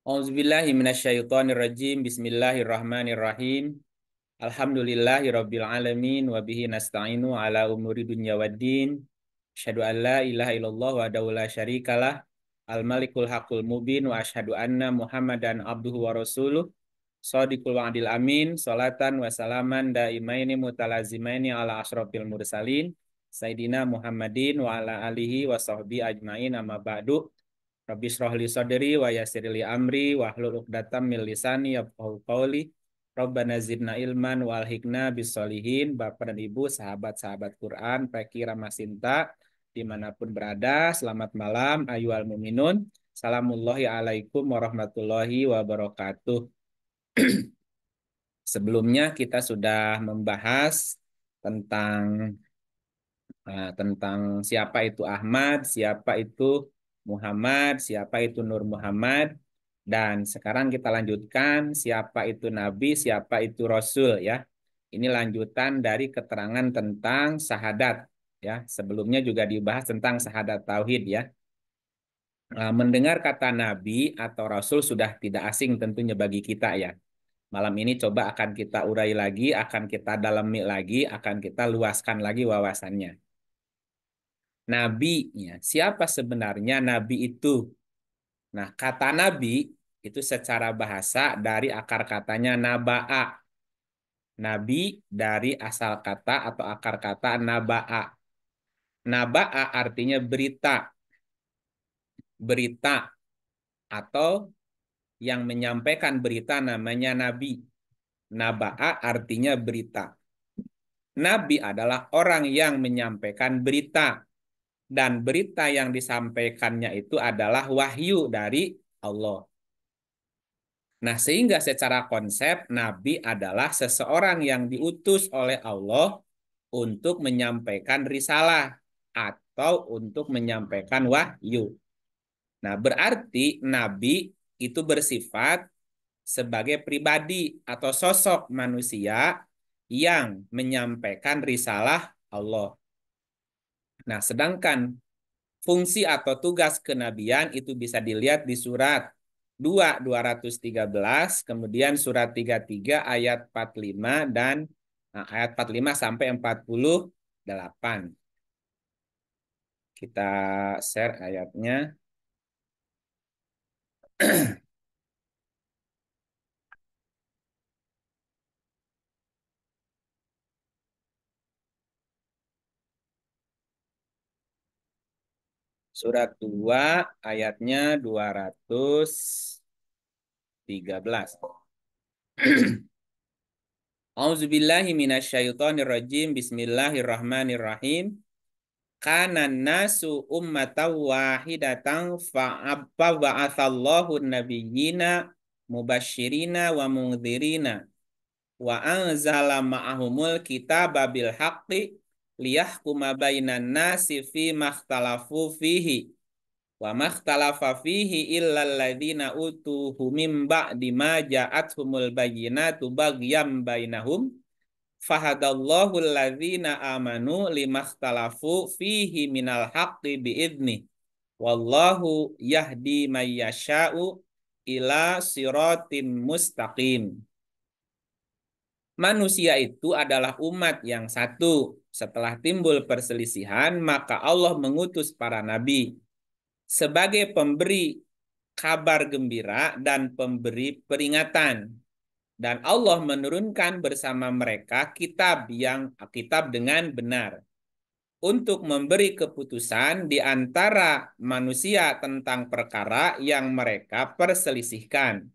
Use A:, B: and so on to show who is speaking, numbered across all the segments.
A: Auzubillahi minasyaitonirrajim. Bismillahirrahmanirrahim. Alhamdulillahirabbil alamin wa bihi nasta'inu ala umuri dunya waddin. Asyhadu an la ilaha illallah wa la syarikalah. Al-Malikul Haqqul Mubin wa asyhadu anna Muhammadan abduhu wa rasuluh. Shadiqul wa'dil amin. Salatan wa salaman daimaini mutalazimaini ala asyrafil mursalin. Sayyidina Muhammadin wa ala alihi wa sahbihi ajmain amma ba'du. Rabbi shrah li sadri wa yassir li amri wa hlul 'uqdatam min lisani yafqahu qawli. Rabbana zidna ilman wal hikna bis solihin. Bapak dan Ibu, sahabat-sahabat Quran, Peki Ramasinta, dimanapun berada, selamat malam, ayyuhal mu'minun. Salamullahi alaikum warahmatullahi wabarakatuh. Sebelumnya kita sudah membahas tentang tentang siapa itu Ahmad, siapa itu Muhammad, siapa itu Nur Muhammad, dan sekarang kita lanjutkan siapa itu Nabi, siapa itu Rasul ya. Ini lanjutan dari keterangan tentang syahadat ya. Sebelumnya juga dibahas tentang syahadat tauhid ya. Mendengar kata Nabi atau Rasul sudah tidak asing tentunya bagi kita ya. Malam ini coba akan kita urai lagi, akan kita dalami lagi, akan kita luaskan lagi wawasannya. Nabi, ya. Siapa sebenarnya Nabi itu? Nah, kata Nabi itu secara bahasa dari akar katanya naba'a. Nabi dari asal kata atau akar kata naba'a. Naba'a artinya berita. Berita atau yang menyampaikan berita namanya Nabi. Naba'a artinya berita. Nabi adalah orang yang menyampaikan berita. Dan berita yang disampaikannya itu adalah wahyu dari Allah. Nah, sehingga secara konsep Nabi adalah seseorang yang diutus oleh Allah untuk menyampaikan risalah atau untuk menyampaikan wahyu. Nah, berarti Nabi itu bersifat sebagai pribadi atau sosok manusia yang menyampaikan risalah Allah. Nah, sedangkan fungsi atau tugas kenabian itu bisa dilihat di surat 2:213, kemudian surat 33 ayat 45 dan ayat 45 sampai 48. Kita share ayatnya. Surat 2 ayatnya 213. Auzubillahi minasyaitonirrajim. Bismillahirrahmanirrahim. Kanan nasu ummatan wahidatan fa'abba ba'athallahu nabiyyina mubasyirina wa mungdzirina wa anzala ma'ahumul kitaba bil haqqi liyahkuma bainan nasi fi makhtalafu fihi wa makhtalafa fihi illa alladhina utuhu mim ba'di ma ja'athumul bayyinatu baghyan bainahum fahadallahu alladzina amanu limakhtalafu fihi minal haqqi biidni wallahu yahdi may yasha'u ila siratim mustaqim. Manusia itu adalah umat yang satu. Setelah timbul perselisihan, maka Allah mengutus para nabi sebagai pemberi kabar gembira dan pemberi peringatan. Dan Allah menurunkan bersama mereka kitab dengan benar untuk memberi keputusan di antara manusia tentang perkara yang mereka perselisihkan.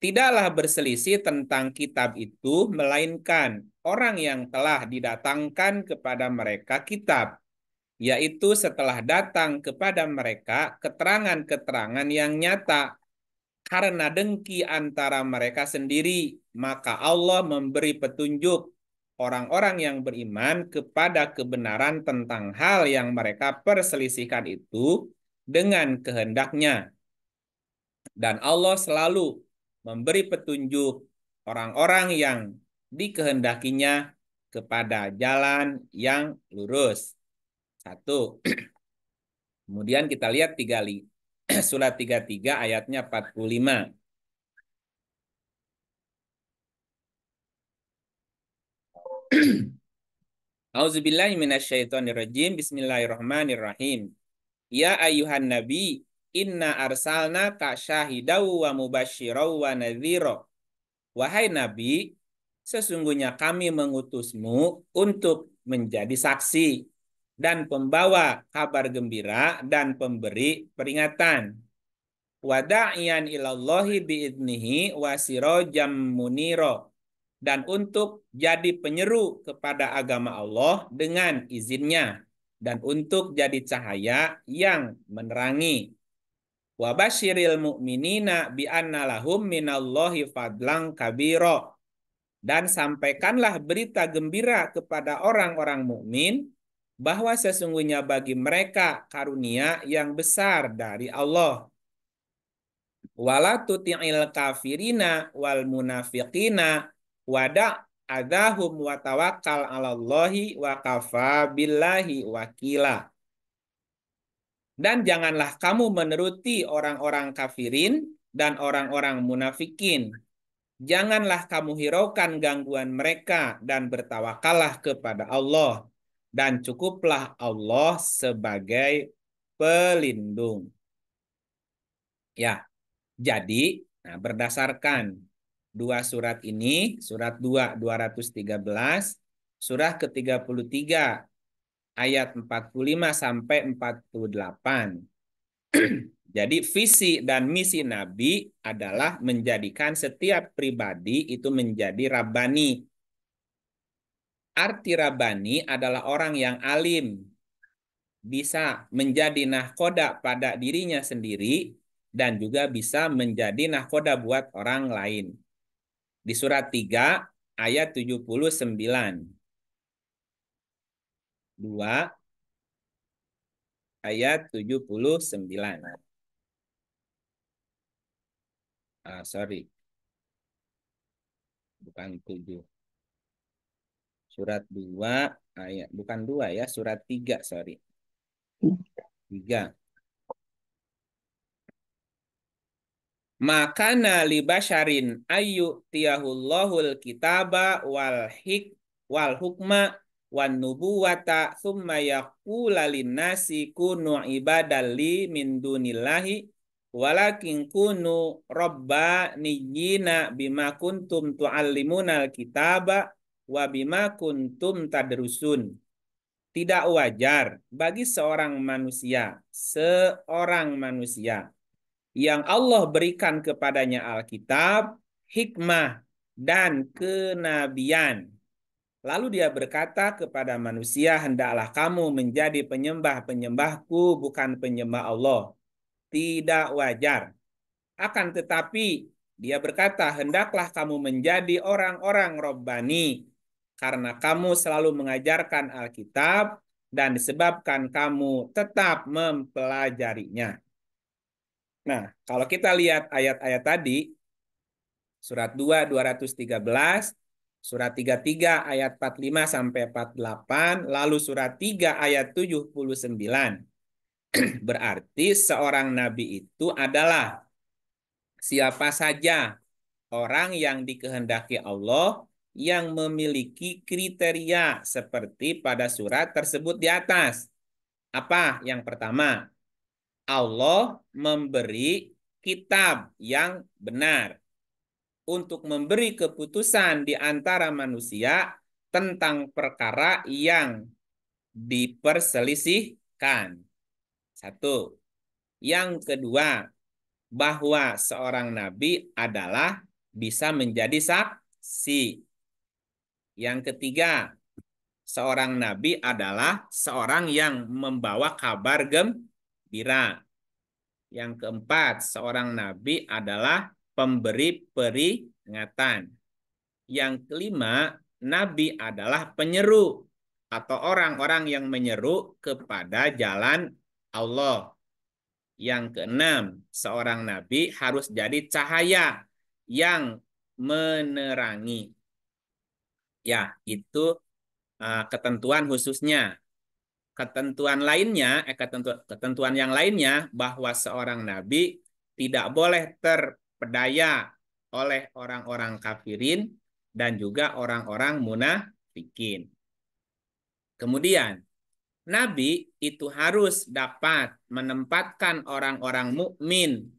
A: Tidaklah berselisih tentang kitab itu, melainkan orang yang telah didatangkan kepada mereka kitab, yaitu setelah datang kepada mereka keterangan-keterangan yang nyata. Karena dengki antara mereka sendiri, maka Allah memberi petunjuk orang-orang yang beriman kepada kebenaran tentang hal yang mereka perselisihkan itu dengan kehendaknya. Dan Allah selalu memberi petunjuk orang-orang yang dikehendakinya kepada jalan yang lurus. Satu. Kemudian kita lihat Surat 33 ayatnya 45. Auzubillahi minasyaitonirrajim. Bismillahirrahmanirrahim. Ya ayuhan nabi, inna arsalna ka syahidau wa mubasyirau wa nadhiro. Wahai nabi, sesungguhnya kami mengutusmu untuk menjadi saksi dan pembawa kabar gembira dan pemberi peringatan. Wada'iyan ilallahi biidnihi wa sirajam muniro. Dan untuk jadi penyeru kepada agama Allah dengan izinnya. Dan untuk jadi cahaya yang menerangi. Wa basyiril mu'minina bi anna lahum minallahi fadlang kabiro. Dan sampaikanlah berita gembira kepada orang-orang mukmin bahwa sesungguhnya bagi mereka karunia yang besar dari Allah. Wala tuti'il kafirina wal munafiqina wada adahum wa tawakkal 'alallahi wa kafa billahi wakila. Dan janganlah kamu menuruti orang-orang kafirin dan orang-orang munafikin. Janganlah kamu hiraukan gangguan mereka dan bertawakallah kepada Allah. Dan cukuplah Allah sebagai pelindung. Ya, jadi nah, berdasarkan dua surat ini, surat 2 213, surah ke-33 ayat 45 sampai 48. Jadi visi dan misi Nabi adalah menjadikan setiap pribadi itu menjadi Rabbani. Arti Rabbani adalah orang yang alim, bisa menjadi nahkoda pada dirinya sendiri, dan juga bisa menjadi nahkoda buat orang lain. Di surat 3 ayat 79. 2 ayat 79. Sorry, bukan 7. Surat 2 ayat, bukan 2 ya, surat 3, sorry. 3. Makana li basyarin ayyu tiyahullahul kitaba wal hukma wan nubuwata thumma yaqula linnasi kunu ibadalli min dunillahi walakin kunu rabbaniyina bima kuntum tuallimunal kitaba wa bima kuntum tadrusun. Tidak wajar bagi seorang manusia yang Allah berikan kepadanya Alkitab, hikmah, dan kenabian. Lalu dia berkata kepada manusia, hendaklah kamu menjadi penyembah-penyembahku, bukan penyembah Allah. Tidak wajar. Akan tetapi, dia berkata, hendaklah kamu menjadi orang-orang Rabbani, karena kamu selalu mengajarkan Alkitab, dan disebabkan kamu tetap mempelajarinya. Nah, kalau kita lihat ayat-ayat tadi, surat 2 213, surat 33 ayat 45 sampai 48, lalu surat 3 ayat 79. Berarti seorang nabi itu adalah siapa saja orang yang dikehendaki Allah yang memiliki kriteria seperti pada surat tersebut di atas. Apa? Yang pertama, Allah memberi kitab yang benar untuk memberi keputusan di antara manusia tentang perkara yang diperselisihkan. Satu. Yang kedua, bahwa seorang nabi adalah bisa menjadi saksi. Yang ketiga, seorang nabi adalah seorang yang membawa kabar gembira. Yang keempat, seorang nabi adalah pemberi peringatan. Yang kelima, nabi adalah penyeru atau orang-orang yang menyeru kepada jalan Allah. Yang keenam, seorang nabi harus jadi cahaya yang menerangi. Ya, itu ketentuan khususnya. ketentuan yang lainnya bahwa seorang nabi tidak boleh terpedaya oleh orang-orang kafirin dan juga orang-orang munafikin. Kemudian, nabi itu harus dapat menempatkan orang-orang mukmin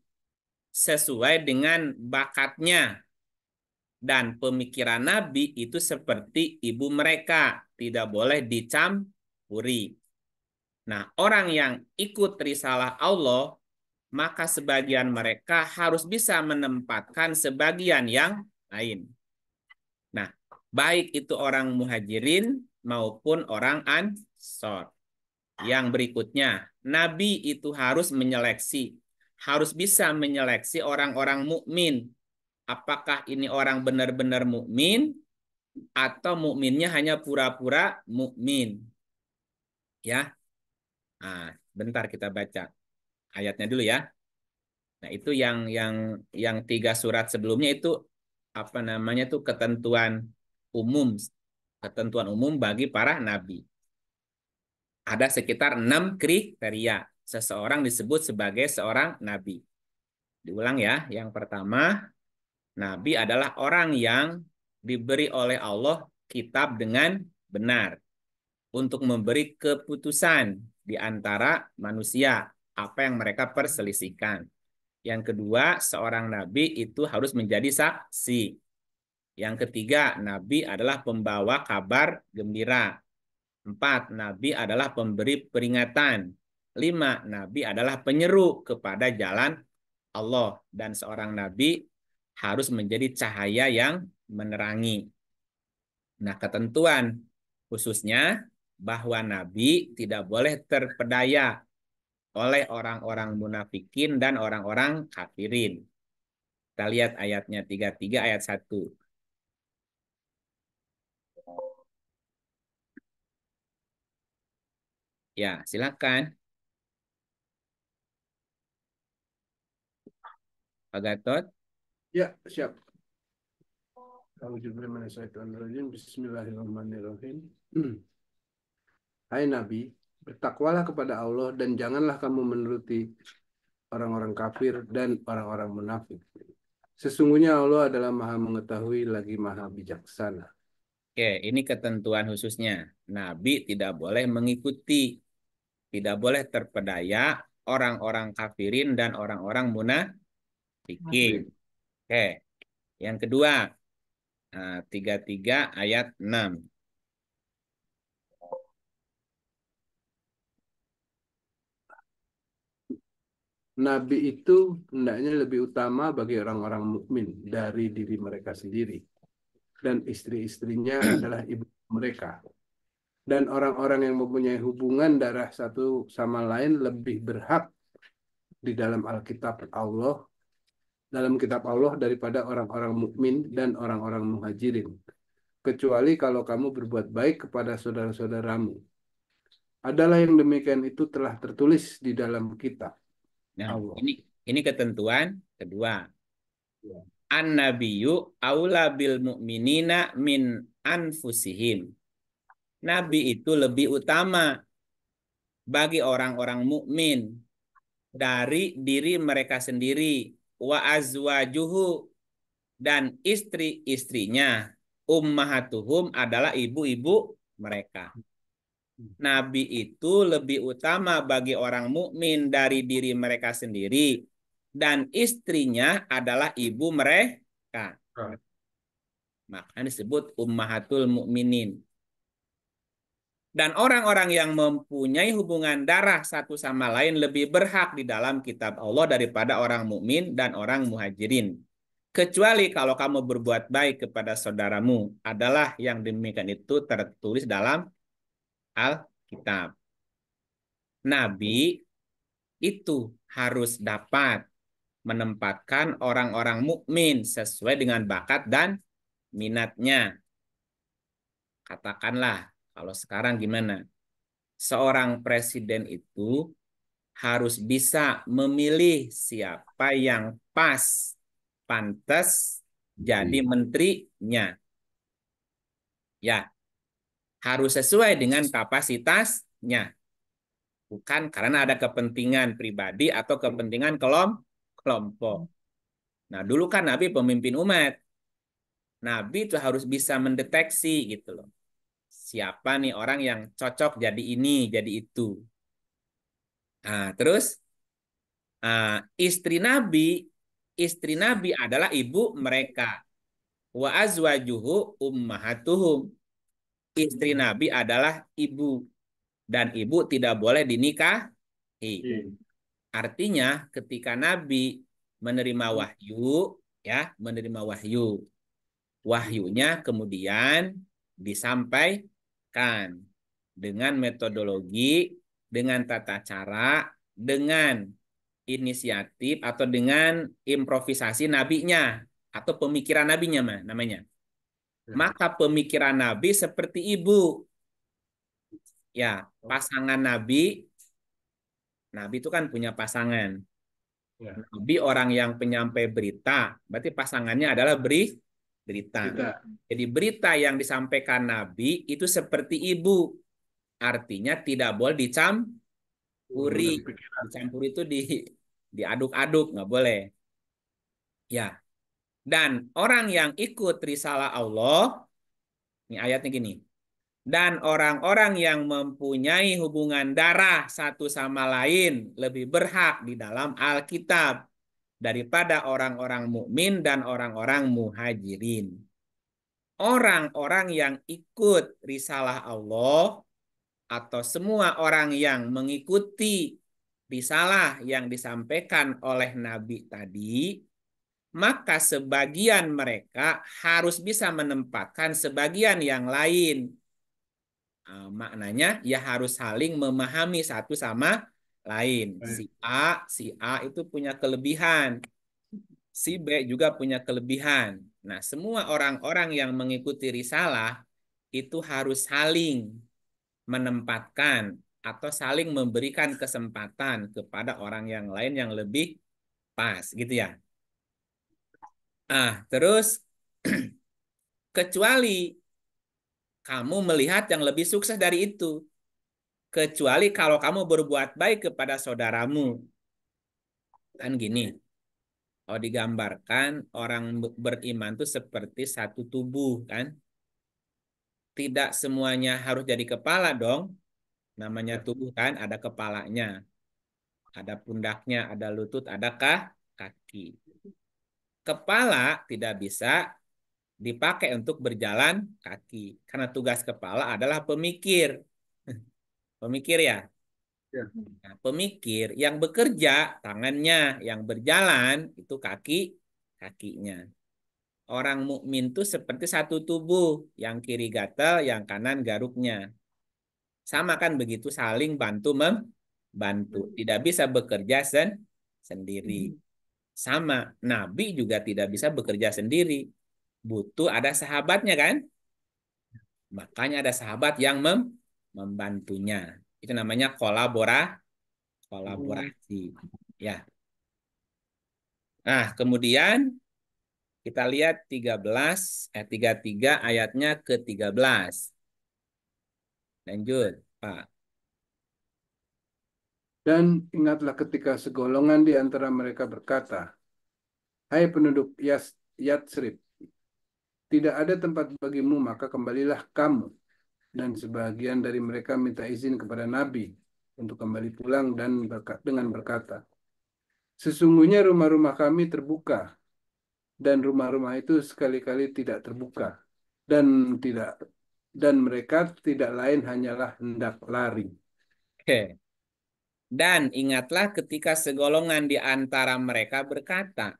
A: sesuai dengan bakatnya, dan pemikiran nabi itu seperti ibu mereka, tidak boleh dicampuri. Nah, orang yang ikut risalah Allah, maka sebagian mereka harus bisa menempatkan sebagian yang lain. Nah, baik itu orang muhajirin maupun orang ansor. Yang berikutnya, Nabi itu harus menyeleksi, harus bisa menyeleksi orang-orang mukmin. Apakah ini orang benar-benar mukmin atau mukminnya hanya pura-pura mukmin? Ya, nah, bentar kita baca ayatnya dulu ya. Nah, itu yang 3 surat sebelumnya itu apa namanya tuh umum, ketentuan umum bagi para nabi. Ada sekitar 6 kriteria seseorang disebut sebagai seorang nabi. Diulang ya. Yang pertama, nabi adalah orang yang diberi oleh Allah kitab dengan benar untuk memberi keputusan di antara manusia apa yang mereka perselisihkan. Yang kedua, seorang nabi itu harus menjadi saksi. Yang ketiga, nabi adalah pembawa kabar gembira. 4, nabi adalah pemberi peringatan. 5, nabi adalah penyeru kepada jalan Allah. Dan seorang nabi harus menjadi cahaya yang menerangi. Nah, ketentuan khususnya bahwa nabi tidak boleh terpedaya oleh orang-orang munafikin dan orang-orang kafirin. Kita lihat ayatnya 33 ayat 1. Ya, silakan Pak Gatot.
B: Ya, siap. Bismillahirrahmanirrahim. Hai Nabi, bertakwalah kepada Allah dan janganlah kamu menuruti orang-orang kafir dan orang-orang munafik. Sesungguhnya Allah adalah Maha Mengetahui lagi Maha Bijaksana.
A: Oke, ini ketentuan khususnya. Nabi tidak boleh mengikuti, tidak boleh terpedaya orang-orang kafirin dan orang-orang munafikin. Oke, yang kedua, 33 ayat 6.
B: Nabi itu hendaknya lebih utama bagi orang-orang mukmin dari diri mereka sendiri. Dan istri-istrinya adalah ibu mereka. Dan orang-orang yang mempunyai hubungan darah satu sama lain lebih berhak di dalam Alkitab Allah, dalam kitab Allah daripada orang-orang mukmin dan orang-orang muhajirin. Kecuali kalau kamu berbuat baik kepada saudara-saudaramu. Adalah yang demikian itu telah tertulis di dalam kitab
A: Nah,
B: Allah.
A: ini ketentuan kedua.
B: Ya.
A: An-nabiyyu aula bil mu'minina min anfusihim. Nabi itu lebih utama bagi orang-orang mukmin dari diri mereka sendiri. Wa azwajuhu, dan istri-istrinya. Ummahatuhum adalah ibu-ibu mereka. Nabi itu lebih utama bagi orang mukmin dari diri mereka sendiri, dan istrinya adalah ibu mereka. Makanya disebut ummahatul mukminin. Dan orang-orang yang mempunyai hubungan darah satu sama lain lebih berhak di dalam kitab Allah daripada orang mukmin dan orang muhajirin. Kecuali kalau kamu berbuat baik kepada saudaramu, adalah yang demikian itu tertulis dalam Alkitab. Nabi itu harus dapat menempatkan orang-orang mukmin sesuai dengan bakat dan minatnya. Katakanlah, kalau sekarang gimana? Seorang presiden itu harus bisa memilih siapa yang pas, pantas jadi menterinya. Ya, harus sesuai dengan kapasitasnya. Bukan karena ada kepentingan pribadi atau kepentingan kelompok. Nah, dulu kan Nabi pemimpin umat. Nabi itu harus bisa mendeteksi gitu loh. Siapa nih orang yang cocok jadi ini, jadi itu. Nah, terus istri Nabi adalah ibu mereka. Wa azwajuhu ummahatuhum. Istri Nabi adalah ibu dan ibu tidak boleh dinikahi.
B: Iya.
A: Artinya ketika Nabi menerima wahyu, ya, menerima wahyu. Wahyunya kemudian disampaikan dengan metodologi, dengan tata cara, dengan inisiatif atau dengan improvisasi nabinya atau pemikiran nabinya namanya.
B: Ya.
A: Maka pemikiran nabi seperti ibu, ya,
B: Oh,
A: pasangan nabi, nabi itu kan punya pasangan.
B: ya.
A: Nabi orang yang penyampai berita, berarti pasangannya adalah berita.
B: Kita
A: Jadi berita yang disampaikan nabi itu seperti ibu, artinya tidak boleh
B: dengan
A: dicampuri.
B: pikiran.
A: Dicampuri itu diaduk-aduk, nggak boleh. Ya, dan orang yang ikut risalah Allah, ini ayatnya gini. Dan orang-orang yang mempunyai hubungan darah satu sama lain lebih berhak di dalam Alkitab daripada orang-orang mukmin dan orang-orang muhajirin. Orang-orang yang ikut risalah Allah atau semua orang yang mengikuti risalah yang disampaikan oleh Nabi tadi, maka sebagian mereka harus bisa menempatkan sebagian yang lain. Maknanya ya harus saling memahami satu sama lain.
B: Baik.
A: Si A itu punya kelebihan, si B juga punya kelebihan. Nah, semua orang-orang yang mengikuti risalah itu harus saling menempatkan atau saling memberikan kesempatan kepada orang yang lain yang lebih pas, gitu ya. Terus kecuali kamu melihat yang lebih sukses dari itu, kecuali kalau kamu berbuat baik kepada saudaramu, kan gini. Kalau digambarkan orang beriman itu seperti satu tubuh kan. Tidak semuanya harus jadi kepala dong. Namanya
B: Ya.
A: tubuh kan ada kepalanya, ada pundaknya, ada lutut, kaki. Kepala tidak bisa dipakai untuk berjalan kaki karena tugas kepala adalah pemikir. Pemikir ya.
B: Ya.
A: Nah, pemikir yang bekerja tangannya, yang berjalan itu kakinya. Orang mukmin tuh seperti satu tubuh, yang kiri gatal, yang kanan garuknya. Sama kan begitu saling bantu membantu. Tidak bisa bekerja sendiri. Sama, Nabi juga tidak bisa bekerja sendiri. Butuh ada sahabatnya kan? Makanya ada sahabat yang membantunya. Itu namanya kolaborasi. Ya. Nah, kemudian kita lihat 33 ayatnya ke-13. Lanjut, Pak.
B: Dan ingatlah ketika segolongan di antara mereka berkata, hai penduduk Yatsrib, tidak ada tempat bagimu, maka kembalilah kamu. Dan sebagian dari mereka minta izin kepada Nabi untuk kembali pulang dan dengan berkata, sesungguhnya rumah-rumah kami terbuka dan rumah-rumah itu sekali-kali tidak terbuka dan tidak dan mereka tidak lain hanyalah hendak lari.
A: Oke. Dan ingatlah ketika segolongan di antara mereka berkata,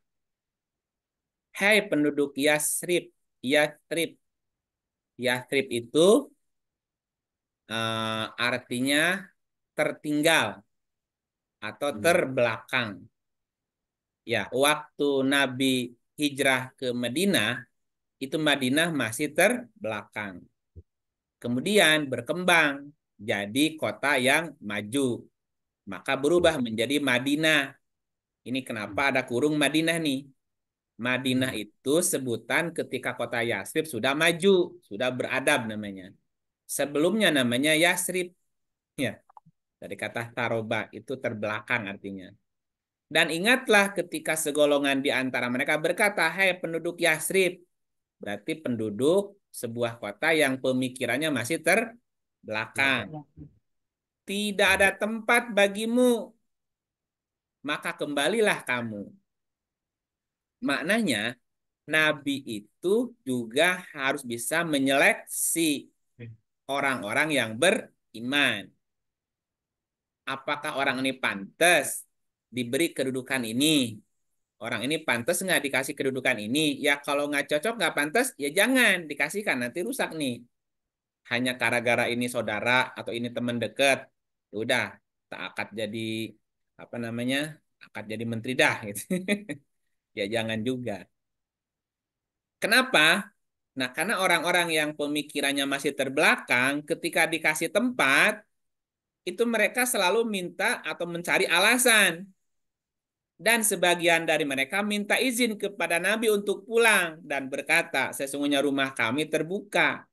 A: hai penduduk Yasrib, Yasrib, Yasrib itu artinya tertinggal atau terbelakang. Ya, waktu Nabi hijrah ke Madinah, itu Madinah masih terbelakang. Kemudian berkembang jadi kota yang maju. Maka berubah menjadi Madinah. Ini kenapa ada kurung Madinah nih. Madinah itu sebutan ketika kota Yasrib sudah maju, sudah beradab namanya. Sebelumnya namanya Yasrib. Ya. Dari kata taroba itu terbelakang artinya. Dan ingatlah ketika segolongan di antara mereka berkata, "Hai penduduk Yasrib," berarti penduduk sebuah kota yang pemikirannya masih terbelakang.
B: Belakang.
A: Tidak ada tempat bagimu, maka kembalilah kamu. Maknanya, Nabi itu juga harus bisa menyeleksi orang-orang yang beriman. Apakah orang ini pantas diberi kedudukan ini? Orang ini pantas nggak dikasih kedudukan ini? Ya kalau nggak cocok, nggak pantas, ya jangan dikasihkan. Nanti rusak nih. Hanya gara-gara ini saudara atau ini teman dekat, ya udah tak akad jadi apa namanya? Akad jadi menteri dah gitu. Ya jangan juga. Kenapa? Nah, karena orang-orang yang pemikirannya masih terbelakang, ketika dikasih tempat, itu mereka selalu minta atau mencari alasan. Dan sebagian dari mereka minta izin kepada Nabi untuk pulang dan berkata, sesungguhnya rumah kami terbuka.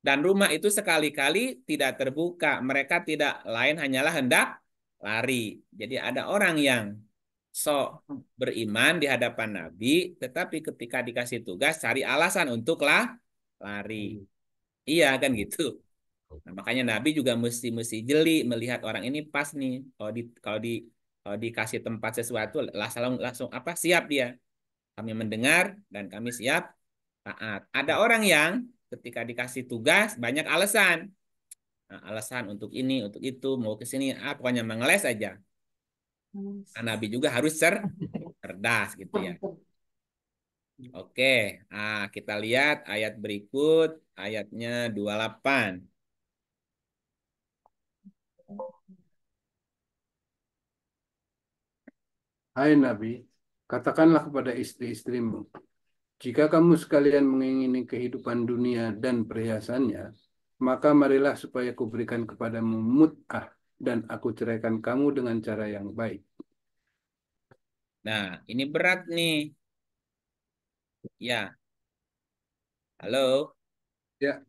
A: Dan rumah itu sekali-kali tidak terbuka. Mereka tidak lain hanyalah hendak lari. Jadi ada orang yang sok beriman di hadapan Nabi, tetapi ketika dikasih tugas cari alasan untuklah lari. Iya kan gitu. Nah, makanya Nabi juga mesti jeli melihat orang ini pas nih. Kalau dikasih tempat sesuatu langsung langsung apa siap dia. Kami mendengar dan kami siap taat. Ada orang yang ketika dikasih tugas banyak alasan. Nah, alasan untuk ini, untuk itu, mau ke sini, pokoknya mengeles aja. Nah, Nabi juga harus cerdas gitu ya. Oke, kita lihat ayat berikut, ayatnya 28.
B: Hai Nabi, katakanlah kepada istri-istrimu, jika kamu sekalian mengingini kehidupan dunia dan perhiasannya, maka marilah supaya kuberikan kepadamu mut'ah dan aku ceraikan kamu dengan cara yang baik.
A: Nah, ini berat nih. Ya, halo.
B: Ya,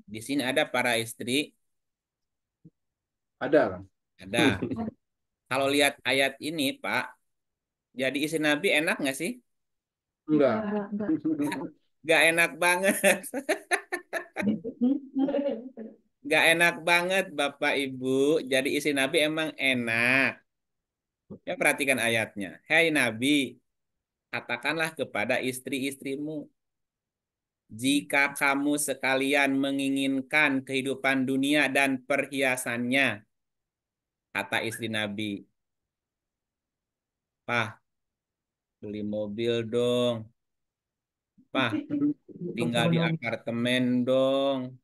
A: Di sini ada para istri,
B: ada kan?
A: ada. Kalau lihat ayat ini, Pak, jadi istri Nabi enak nggak sih?
B: Enggak.
A: Nggak enak banget. Nggak enak banget, Bapak Ibu. Jadi istri Nabi emang enak. Ya, perhatikan ayatnya. Hai Nabi, katakanlah kepada istri-istrimu, jika kamu sekalian menginginkan kehidupan dunia dan perhiasannya, kata istri Nabi, Pak, beli mobil dong. Pak, tinggal di apartemen dong.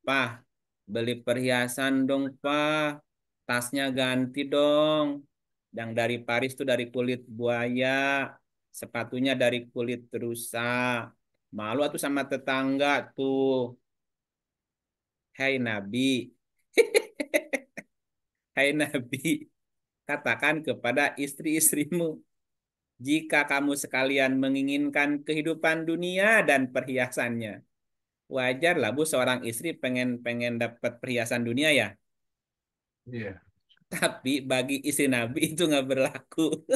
A: Pak, beli perhiasan dong, Pak. Tasnya ganti dong. Yang dari Paris tuh dari kulit buaya. Sepatunya dari kulit rusa. Malu atuh sama tetangga tuh. Hai Nabi, hai Nabi, katakan kepada istri-istrimu, jika kamu sekalian menginginkan kehidupan dunia dan perhiasannya. Wajar lah Bu seorang istri pengen pengen dapat perhiasan dunia ya.
B: Iya.
A: Tapi bagi istri Nabi itu nggak berlaku.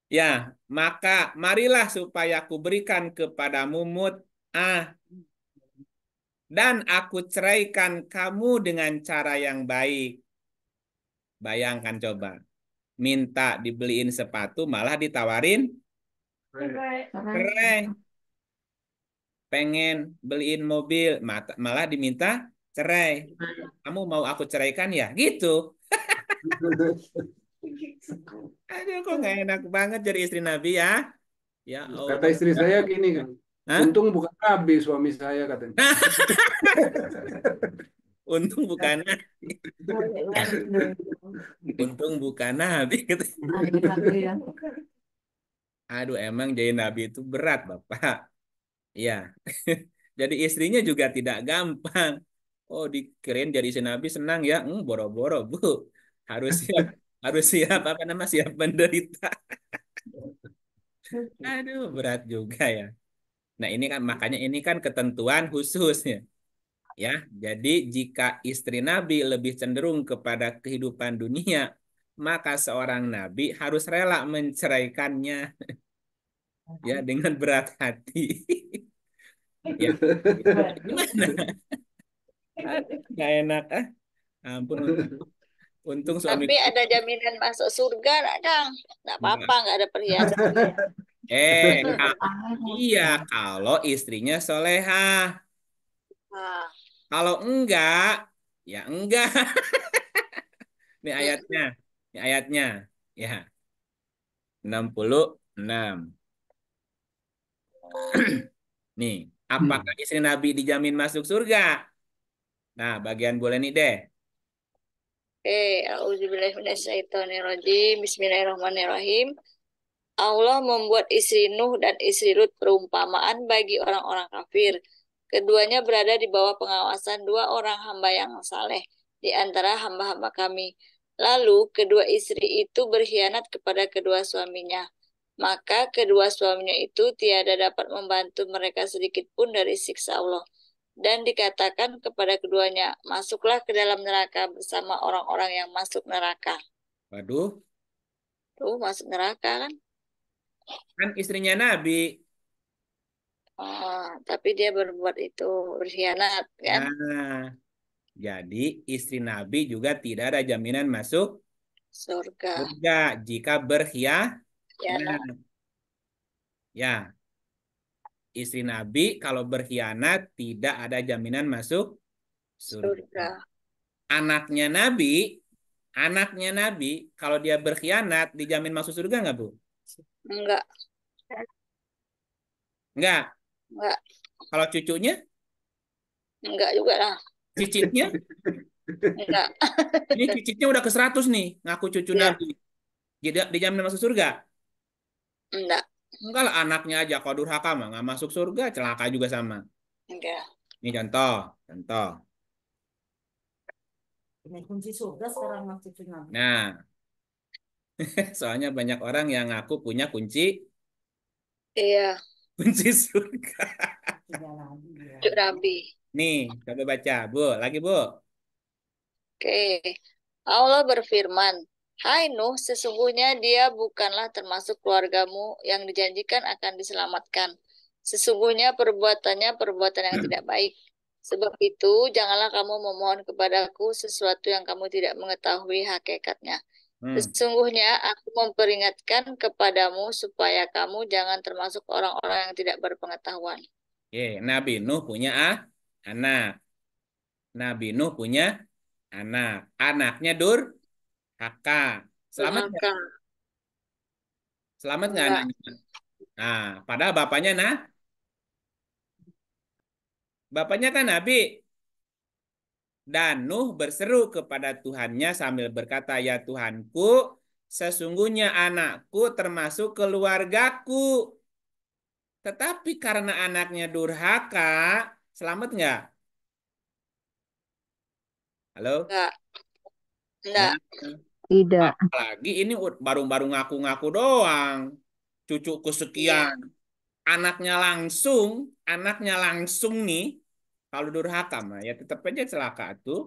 A: Ya, maka marilah supaya aku berikan kepadamu mut'ah dan aku ceraikan kamu dengan cara yang baik. Bayangkan coba, minta dibeliin sepatu malah ditawarin cerai. Pengen beliin mobil malah diminta cerai. Kamu mau aku ceraikan ya? Gitu. Aduh, kok nggak enak banget jadi istri Nabi ya? Ya
B: Kata
A: Allah.
B: istri saya gini kan,
A: Hah?
B: untung bukan Nabi suami saya katanya.
A: Untung bukan untung bukan Nabi. Aduh, emang jadi Nabi itu berat, Bapak. Iya. Jadi istrinya juga tidak gampang. Oh, dikirain jadi istri Nabi senang ya? Boro-boro, Bu. Harus siap, harus siap apa nama siap menderita. Aduh, berat juga ya. Nah, ini kan makanya ini kan ketentuan khususnya. Ya, jadi jika istri Nabi lebih cenderung kepada kehidupan dunia, maka seorang Nabi harus rela menceraikannya ya dengan berat hati. Ya, gimana? Nggak enak ah. Ampun, untung
C: Tapi
A: suamiku
C: ada jaminan masuk surga, nggak, Kang? Nggak apa-apa,
A: enggak.
C: nggak ada perhiasan.
A: Kak, iya kalau istrinya solehah.
C: Nah,
A: Kalau enggak, ya enggak. Ini
C: mm,
A: ayatnya. Ini ayatnya. Ya, 66. Nih, apakah istri Nabi dijamin masuk surga? Nah, bagian boleh nih deh.
C: oke, auzubillahiminasyaitonirrajim. Bismillahirrahmanirrahim. Allah membuat istri Nuh dan istri Lut perumpamaan bagi orang-orang kafir. Keduanya berada di bawah pengawasan dua orang hamba yang saleh di antara hamba-hamba kami. Lalu kedua istri itu berkhianat kepada kedua suaminya. Maka kedua suaminya itu tiada dapat membantu mereka sedikit pun dari siksa Allah. Dan dikatakan kepada keduanya, masuklah ke dalam neraka bersama orang-orang yang masuk neraka.
A: Waduh,
C: Tuh, masuk neraka kan?
A: kan istrinya Nabi.
C: Oh, tapi dia berbuat itu, berkhianat kan?
A: Nah, jadi istri Nabi juga tidak ada jaminan masuk
C: Surga.
A: surga jika berkhianat.
C: Ya, nah,
A: Ya, istri Nabi kalau berkhianat tidak ada jaminan masuk surga.
C: surga.
A: Anaknya Nabi, anaknya Nabi kalau dia berkhianat dijamin masuk surga nggak, Bu?
C: Enggak,
A: Nggak.
C: enggak,
A: Kalau cucunya,
C: enggak juga lah.
A: cicitnya,
C: Enggak,
A: ini cicitnya udah ke 100 nih, ngaku cucu
C: ya,
A: Nabi. Jadi dijamin masuk surga.
C: enggak,
A: Enggak lah, anaknya aja kalau durhaka mah nggak masuk surga, celaka juga sama.
C: enggak.
A: Ini contoh, contoh.
D: Punya kunci surga sekarang mas cucu Nabi.
A: Nah, soalnya banyak orang yang ngaku punya kunci
C: Iya,
A: kunci surga.
D: Tiga lagi ya.
C: cucu Nabi.
A: Nih, coba baca, Bu. Lagi, Bu.
C: Oke, Allah berfirman, Hai Nuh, sesungguhnya dia bukanlah termasuk keluargamu yang dijanjikan akan diselamatkan. Sesungguhnya perbuatannya perbuatan yang tidak baik. Sebab itu, janganlah kamu memohon kepadaku sesuatu yang kamu tidak mengetahui hakikatnya.
A: Hmm.
C: Sesungguhnya aku memperingatkan kepadamu supaya kamu jangan termasuk orang-orang yang tidak berpengetahuan.
A: Oke, Nabi Nuh punya anak. Nabi Nuh punya anak. Anaknya durhaka. Selamat nggak?
C: Durhaka.
A: Selamat nggak
C: Enggak,
A: anaknya? Nah, padahal bapaknya bapaknya kan Nabi. Dan Nuh berseru kepada Tuhannya sambil berkata, ya Tuhanku, sesungguhnya anakku termasuk keluargaku. Tetapi karena anaknya durhaka, selamat nggak? Halo?
C: enggak,
A: Nah,
C: enggak.
E: Tidak.
A: apalagi ini baru-baru ngaku-ngaku doang. Cucuku
C: Iya,
A: sekian. Anaknya langsung nih, kalau durhaka mah ya tetap aja celaka tuh.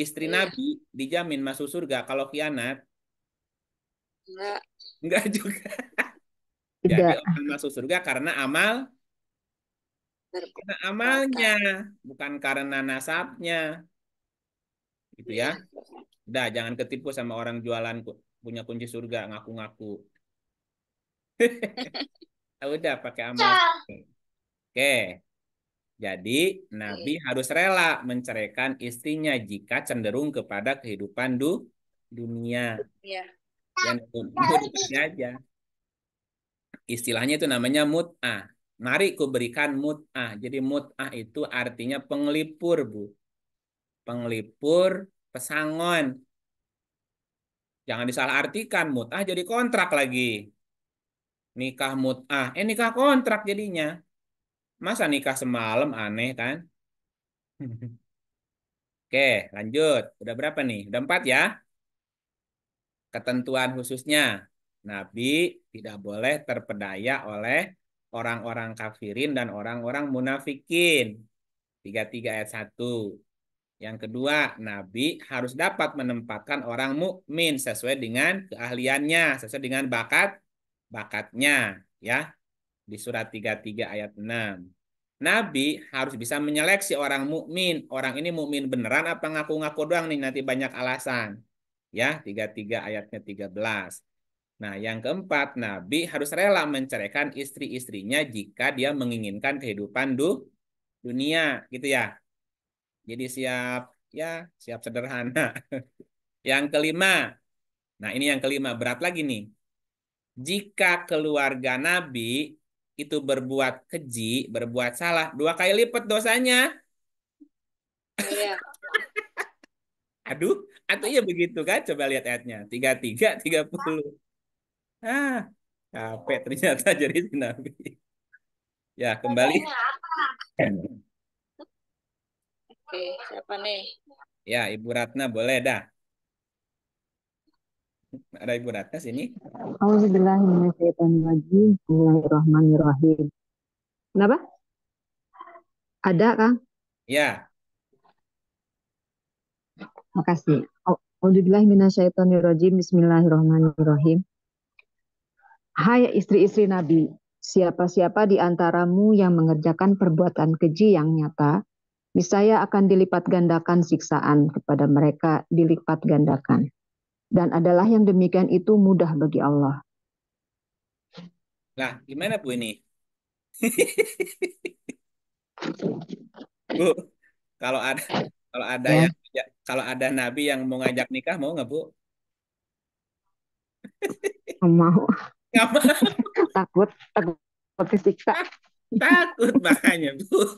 A: Istri
C: iya,
A: Nabi dijamin masuk surga kalau khianat,
C: enggak
A: enggak juga. Jadi
E: Tidak.
A: orang masuk surga karena amalnya,
C: berkata.
A: bukan karena nasabnya, gitu ya.
C: Iya.
A: Udah, jangan ketipu sama orang jualan punya kunci surga ngaku-ngaku. Udah pakai amal. Oke, jadi Nabi
C: Oke.
A: harus rela menceraikan istrinya jika cenderung kepada kehidupan dunia.
C: Iya.
A: Yang dikasih aja. Istilahnya itu namanya mut'ah. Mari ku berikan mut'ah. Jadi mut'ah itu artinya penglipur, Bu. Penglipur, pesangon. Jangan disalahartikan, mut'ah jadi kontrak lagi. Nikah mut'ah, nikah kontrak jadinya. Masa nikah semalam aneh kan? Oke, lanjut. Udah berapa nih? Udah 4 ya? Ketentuan khususnya. Nabi tidak boleh terpedaya oleh orang-orang kafirin dan orang-orang munafikin. 33 ayat 1. Yang kedua, Nabi harus dapat menempatkan orang mukmin sesuai dengan keahliannya, sesuai dengan bakatnya, ya. Di surat 33 ayat 6. Nabi harus bisa menyeleksi orang mukmin. Orang ini mukmin beneran apa ngaku-ngaku doang nih, nanti banyak alasan. Ya, 33 ayatnya 13. Nah, yang keempat, Nabi harus rela menceraikan istri-istrinya jika dia menginginkan kehidupan dunia, gitu ya. Jadi siap sederhana. Yang kelima, nah ini yang kelima, berat lagi nih. Jika keluarga Nabi itu berbuat keji, berbuat salah, 2 kali lipat dosanya.
C: Iya.
A: Aduh, atau iya begitu kan? Coba lihat ayatnya. 33, 30. Ah, capek ternyata jadi si Nabi. Ya, kembali.
C: Oke, siapa nih?
A: Ya, Ibu Ratna boleh dah. Ada Ibu Ratna sini.
E: Auzubillahiminasyaitonirrajim. Bismillahirrahmanirrahim. Kenapa? Ada, Kang?
A: Ya,
E: Makasih. Auzubillahiminasyaitonirrajim. Bismillahirrahmanirrahim. Hai istri-istri Nabi, siapa-siapa di antaramu yang mengerjakan perbuatan keji yang nyata, niscaya akan dilipat gandakan siksaan kepada mereka, dilipat gandakan. Dan adalah yang demikian itu mudah bagi Allah.
A: lah gimana Bu ini? Bu, kalau ada kalau ada
E: Ya,
A: yang kalau ada Nabi yang mau ngajak nikah mau nggak Bu?
E: mau.
A: Nggak mau.
E: takut disiksa.
A: Takut makanya Bu.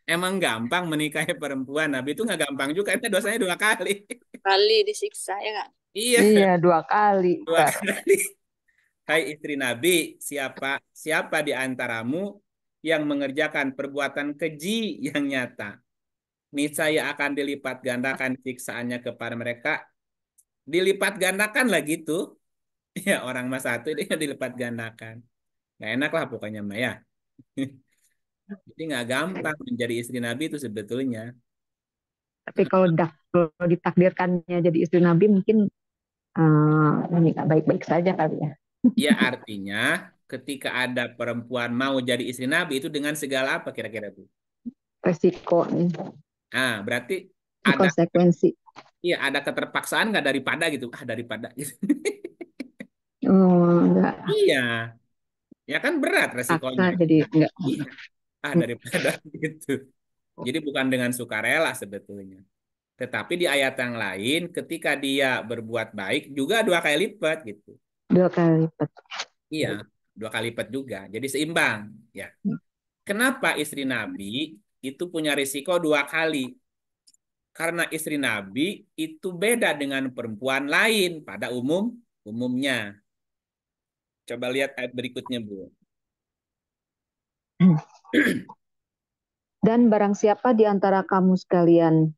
A: Emang gampang menikahi perempuan. Nabi itu nggak gampang juga. Itu dosanya 2 kali.
C: Kali disiksa ya kan?
A: Iya,
E: Iya, 2 kali.
A: 2 kali. Hai istri Nabi, siapa siapa di antaramu yang mengerjakan perbuatan keji yang nyata? Niscaya akan dilipat gandakan siksaannya kepada mereka. Dilipat gandakan lah gitu. Ya orang mas satu dia dilipat gandakan. Nggak enak lah pokoknya Maya. Ya. Jadi nggak gampang menjadi istri Nabi itu sebetulnya.
E: Tapi kalau ditakdirkannya jadi istri Nabi mungkin ini nggak baik-baik saja kali ya.
A: Ya artinya ketika ada perempuan mau jadi istri Nabi itu dengan segala apa kira-kira Bu?
E: Resikonya,
A: Ah, berarti
E: ini
A: ada
E: konsekuensi.
A: iya ada keterpaksaan nggak daripada gitu. Ah, daripada gitu.
E: Oh, enggak
A: Iya, ya kan berat
E: paksa
A: resikonya.
E: jadi enggak.
A: Iya, ah daripada gitu. Jadi bukan dengan sukarela sebetulnya. Tetapi di ayat yang lain ketika dia berbuat baik juga 2 kali lipat gitu.
E: 2 kali lipat.
A: Iya, 2 kali lipat juga. Jadi seimbang. Ya. Kenapa istri Nabi itu punya risiko 2 kali? Karena istri Nabi itu beda dengan perempuan lain pada umumnya. Coba lihat ayat berikutnya, Bu.
E: Dan barang siapa di antara kamu sekalian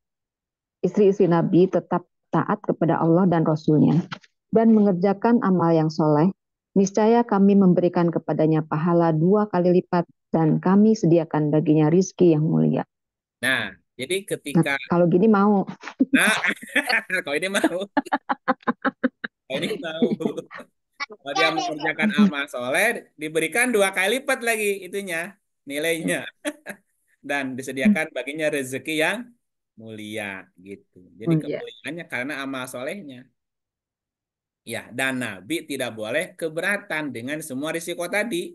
E: istri-istri Nabi tetap taat kepada Allah dan Rasul-Nya dan mengerjakan amal yang soleh, niscaya kami memberikan kepadanya pahala 2 kali lipat dan kami sediakan baginya rizki yang mulia.
A: Nah, jadi
E: Nah,
A: ketika
E: kalau gini mau.
A: nah, kalau ini mau, kalau ini mau, kalau dia mengerjakan amal soleh, diberikan 2 kali lipat lagi itunya nilainya dan disediakan baginya rezeki yang mulia gitu. Jadi
E: Ya.
A: kemuliaannya karena amal solehnya. Ya, dan Nabi tidak boleh keberatan dengan semua risiko tadi.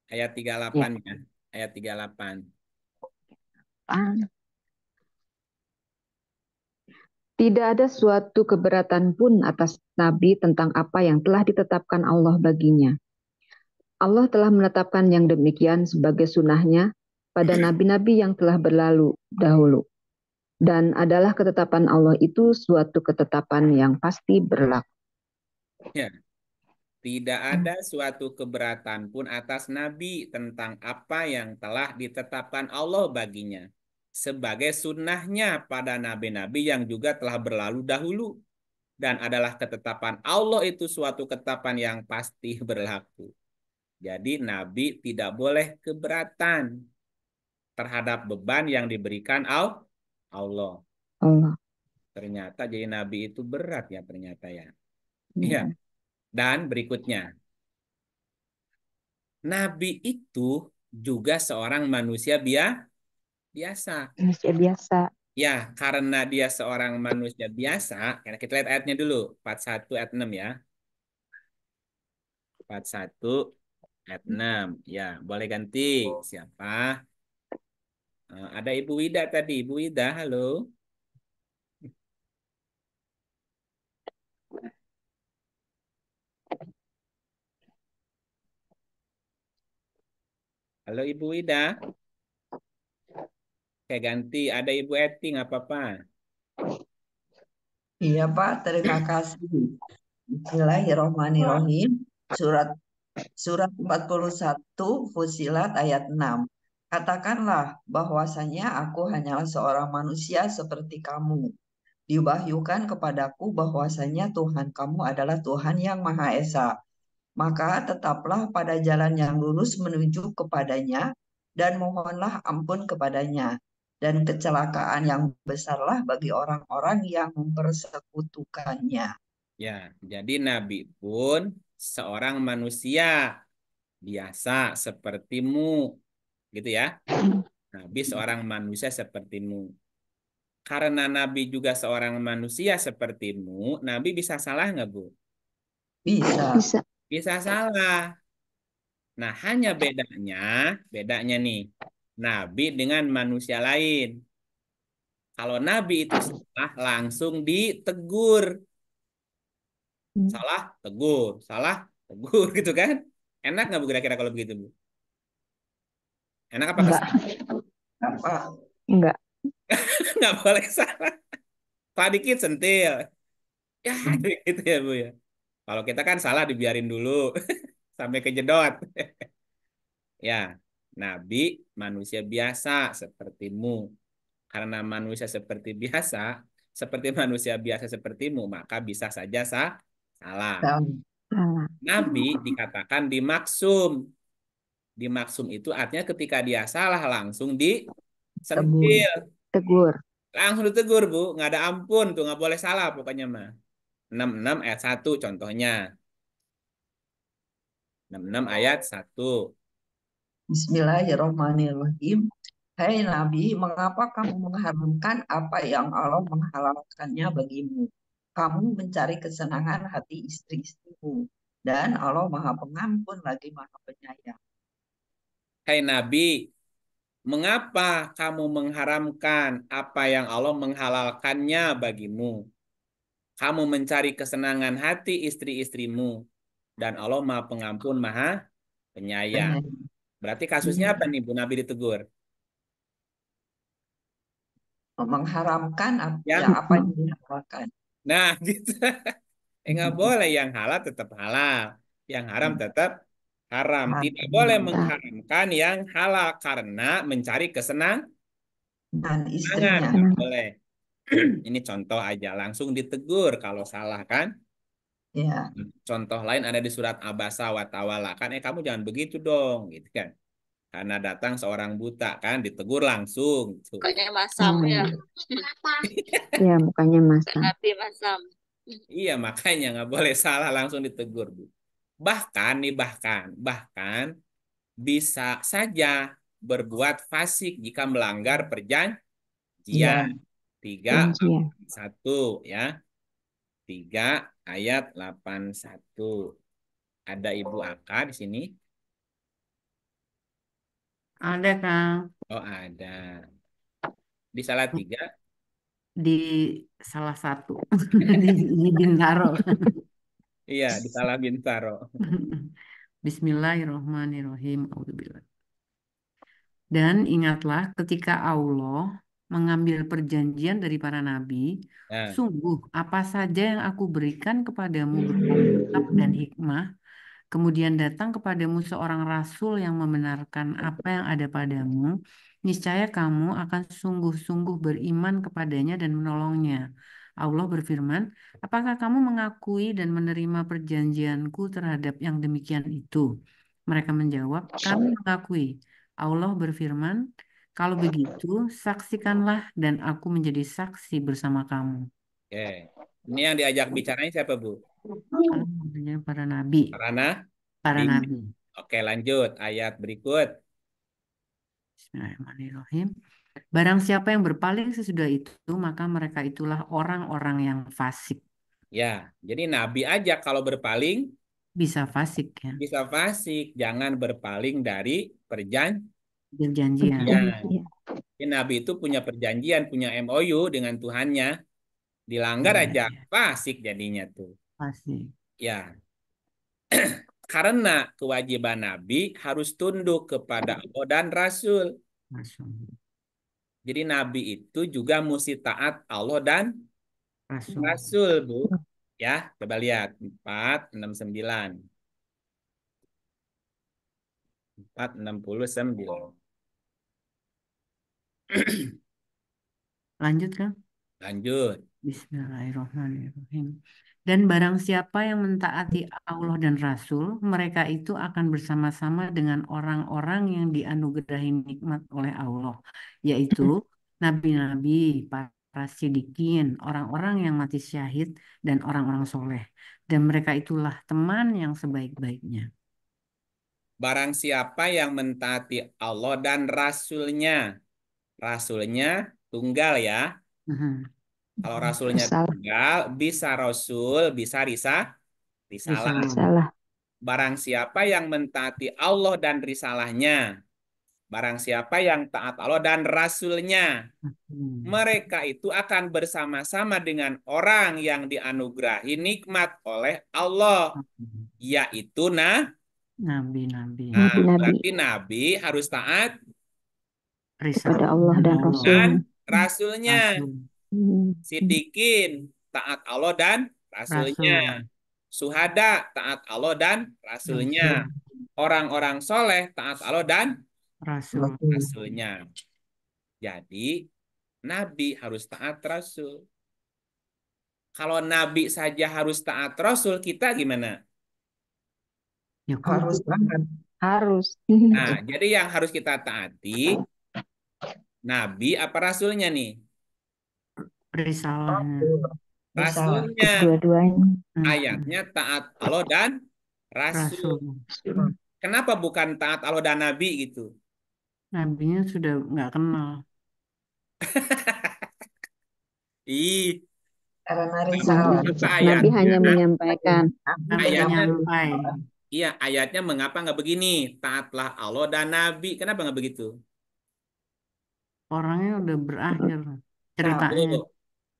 A: Ayat 38
E: Ya.
A: ya. Ayat 38.
E: Tidak ada suatu keberatan pun atas Nabi tentang apa yang telah ditetapkan Allah baginya. Allah telah menetapkan yang demikian sebagai sunnahnya pada nabi-nabi yang telah berlalu dahulu. Dan adalah ketetapan Allah itu suatu ketetapan yang pasti berlaku.
A: Ya, tidak ada suatu keberatan pun atas Nabi tentang apa yang telah ditetapkan Allah baginya. Sebagai sunnahnya pada nabi-nabi yang juga telah berlalu dahulu. Dan adalah ketetapan Allah itu suatu ketetapan yang pasti berlaku. Jadi Nabi tidak boleh keberatan terhadap beban yang diberikan Allah.
E: Allah.
A: Ternyata jadi nabi itu berat ya ternyata ya. Iya.
E: Ya.
A: Dan berikutnya, nabi itu juga seorang manusia biasa.
E: Manusia biasa.
A: Ya, karena dia seorang manusia biasa, karena kita lihat ayatnya dulu, 41 ayat 6 ya. 41 ayat 6. Ya, boleh ganti. Siapa? Ada Ibu Wida tadi. Ibu Wida, halo. Halo Ibu Wida. Oke, ganti. Ada Ibu Eti, nggak apa-apa.
F: Iya Pak, terima kasih. Bismillahirrahmanirrahim. Surat Surat 41 Fusilat ayat 6. Katakanlah bahwasanya aku hanyalah seorang manusia seperti kamu. Diwahyukan kepadaku bahwasanya Tuhan kamu adalah Tuhan yang Maha Esa. Maka tetaplah pada jalan yang lurus menuju kepadanya dan mohonlah ampun kepadanya. Dan kecelakaan yang besarlah bagi orang-orang yang mempersekutukannya.
A: Ya, jadi Nabi pun seorang manusia biasa sepertimu, gitu ya. Nabi seorang manusia sepertimu. Karena Nabi juga seorang manusia sepertimu, Nabi bisa salah nggak, Bu?
F: Bisa.
E: Bisa.
A: Bisa salah. Nah, hanya bedanya nih, Nabi dengan manusia lain. Kalau Nabi itu salah, langsung ditegur. Salah, tegur. Salah, tegur gitu kan. Enak nggak Bu kira-kira kalau begitu, Bu? Enak apa
E: Enggak.
A: kesal?
F: Apa?
E: Enggak.
A: Nggak boleh salah. Salah dikit sentil. Ya, gitu ya, Bu ya. Kalau kita kan salah dibiarin dulu sampai kejedot. Ya, Nabi manusia biasa sepertimu. Karena manusia seperti manusia biasa sepertimu, maka bisa saja salah.
E: Salah.
A: Nabi dikatakan dimaksum. Dimaksum itu artinya ketika dia salah langsung
F: Tegur.
A: disentil.
E: Tegur.
A: Langsung ditegur, Bu. Nggak ada ampun tuh, nggak boleh salah pokoknya mah. 66 ayat 1 contohnya. 66 ayat 1.
F: Bismillahirrahmanirrahim. Hai Nabi, mengapa kamu mengharamkan apa yang Allah menghalalkannya bagimu? Kamu mencari kesenangan hati istri-istrimu. Dan Allah Maha Pengampun lagi Maha Penyayang.
A: Hai Nabi, mengapa kamu mengharamkan apa yang Allah menghalalkannya bagimu? Kamu mencari kesenangan hati istri-istrimu. Dan Allah Maha Pengampun, Maha Penyayang.
F: Penyayang.
A: Berarti kasusnya apa nih Bu Nabi ditegur?
F: Mengharamkan ya
A: Yang,
F: apa yang dihalalkan.
A: nah gitu. Nggak boleh yang halal tetap halal. Yang haram tetap haram. Tidak boleh mengharamkan yang halal karena mencari kesenangan.
F: Dan
A: Nggak
F: istrinya.
A: boleh. Ini contoh aja. Langsung ditegur kalau salah kan.
F: Ya,
A: Contoh lain ada di surat Abasa wa Tawalla kan. Kamu jangan begitu dong. Gitu kan. Karena datang seorang buta kan. Ditegur langsung. Tuh.
C: Pokoknya masam ya.
E: Ya, mukanya masam.
C: Nabi masam.
A: Iya makanya nggak boleh salah langsung ditegur Bu. Bahkan bisa saja berbuat fasik jika melanggar perjanjian.
F: ya.
A: 3
E: Janjian.
A: 1 ya. 3 ayat 81. Ada Ibu Aka di sini?
D: Ada Kang
A: Oh, ada. Di salah 3.
D: di salah satu di Bintaro.
A: Iya, di salah Bintaro.
D: Bismillahirrahmanirrahim. Auzubillah. Dan ingatlah ketika Allah mengambil perjanjian dari para nabi,
A: Nah,
D: sungguh apa saja yang aku berikan kepadamu berupa kitab dan hikmah, kemudian datang kepadamu seorang rasul yang membenarkan apa yang ada padamu, niscaya kamu akan sungguh-sungguh beriman kepadanya dan menolongnya. Allah berfirman, apakah kamu mengakui dan menerima perjanjianku terhadap yang demikian itu? Mereka menjawab, kami mengakui. Allah berfirman, Kalau begitu, saksikanlah dan aku menjadi saksi bersama kamu.
A: Oke. Ini yang diajak bicaranya siapa, Bu?
D: Kalau menjadi para nabi, para
A: Nabi.
D: nabi.
A: Oke, lanjut. Ayat berikut.
D: Bismillahirrahmanirrahim. Barang siapa yang berpaling sesudah itu, maka mereka itulah orang-orang yang fasik.
A: Ya, jadi Nabi aja kalau berpaling
D: Bisa fasik ya,
A: bisa fasik. Jangan berpaling dari perjanjian.
D: berjanjian.
E: Ya.
A: Jadi Nabi itu punya perjanjian, punya MOU dengan Tuhannya. Dilanggar
D: Iya,
A: aja,
D: iya,
A: fasik jadinya tuh.
D: fasik.
A: Ya, karena kewajiban Nabi harus tunduk kepada Allah dan Rasul.
D: Rasul.
A: Jadi Nabi itu juga mesti taat Allah dan
D: Rasul.
A: Rasul, Bu. Ya, coba lihat 469. 469.
D: Lanjut kan?
A: Lanjut.
D: Bismillahirrahmanirrahim. Dan barang siapa yang mentaati Allah dan Rasul, mereka itu akan bersama-sama dengan orang-orang yang dianugerahi nikmat oleh Allah, yaitu nabi-nabi, para siddiqin, orang-orang yang mati syahid, dan orang-orang soleh. Dan mereka itulah teman yang sebaik-baiknya.
A: Barang siapa yang mentaati Allah dan Rasulnya. Rasulnya tunggal ya.
D: Mhm.
A: Kalau Rasulnya
E: Salah.
A: tunggal, bisa Rasul, bisa risalah.
D: Risalah.
E: Salah.
A: Barang siapa yang mentaati Allah dan risalahnya. Barang siapa yang taat Allah dan Rasulnya. Mereka itu akan bersama-sama dengan orang yang dianugerahi nikmat oleh Allah. Yaitu
D: Nabi-nabi.
E: Nabi-nabi.
A: berarti Nabi harus taat
E: Kepada Allah dan
A: dan
E: Rasulnya.
A: Rasulnya. Siddiqin taat Allah dan Rasulnya.
D: Rasul.
A: Suhada taat Allah dan Rasulnya. Orang-orang soleh taat Allah dan
D: Rasul.
A: Rasulnya. Jadi Nabi harus taat Rasul. Kalau Nabi saja harus taat Rasul, kita gimana?
D: Ya,
F: Harus banget.
E: Harus.
A: Nah, jadi yang harus kita taati Nabi apa Rasulnya nih?
D: risalahnya.
F: Risalah.
A: Rasulnya.
E: Dua-duanya.
A: Ayatnya taat Allah dan Rasul.
D: Rasul.
A: Kenapa bukan taat Allah dan Nabi gitu?
D: Nabinya sudah nggak kenal.
A: Ih,
F: Karena risalah.
A: apa
E: Nabi
A: ayatnya?
E: hanya menyampaikan.
A: Ayatnya,
D: Nyampai.
A: iya ayatnya mengapa nggak begini? Taatlah Allah dan Nabi. Kenapa nggak begitu?
D: Orangnya udah berakhir ceritanya.
A: Oh,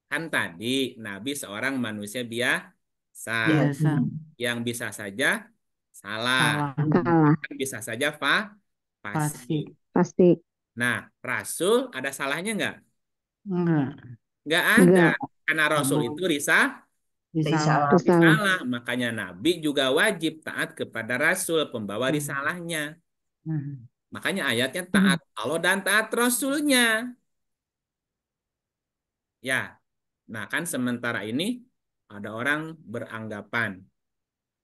A: kan tadi Nabi seorang manusia biasa
D: Biasa.
A: yang bisa saja salah,
D: Salah.
E: Kalah.
A: bisa saja
D: Fasik.
A: fasik.
E: Pasti.
A: Nah, Rasul ada salahnya nggak?
D: Enggak.
A: Nggak ada.
E: Enggak.
A: Karena Rasul itu
D: Risalah.
A: risalah. Makanya Nabi juga wajib taat kepada Rasul, pembawa risalahnya. Makanya ayatnya taat Allah dan taat Rasulnya. Ya, nah kan sementara ini ada orang beranggapan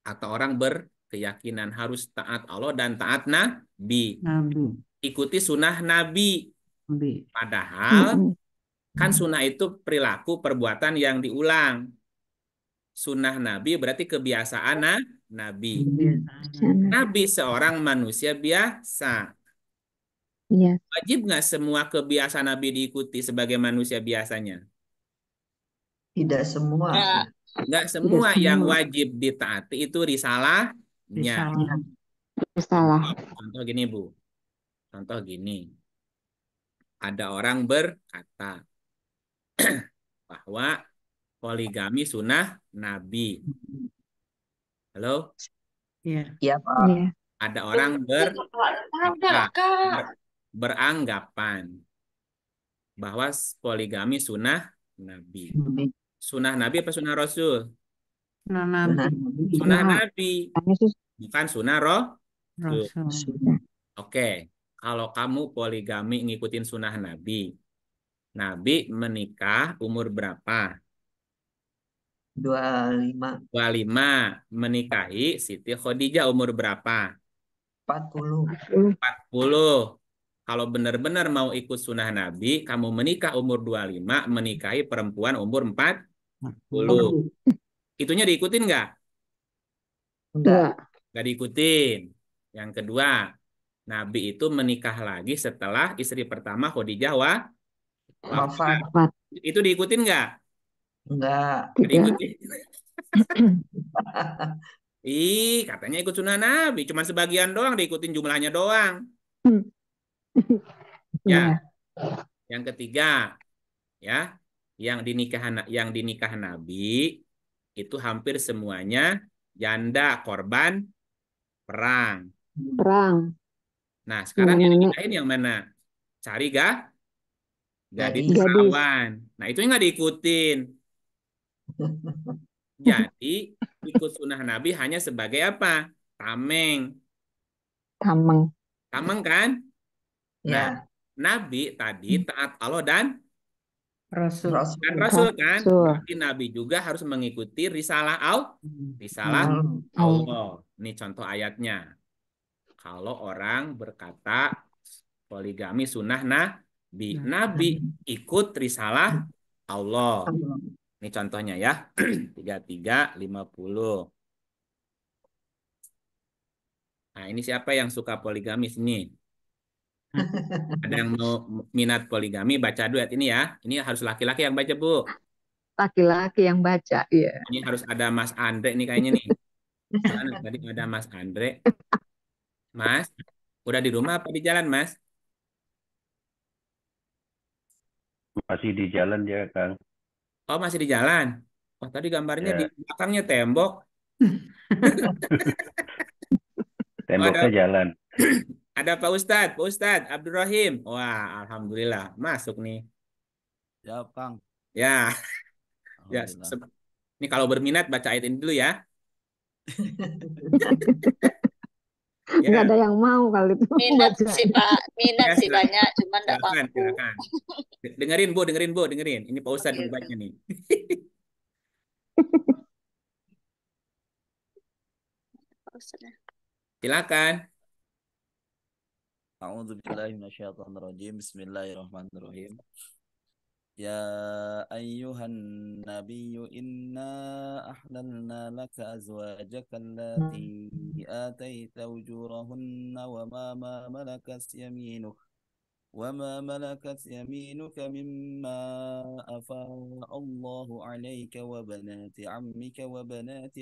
A: atau orang berkeyakinan harus taat Allah dan taat Nabi.
D: Nabi.
A: Ikuti sunnah Nabi.
D: Nabi.
A: Padahal kan sunnah itu perilaku perbuatan yang diulang. Sunnah Nabi berarti kebiasaan Nabi. Nabi seorang manusia biasa.
E: Iya.
A: Wajib nggak semua kebiasaan Nabi diikuti sebagai manusia biasanya?
F: Tidak semua.
C: Nah,
A: Nggak semua yang wajib ditaati itu risalahnya.
E: Salah.
A: Contoh gini, Bu. Contoh gini. Ada orang berkata bahwa poligami sunnah Nabi. Halo?
D: Iya.
F: Ya, Pak.
E: Iya.
A: Ada orang beranggapan bahwa poligami sunnah Nabi. Sunnah Nabi apa sunnah Rasul?
D: Sunnah Nabi.
A: Sunnah Nabi. Bukan sunnah Rasul. Oke. Kalau kamu poligami ngikutin sunnah Nabi. Nabi menikah umur berapa?
F: 25.
A: 25. Menikahi Siti Khadijah umur berapa?
F: 40.
A: 40. Kalau benar-benar mau ikut sunnah Nabi, kamu menikah umur 25, menikahi perempuan umur 40. Itunya diikutin nggak?
F: Enggak.
E: Enggak.
A: Nggak diikutin. Yang kedua, Nabi itu menikah lagi setelah istri pertama Khadijah wafat.
F: Wafat.
A: Itu diikutin nggak?
F: Enggak.
A: Nggak
E: Tidak.
A: diikutin. Ih, katanya ikut sunnah Nabi. Cuman sebagian doang diikutin, jumlahnya doang. Ya,
E: Ya.
A: yang ketiga, ya, yang dinikah Nabi itu hampir semuanya janda korban perang.
E: Perang.
A: Nah, sekarang yang
E: Nenek-nenek.
A: dinikahin yang mana? Cari gadis
F: Gadis.
E: Gadis.
A: perawan. Nah, itu nggak diikutin. Jadi, ikut sunnah Nabi hanya sebagai apa? Tameng.
E: Tameng.
A: Tameng kan? Nah,
F: Ya.
A: Nabi tadi taat Allah dan
D: Rasul.
F: Rasul.
A: Rasul kan?
E: Rasul.
A: Berarti Nabi juga harus mengikuti risalah
D: Hmm.
A: Allah. Ini contoh ayatnya. Kalau orang berkata poligami sunnah Nabi, Nabi ikut risalah Allah. Ini contohnya ya. 3350. Nah, ini siapa yang suka poligami sini? Ada yang mau minat poligami, baca duet ini ya. Ini harus laki-laki yang baca, Bu.
E: Laki-laki yang baca. Iya.
A: Ini harus ada Mas Andre nih kayaknya nih. Mana tadi ada Mas Andre. Mas, udah di rumah apa di jalan, Mas?
G: Masih di jalan ya, Kang.
A: Oh, masih di jalan. Oh, tadi gambarnya di
G: Ya,
A: belakangnya tembok. Oh,
G: temboknya jalan.
A: ada Pak Ustadz Abdurrahim. Wah, alhamdulillah masuk nih.
H: Siap, Kang.
A: Ya, ya.
H: Alhamdulillah.
A: Ini kalau berminat baca ayat ini dulu ya.
E: Nggak
A: Ya,
E: ada yang mau kali itu
C: Minat
E: baca.
C: sih Pak, minat
A: ya
C: sih banyak, cuman nggak
A: silakan,
C: mampu.
A: silakan. Dengerin Bu, dengerin. Ini Pak Ustadz
C: Gitu.
A: berbacanya nih. Silakan.
H: A'udzubillahi minasyaitonirrajim. Bismillahirrahmanirrahim. Ya ayyuhan nabiyyu inna ahlalna laka azwajaka allati ataita ujurahunna وما ملكت يمينك مما أفاء الله عليك وبنات عمك وبنات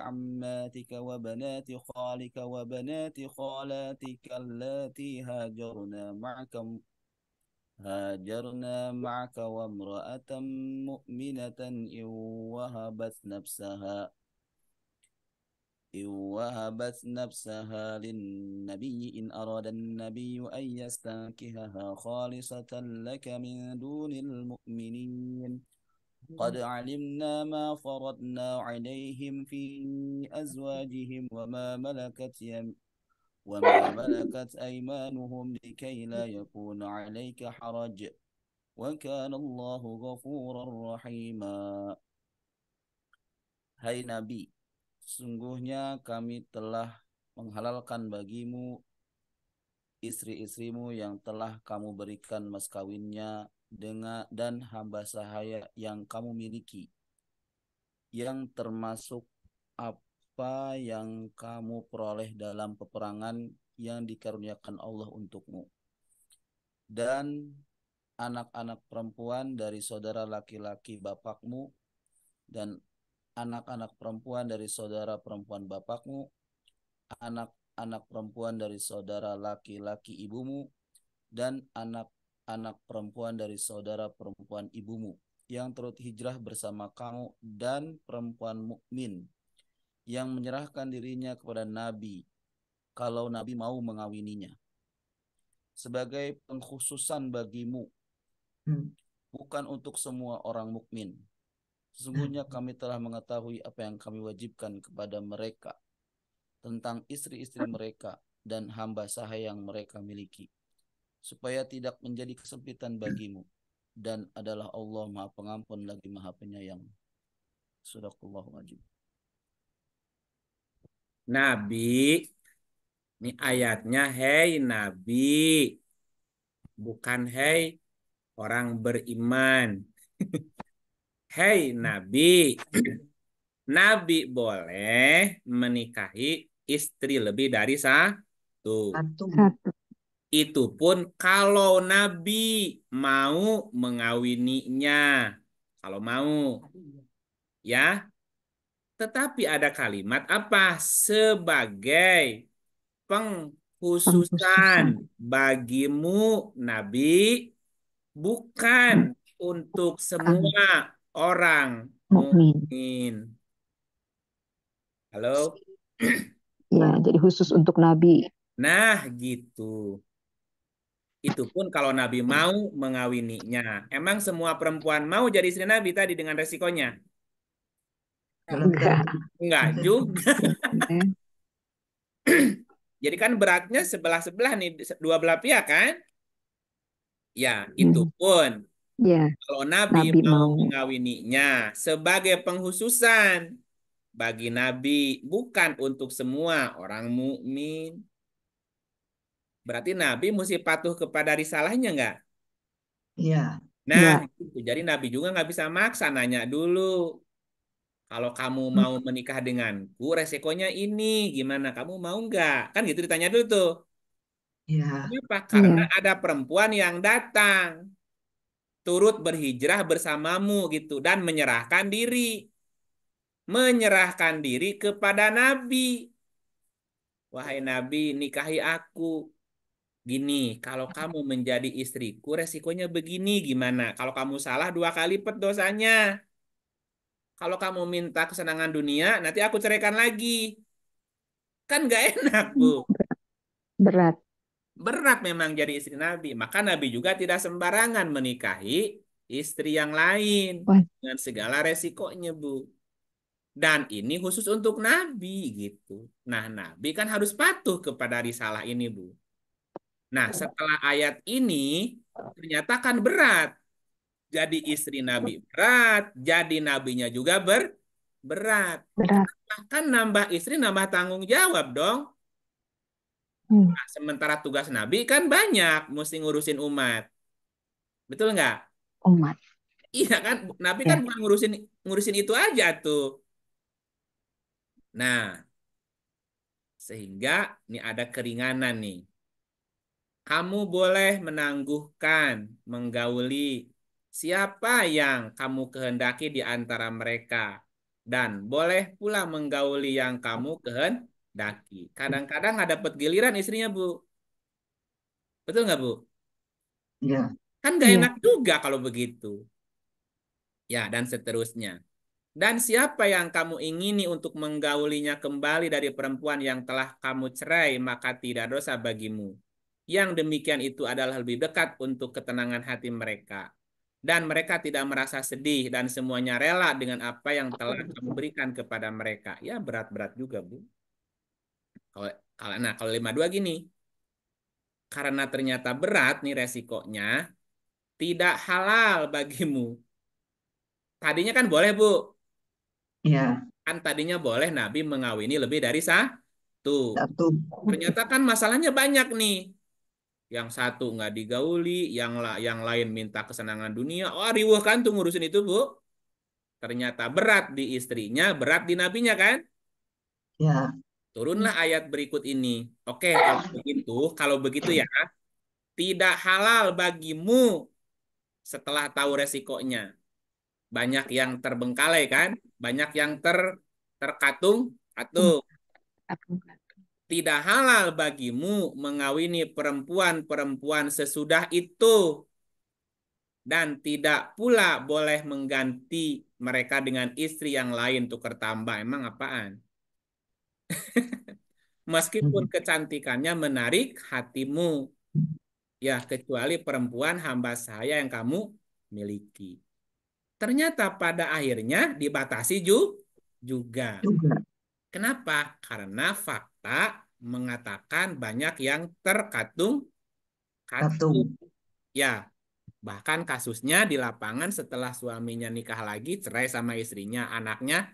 H: عماتك وبنات خالك وبنات خالاتك اللاتي هاجرنا معك وامرأة مؤمنة إن وهبت نفسها للنبي إن أراد النبي أن يستنكحها خالصة لك من دون المؤمنين قد علمنا ما فرضنا عليهم في أزواجهم وما ملكت أيمانهم لكي لا يكون عليك حرج وكان الله غفورا رحيما. Hai Nabi, sesungguhnya kami telah menghalalkan bagimu istri-istrimu yang telah kamu berikan mas kawinnya dan hamba sahaya yang kamu miliki, yang termasuk apa yang kamu peroleh dalam peperangan yang dikaruniakan Allah untukmu, dan anak-anak perempuan dari saudara laki-laki bapakmu dan anak-anak perempuan dari saudara perempuan bapakmu, anak-anak perempuan dari saudara laki-laki ibumu, dan anak-anak perempuan dari saudara perempuan ibumu yang turut hijrah bersama kamu, dan perempuan mukmin yang menyerahkan dirinya kepada Nabi kalau Nabi mau mengawininya, sebagai pengkhususan bagimu, bukan untuk semua orang mukmin. Sesungguhnya kami telah mengetahui apa yang kami wajibkan kepada mereka tentang istri-istri mereka dan hamba sahaya yang mereka miliki, supaya tidak menjadi kesempitan bagimu, dan adalah Allah Maha Pengampun lagi Maha Penyayang. Sadaqallahul Azim.
A: Nabi Ini ayatnya, hei Nabi, bukan hei orang beriman. Hei Nabi, Nabi boleh menikahi istri lebih dari satu.
F: Satu.
E: Satu.
A: Itu pun kalau Nabi mau mengawininya. Kalau mau, ya. Tetapi ada kalimat apa? Sebagai pengkhususan
E: Pengkhususan
A: bagimu, Nabi, bukan untuk
E: kan
A: semua orang
E: mukmin.
A: mukmin. Halo?
E: Ya, jadi khusus untuk Nabi.
A: Nah, gitu. Itu pun kalau Nabi mau mengawininya. Emang semua perempuan mau jadi istri Nabi tadi dengan resikonya?
F: Belum
E: Enggak.
F: tentu.
A: Enggak juga.
E: Ya.
A: Jadi kan beratnya sebelah-sebelah nih, dua belah pihak kan? Ya, itu pun
E: Ya,
A: kalau Nabi
E: Nabi
A: mau
E: mau.
A: mengawininya sebagai penghususan bagi Nabi, bukan untuk semua orang mukmin. Berarti Nabi mesti patuh kepada risalahnya enggak?
F: Iya.
A: Nah,
E: Ya.
A: gitu. Jadi Nabi juga nggak bisa maksa, nanya dulu. Kalau kamu mau menikah denganku, resikonya ini gimana? Kamu mau nggak? Kan gitu ditanya dulu tuh.
F: Iya.
A: Kenapa? Karena
E: Iya.
A: ada perempuan yang datang, turut berhijrah bersamamu gitu dan menyerahkan diri. Menyerahkan diri kepada Nabi. Wahai Nabi, nikahi aku. Gini, kalau kamu menjadi istriku, resikonya begini gimana? Kalau kamu salah 2 kali lipat dosanya. Kalau kamu minta kesenangan dunia, nanti aku ceraikan lagi. Kan gak enak, Bu.
E: Berat.
A: Berat memang jadi istri Nabi. Maka Nabi juga tidak sembarangan menikahi istri yang lain.
E: Wah,
A: Dengan segala resikonya, Bu. Dan ini khusus untuk Nabi, gitu. Nah, Nabi kan harus patuh kepada risalah ini, Bu. Nah, setelah ayat ini, ternyata kan berat. Jadi istri Nabi berat, jadi nabinya juga berat.
E: berat.
A: Kan nambah istri, nambah tanggung jawab dong.
E: Hmm,
A: Nah, sementara tugas Nabi kan banyak, mesti ngurusin umat. Betul nggak?
E: umat.
A: Iya kan, Nabi kan
E: Ya.
A: bukan ngurusin ngurusin itu aja tuh. Nah, sehingga ini ada keringanan nih. Kamu boleh menangguhkan, menggauli siapa yang kamu kehendaki di antara mereka. Dan boleh pula menggauli yang kamu kehendaki. Kadang-kadang nggak dapat giliran istrinya, Bu. Betul nggak, Bu?
F: Iya.
A: Kan nggak
E: Iya.
A: enak juga kalau begitu. Ya, dan seterusnya. Dan siapa yang kamu ingini untuk menggaulinya kembali dari perempuan yang telah kamu cerai, maka tidak dosa bagimu. Yang demikian itu adalah lebih dekat untuk ketenangan hati mereka. Dan mereka tidak merasa sedih dan semuanya rela dengan apa yang telah kamu berikan kepada mereka. Ya berat-berat juga, Bu. Kalau kalau 52 gini, karena ternyata berat nih resikonya, tidak halal bagimu. Tadinya kan boleh, Bu.
F: Iya.
A: Kan tadinya boleh Nabi mengawini lebih dari satu.
F: Satu.
A: Ternyata kan masalahnya banyak nih. Yang satu nggak digauli, yang lain minta kesenangan dunia. Oh, riweuh kan tuh ngurusin itu, Bu. Ternyata berat di istrinya, berat di nabinya kan?
F: Ya.
A: Turunlah ayat berikut ini. Oke, kalau begitu ya, tidak halal bagimu setelah tahu resikonya. Banyak yang terbengkalai kan? Banyak yang terkatung-katung. Tidak halal bagimu mengawini perempuan-perempuan sesudah itu. Dan tidak pula boleh mengganti mereka dengan istri yang lain tukar tambah. Emang apaan? Meskipun kecantikannya menarik hatimu. Ya, kecuali perempuan hamba saya yang kamu miliki. Ternyata pada akhirnya dibatasi juga.
F: Juga.
A: Kenapa? Karena fakta mengatakan banyak yang terkatung-katung.
F: Satu.
A: Ya, bahkan kasusnya di lapangan setelah suaminya nikah lagi, cerai sama istrinya, anaknya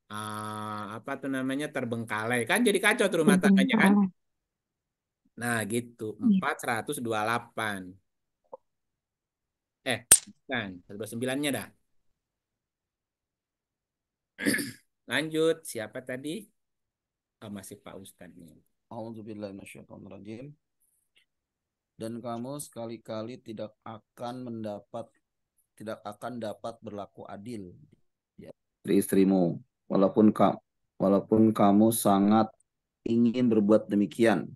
A: apa tuh namanya terbengkalai kan jadi kacau tuh rumah tangganya kan? Nah, gitu.
E: Iya.
A: 428. Bukan. 129-nya dah. Lanjut. Siapa tadi? Oh, masih Pak Ustadz nih.
H: A'udzubillahi minasyaitonirrajim. Dan kamu sekali-kali tidak akan dapat berlaku adil ya, dari istrimu, walaupun kamu sangat ingin berbuat demikian.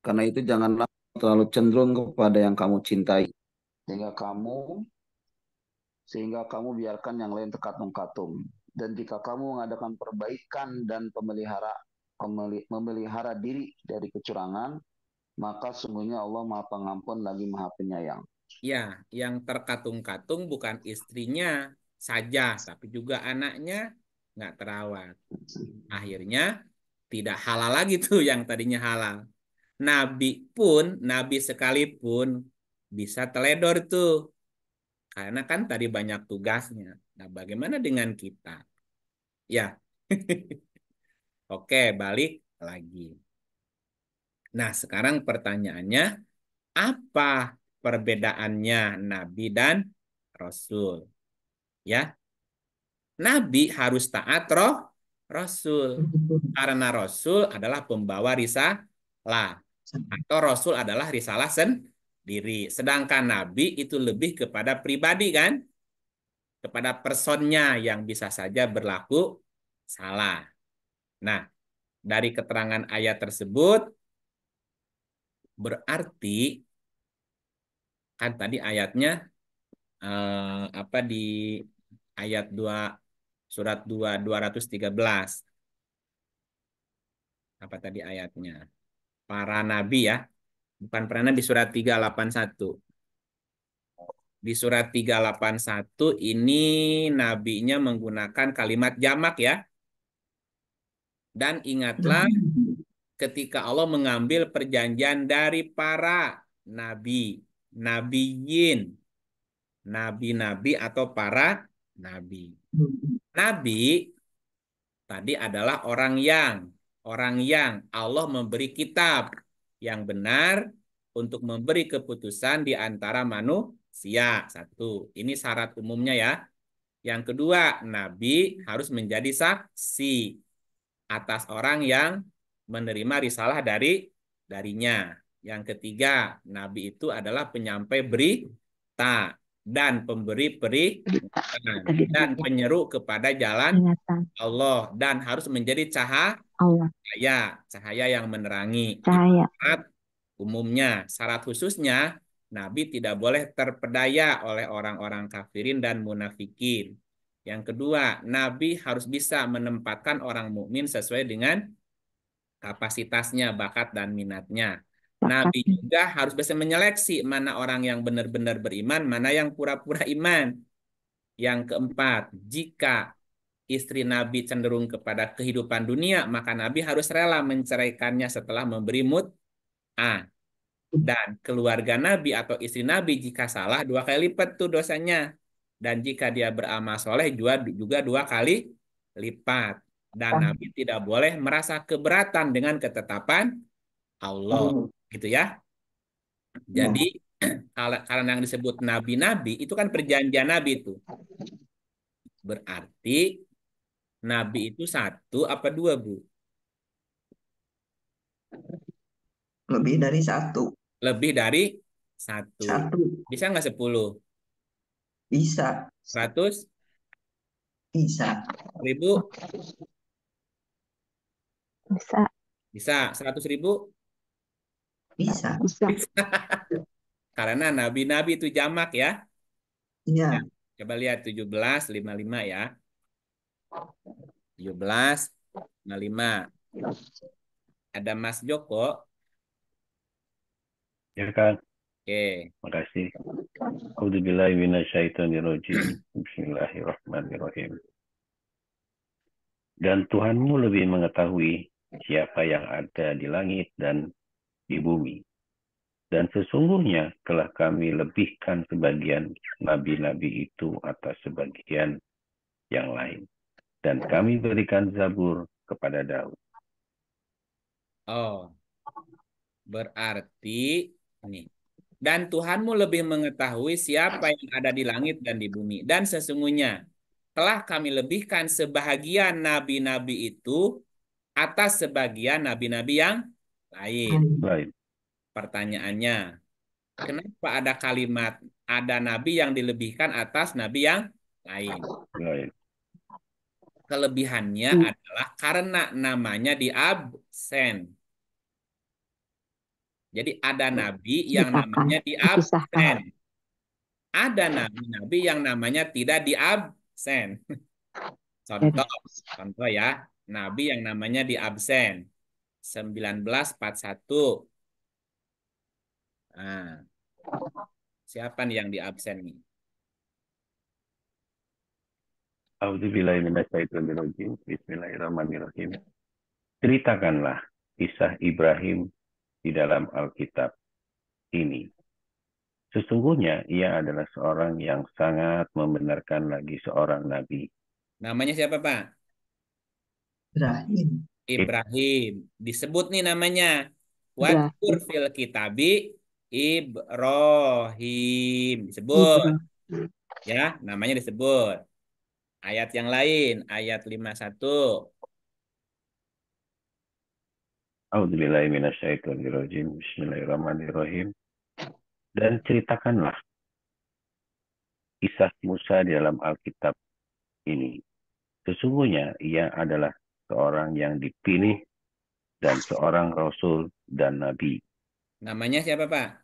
H: Karena itu janganlah terlalu cenderung kepada yang kamu cintai, sehingga kamu sehingga kamu biarkan yang lain terkatung-katung. Dan jika kamu mengadakan perbaikan dan memelihara diri dari kecurangan, maka sungguhnya Allah Maha Pengampun lagi Maha Penyayang.
A: Ya, yang terkatung-katung bukan istrinya saja, tapi juga anaknya nggak terawat. Akhirnya tidak halal lagi tuh yang tadinya halal. Nabi pun, nabi sekalipun bisa teledor tuh. Karena kan tadi banyak tugasnya. Nah, bagaimana dengan kita? Ya, oke, balik lagi. Nah, sekarang pertanyaannya, apa perbedaannya Nabi dan Rasul? Ya, Nabi harus taat Rasul. Karena Rasul adalah pembawa risalah. Atau Rasul adalah risalah sendiri. Sedangkan Nabi itu lebih kepada pribadi kan? Kepada personnya yang bisa saja berlaku salah. Nah, dari keterangan ayat tersebut berarti kan tadi ayatnya apa di ayat 2 surat 2 213. Apa tadi ayatnya? Para nabi ya. Bukan para nabi surat 381. Di surat 381 ini nabinya menggunakan kalimat jamak ya. Dan ingatlah ketika Allah mengambil perjanjian dari para nabi, nabiyin, nabi-nabi atau para nabi. Nabi tadi adalah orang yang Allah memberi kitab yang benar untuk memberi keputusan di antara manusia. Satu, ini syarat umumnya ya. Yang kedua, nabi harus menjadi saksi atas orang yang menerima risalah darinya. Yang ketiga, nabi itu adalah penyampai berita dan pemberi peringatan dan penyeru kepada jalan
E: Ingatan
A: Allah dan harus menjadi
E: Allah.
A: cahaya yang menerangi. Itu
E: Cahaya.
A: syarat umumnya. Syarat khususnya, nabi tidak boleh terpedaya oleh orang-orang kafirin dan munafikin. Yang kedua, nabi harus bisa menempatkan orang mukmin sesuai dengan kapasitasnya, bakat dan minatnya. Nabi
E: Bakat.
A: juga harus bisa menyeleksi mana orang yang benar-benar beriman, mana yang pura-pura iman. Yang keempat, jika istri Nabi cenderung kepada kehidupan dunia, maka Nabi harus rela menceraikannya setelah memberi mut'ah. Dan keluarga Nabi atau istri Nabi jika salah 2 kali lipat tuh dosanya. Dan jika dia beramal soleh juga 2 kali lipat. Dan Nabi tidak boleh merasa keberatan dengan ketetapan Allah. Gitu ya. Jadi karena yang disebut nabi-nabi itu kan perjanjian Nabi itu. Berarti Nabi itu 1 apa 2, Bu?
F: Lebih dari satu.
A: Lebih dari 1.
F: Satu.
A: Bisa nggak 10?
F: Bisa.
A: 100?
F: Bisa.
A: 1000?
E: Bisa.
A: Bisa. 100.000?
F: Bisa.
E: Bisa.
A: Karena nabi-nabi itu jamak ya.
F: Iya.
A: Ya. Coba lihat 1755 ya. 1755. Ada Mas Joko.
G: Ya kan,
A: Oke.
G: makasih. A'udzubillahi minasyaitonirrajim. Bismillahirrahmanirrahim. Dan Tuhanmu lebih mengetahui siapa yang ada di langit dan di bumi. Dan sesungguhnya telah kami lebihkan sebagian nabi-nabi itu atas sebagian yang lain. Dan kami berikan Zabur kepada Daud.
A: Oh. Berarti ini. Dan Tuhanmu lebih mengetahui siapa yang ada di langit dan di bumi. Dan sesungguhnya telah kami lebihkan sebahagian nabi-nabi itu atas sebagian nabi-nabi yang lain.
G: Lain.
A: Pertanyaannya, kenapa ada kalimat ada nabi yang dilebihkan atas nabi yang lain?
G: Lain.
A: Kelebihannya adalah karena namanya di absen. Jadi ada nabi yang namanya di absen. Ada nabi-nabi yang namanya tidak di absen. Contoh ya, nabi yang namanya di absen. 1941. Nah, siapa nih yang di absen nih?
G: A'udzubillahiminasyaitonirrajim. Bismillahirrahmanirrahim. Ceritakanlah kisah Ibrahim di dalam Alkitab ini. Sesungguhnya ia adalah seorang yang sangat membenarkan lagi seorang nabi.
A: Namanya siapa, Pak?
F: Ibrahim.
A: Ibrahim. Disebut nih namanya. Wadkur fil kitabi Ibrahim. Disebut. Ya, namanya disebut. Ayat yang lain, ayat 51.
G: A'udzubillahiminasyaitonirrajim. Bismillahirrahmanirrahim. Dan ceritakanlah kisah Musa di dalam Alkitab ini. Sesungguhnya ia adalah seorang yang dipilih dan seorang rasul dan nabi.
A: Namanya siapa, Pak?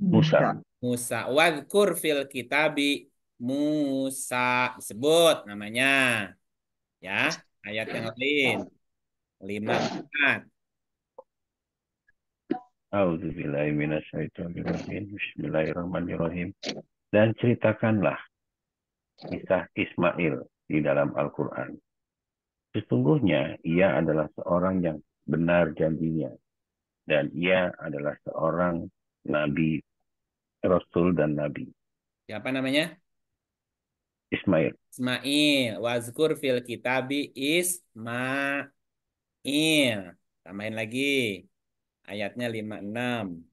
G: Musa.
A: Musa. Wadkur fil kitabi Musa. Disebut namanya. Ya, ayat yang lain. 54.
G: A'udzubillahiminasyaitonirrajim. Bismillahirrahmanirrahim. Dan ceritakanlah kisah Ismail di dalam Al-Quran. Sesungguhnya ia adalah seorang yang benar janjinya. Dan ia adalah seorang nabi, rasul dan nabi.
A: Siapa namanya?
G: Ismail.
A: Ismail. Wazkur fil kitabi Ismail. Tambahin lagi. Ayatnya 56.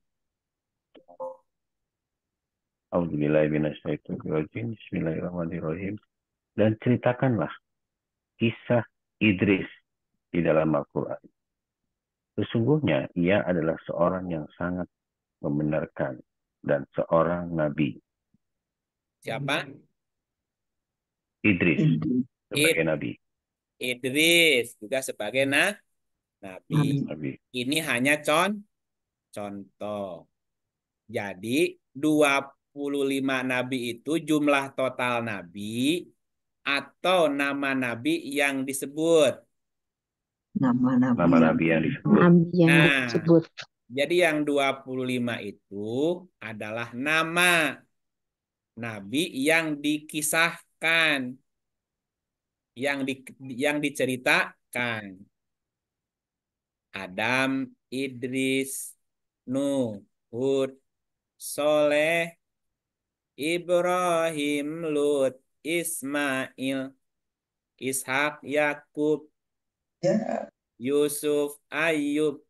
G: A'udzubillahiminasyaitonirrajim. Bismillahirrahmanirrahim. Dan ceritakanlah kisah Idris di dalam Al-Quran. Sesungguhnya ia adalah seorang yang sangat membenarkan dan seorang nabi.
A: Siapa?
G: Idris sebagai nabi.
A: Idris juga sebagai nabi. Ini hanya contoh. Jadi 25 nabi itu jumlah total nabi atau nama nabi yang disebut.
F: Nama
G: nabi yang disebut.
A: Nah, jadi yang 25 itu adalah nama nabi yang dikisahkan, yang diceritakan. Adam, Idris, Nuh, Hud, Soleh, Ibrahim, Lut, Ismail, Ishak, Yakub, Yusuf, Ayub,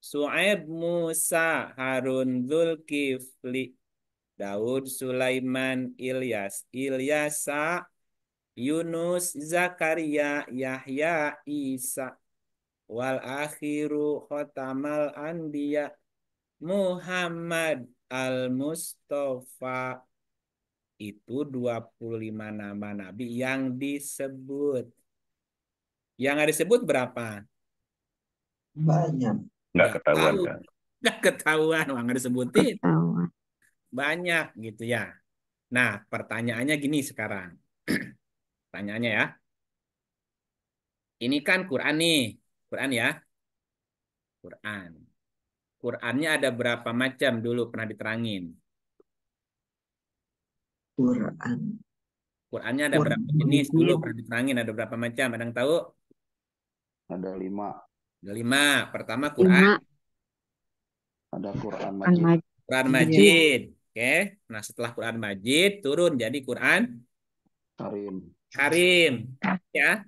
A: Su'aib, Musa, Harun, Zulkifli, Daud, Sulaiman, Ilyasa, Yunus, Zakaria, Yahya, Isa, wal akhiru khotamal anbiya Muhammad al-Mustafa. Itu 25 nama nabi yang disebut. Yang nggak disebut berapa?
F: Banyak.
G: Nggak ketahuan kan?
A: Nggak ketahuan, nggak disebutin. Banyak gitu ya. Nah, pertanyaannya gini sekarang. Pertanyaannya ya. Ini kan Quran nih. Quran ya. Quran. Qurannya ada berapa macam dulu pernah diterangin? Qurannya ada berapa jenis dulu pernah diterangin? Ada berapa macam? Ada yang tahu?
I: Ada 5.
A: Ada 5. Pertama Quran.
I: Ada Quran Majid.
A: Quran Majid. Oke. Nah, setelah Quran Majid turun jadi Quran Karim. Ya.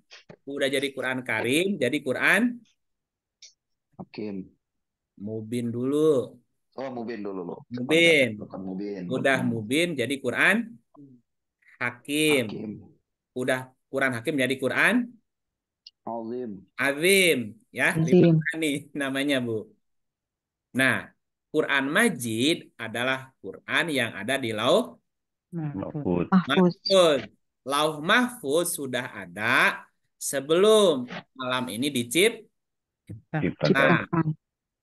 A: Udah jadi Quran Karim, jadi Quran
I: Hakim.
A: Mubin dulu.
I: Oh, Mubin dulu loh.
A: Mubin.
I: Bukan Mubin.
A: Udah Mubin jadi Quran Hakim.
I: Hakim.
A: Udah Quran Hakim jadi Quran
I: Azim.
A: Azim. Ya,
E: Azim.
A: 5 nih namanya, Bu. Nah, Quran Majid adalah Quran yang ada di Lauh
G: Mahfud.
E: Mahfuz.
A: Mahfuz. Lauh Mahfuz sudah ada sebelum malam ini
G: Ciptakan.
E: Ciptakan.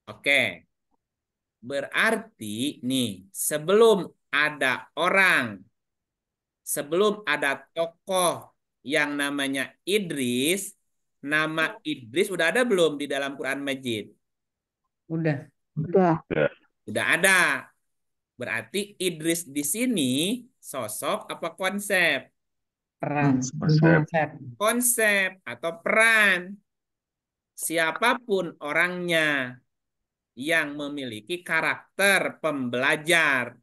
A: Oke. Berarti nih, sebelum ada orang, sebelum ada tokoh yang namanya Idris, nama Idris udah ada belum di dalam Quran Majid?
D: Udah.
E: Udah.
A: Udah ada. Berarti Idris di sini sosok apa konsep?
D: Peran.
G: Konsep.
D: Konsep.
A: Konsep atau peran. Siapapun orangnya yang memiliki karakter pembelajar,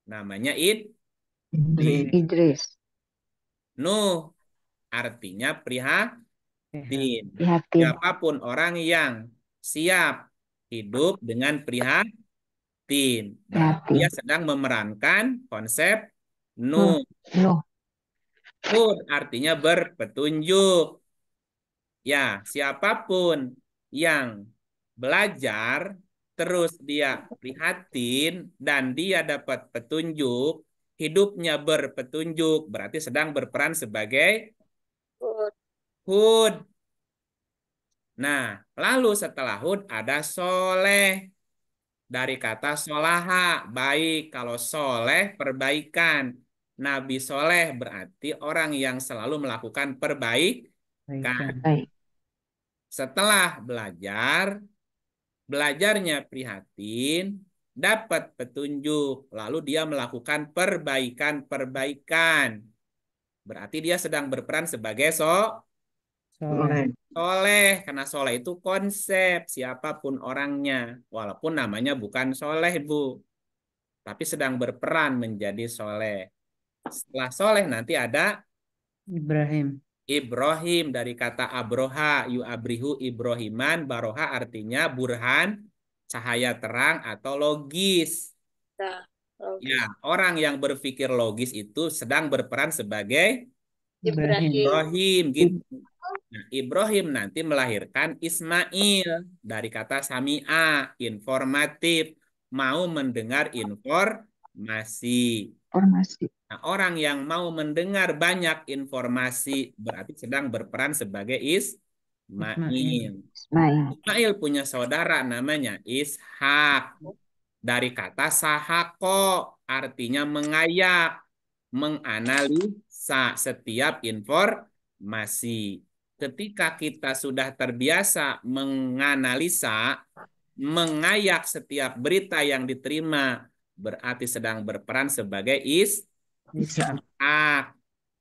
A: namanya
F: Idris.
E: Idris.
A: Nuh, artinya prihatin.
E: Prihatin.
A: Siapapun orang yang siap hidup dengan prihatin, berarti
E: Prihatin.
A: dia sedang memerankan konsep Nuh.
E: Nuh.
A: Hud artinya berpetunjuk. Ya, siapapun yang belajar terus dia prihatin dan dia dapat petunjuk, hidupnya berpetunjuk, berarti sedang berperan sebagai
C: Hud.
A: Hud. Nah, lalu setelah Hud ada soleh. Dari kata solaha, baik. Kalau soleh, perbaikan. Nabi soleh berarti orang yang selalu melakukan perbaikan.
E: Baik.
A: Setelah belajarnya prihatin, dapat petunjuk, lalu dia melakukan perbaikan-perbaikan. Berarti dia sedang berperan sebagai
D: Soleh.
A: soleh, karena soleh itu konsep siapapun orangnya, walaupun namanya bukan soleh, Bu, tapi sedang berperan menjadi soleh. Setelah soleh nanti ada
D: Ibrahim.
A: Ibrahim dari kata abroha, yu'abrihu Ibrahiman, baroha artinya burhan, cahaya terang atau logis.
C: Nah, logis.
A: Ya, orang yang berpikir logis itu sedang berperan sebagai
D: Ibrahim.
A: Ibrahim gitu. Nah, Ibrahim nanti melahirkan Ismail dari kata sami'a, informatif, mau mendengar informasi.
E: Informasi.
A: Nah, orang yang mau mendengar banyak informasi berarti sedang berperan sebagai Ismail.
E: Ismail.
A: Ismail punya saudara namanya Ishak. Dari kata sahako, artinya mengayak, menganalisa setiap informasi. Ketika kita sudah terbiasa menganalisa, mengayak setiap berita yang diterima, berarti sedang berperan sebagai
D: Ishak.
A: Ishak.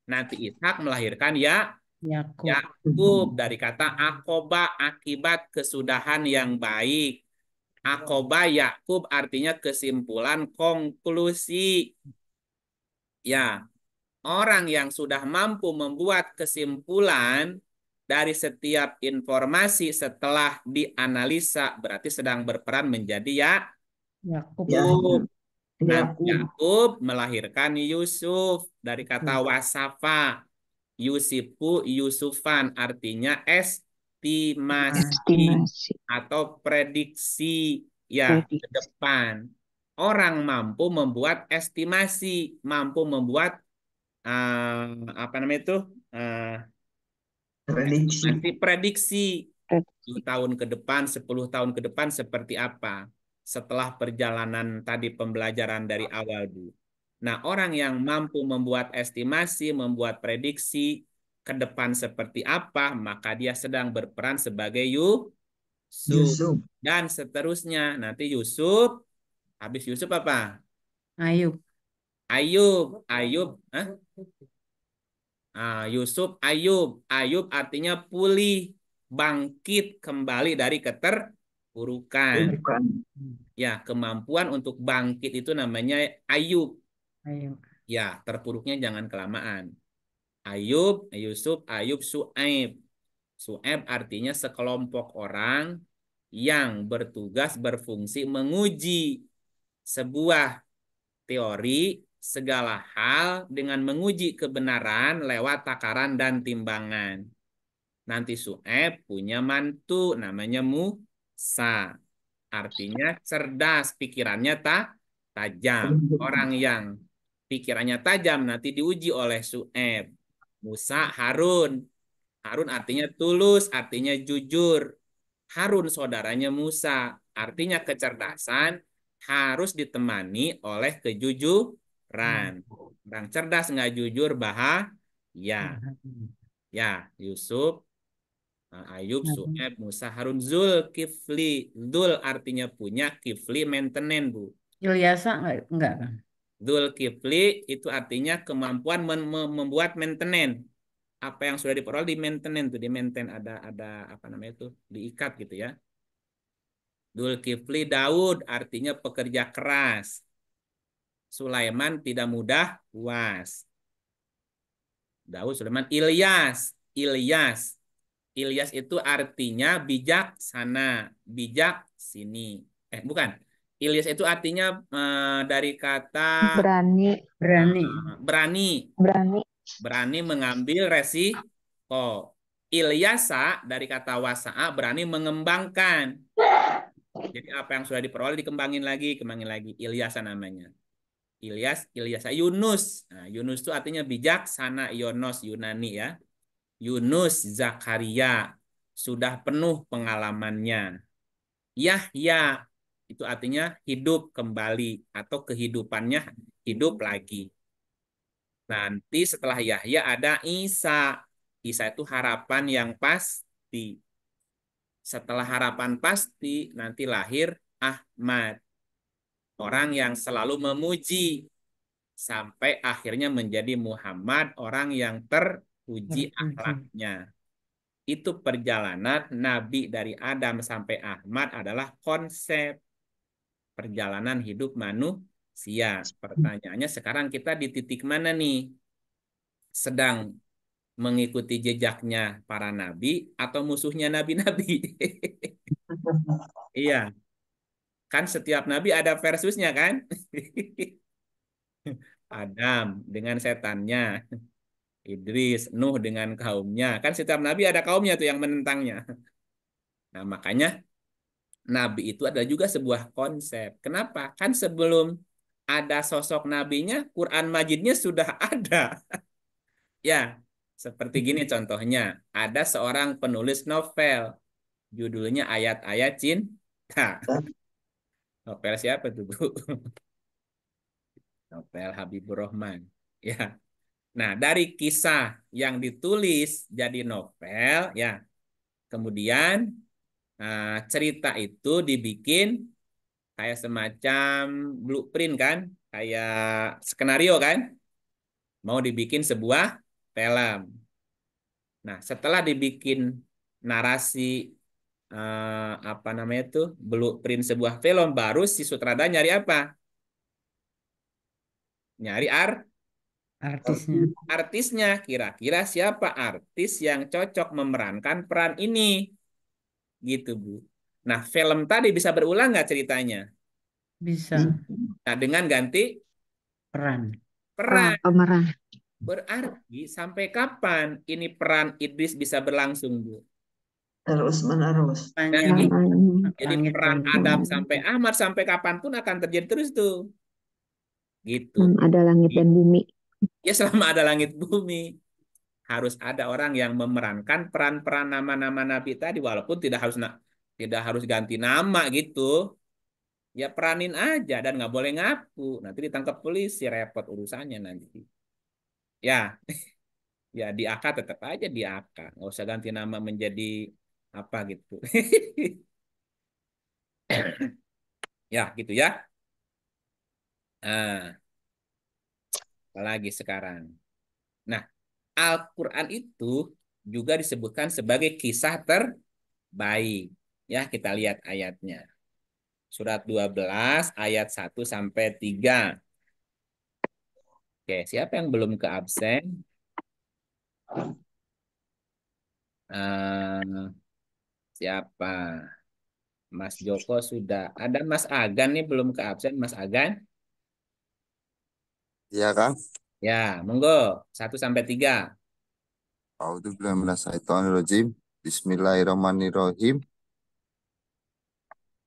A: Nanti Ishak melahirkan
D: Yakub.
A: Yakub dari kata akoba, akibat kesudahan yang baik. Akoba Yakub artinya kesimpulan, konklusi. Ya, orang yang sudah mampu membuat kesimpulan dari setiap informasi setelah dianalisa berarti sedang berperan menjadi
D: Yakub.
A: Yakub. Nanti
F: Yakub.
A: Yakub melahirkan Yusuf dari kata wasafa. Yusifu Yusufan artinya estimasi
E: Estimasi.
A: atau prediksi ya ke depan. Orang mampu membuat estimasi, mampu membuat apa namanya itu
F: Prediksi.
A: prediksi 7 tahun ke depan, 10 tahun ke depan seperti apa setelah perjalanan tadi pembelajaran dari awal dulu. Nah, orang yang mampu membuat estimasi, membuat prediksi ke depan seperti apa, maka dia sedang berperan sebagai Yusuf.
F: Yusuf.
A: Dan seterusnya, nanti Yusuf, habis Yusuf apa?
D: Ayub.
A: Ayub. Yusuf, Ayub. Ayub artinya pulih, bangkit kembali dari keterpurukan.
F: Bukan.
A: Ya, kemampuan untuk bangkit itu namanya Ayub.
D: Ayub.
A: Ya, terpuruknya jangan kelamaan. Ayub, Yusuf, Ayub, Su'aib. Su'aib artinya sekelompok orang yang bertugas berfungsi menguji sebuah teori segala hal dengan menguji kebenaran lewat takaran dan timbangan. Nanti Su'aib punya mantu namanya Musa. Artinya cerdas, pikirannya tajam. Orang yang pikirannya tajam nanti diuji oleh Su'aib. Musa Harun. Harun artinya tulus, artinya jujur. Harun saudaranya Musa. Artinya kecerdasan harus ditemani oleh kejujuran. Orang cerdas nggak jujur bahaya. Ya, Yusuf, Ayub, Su'aib, Musa, Harun, Zulkifli. Zul artinya punya, Kifli maintenance, Bu.
D: Ilyasa enggak kan?
A: Zulkifli itu artinya kemampuan membuat maintenance. Apa yang sudah diperoleh di maintenance tuh, di maintain ada apa namanya itu, diikat gitu ya. Zulkifli Daud artinya pekerja keras. Sulaiman tidak mudah puas. Daud, Sulaiman, Ilyas. Ilyas itu artinya bijaksana, bijak sini. Bukan. Ilyas itu artinya dari kata
E: Berani,
D: Berani.
A: berani,
E: berani.
A: berani mengambil resiko. Ilyasa dari kata wasa'a berani mengembangkan. Jadi apa yang sudah diperoleh dikembangin lagi, kembangin lagi. Ilyasa namanya. Ilyasa. Yunus. Nah, Yunus itu artinya bijaksana, Yonos, Yunani ya. Yunus Zakaria sudah penuh pengalamannya. Yahya itu artinya hidup kembali atau kehidupannya hidup lagi. Nanti setelah Yahya ada Isa. Isa itu harapan yang pasti. Setelah harapan pasti nanti lahir Ahmad. Orang yang selalu memuji sampai akhirnya menjadi Muhammad, orang yang teruji akhlaknya. Itu perjalanan Nabi dari Adam sampai Ahmad adalah konsep perjalanan hidup manusia. Pertanyaannya sekarang kita di titik mana nih? Sedang mengikuti jejaknya para nabi atau musuhnya nabi-nabi? Iya, kan setiap nabi ada versusnya kan? Adam dengan setannya, Idris, Nuh dengan kaumnya. Kan setiap nabi ada kaumnya tuh yang menentangnya. Nah, makanya nabi itu adalah juga sebuah konsep. Kenapa? Kan sebelum ada sosok nabinya, Quran Majidnya sudah ada. Ya, seperti gini contohnya. Ada seorang penulis novel, judulnya Ayat-Ayat Cinta. Novel siapa tuh, Bu? Novel Habibur Rahman. Ya. Nah, dari kisah yang ditulis jadi novel, ya. Kemudian cerita itu dibikin kayak semacam blueprint kan, kayak skenario kan, mau dibikin sebuah film. Nah, setelah dibikin narasi apa namanya itu blueprint sebuah film, baru si sutradara nyari apa? Nyari
D: Artisnya.
A: artisnya. Kira-kira siapa artis yang cocok memerankan peran ini? Gitu, Bu. Nah, film tadi bisa berulang nggak ceritanya?
D: Bisa.
A: Nah, dengan ganti
D: Peran.
A: peran.
E: Pemeran.
A: Berarti sampai kapan ini peran Idris bisa berlangsung, Bu?
F: Terus menerus.
A: Nah,
D: Panjang.
A: jadi
D: Langit
A: peran
D: dan
A: Adam
D: bumi.
A: sampai Ahmad sampai kapanpun akan terjadi terus tuh. Gitu.
E: Ada langit dan bumi.
A: Ya selama ada langit bumi harus ada orang yang memerankan peran-peran nama-nama nabi tadi walaupun tidak harus ganti nama gitu. Ya peranin aja dan nggak boleh ngaku. Nanti ditangkap polisi repot urusannya nanti. Ya, ya di AK tetap aja di AK. Nggak usah ganti nama menjadi apa gitu. Ya gitu ya. Nah, apalagi sekarang. Nah, Al-Quran itu juga disebutkan sebagai kisah terbaik. Ya, kita lihat ayatnya. Surat 12 ayat 1 sampai 3. Oke, siapa yang belum ke absen? Eh, siapa? Mas Joko sudah. Ada Mas Agan nih belum ke absen. Mas Agan.
J: Iya, Kang.
A: Ya, monggo. 1 sampai 3.
J: A'udzubillahi minasyaitonirrajim. Bismillahirrahmanirrahim.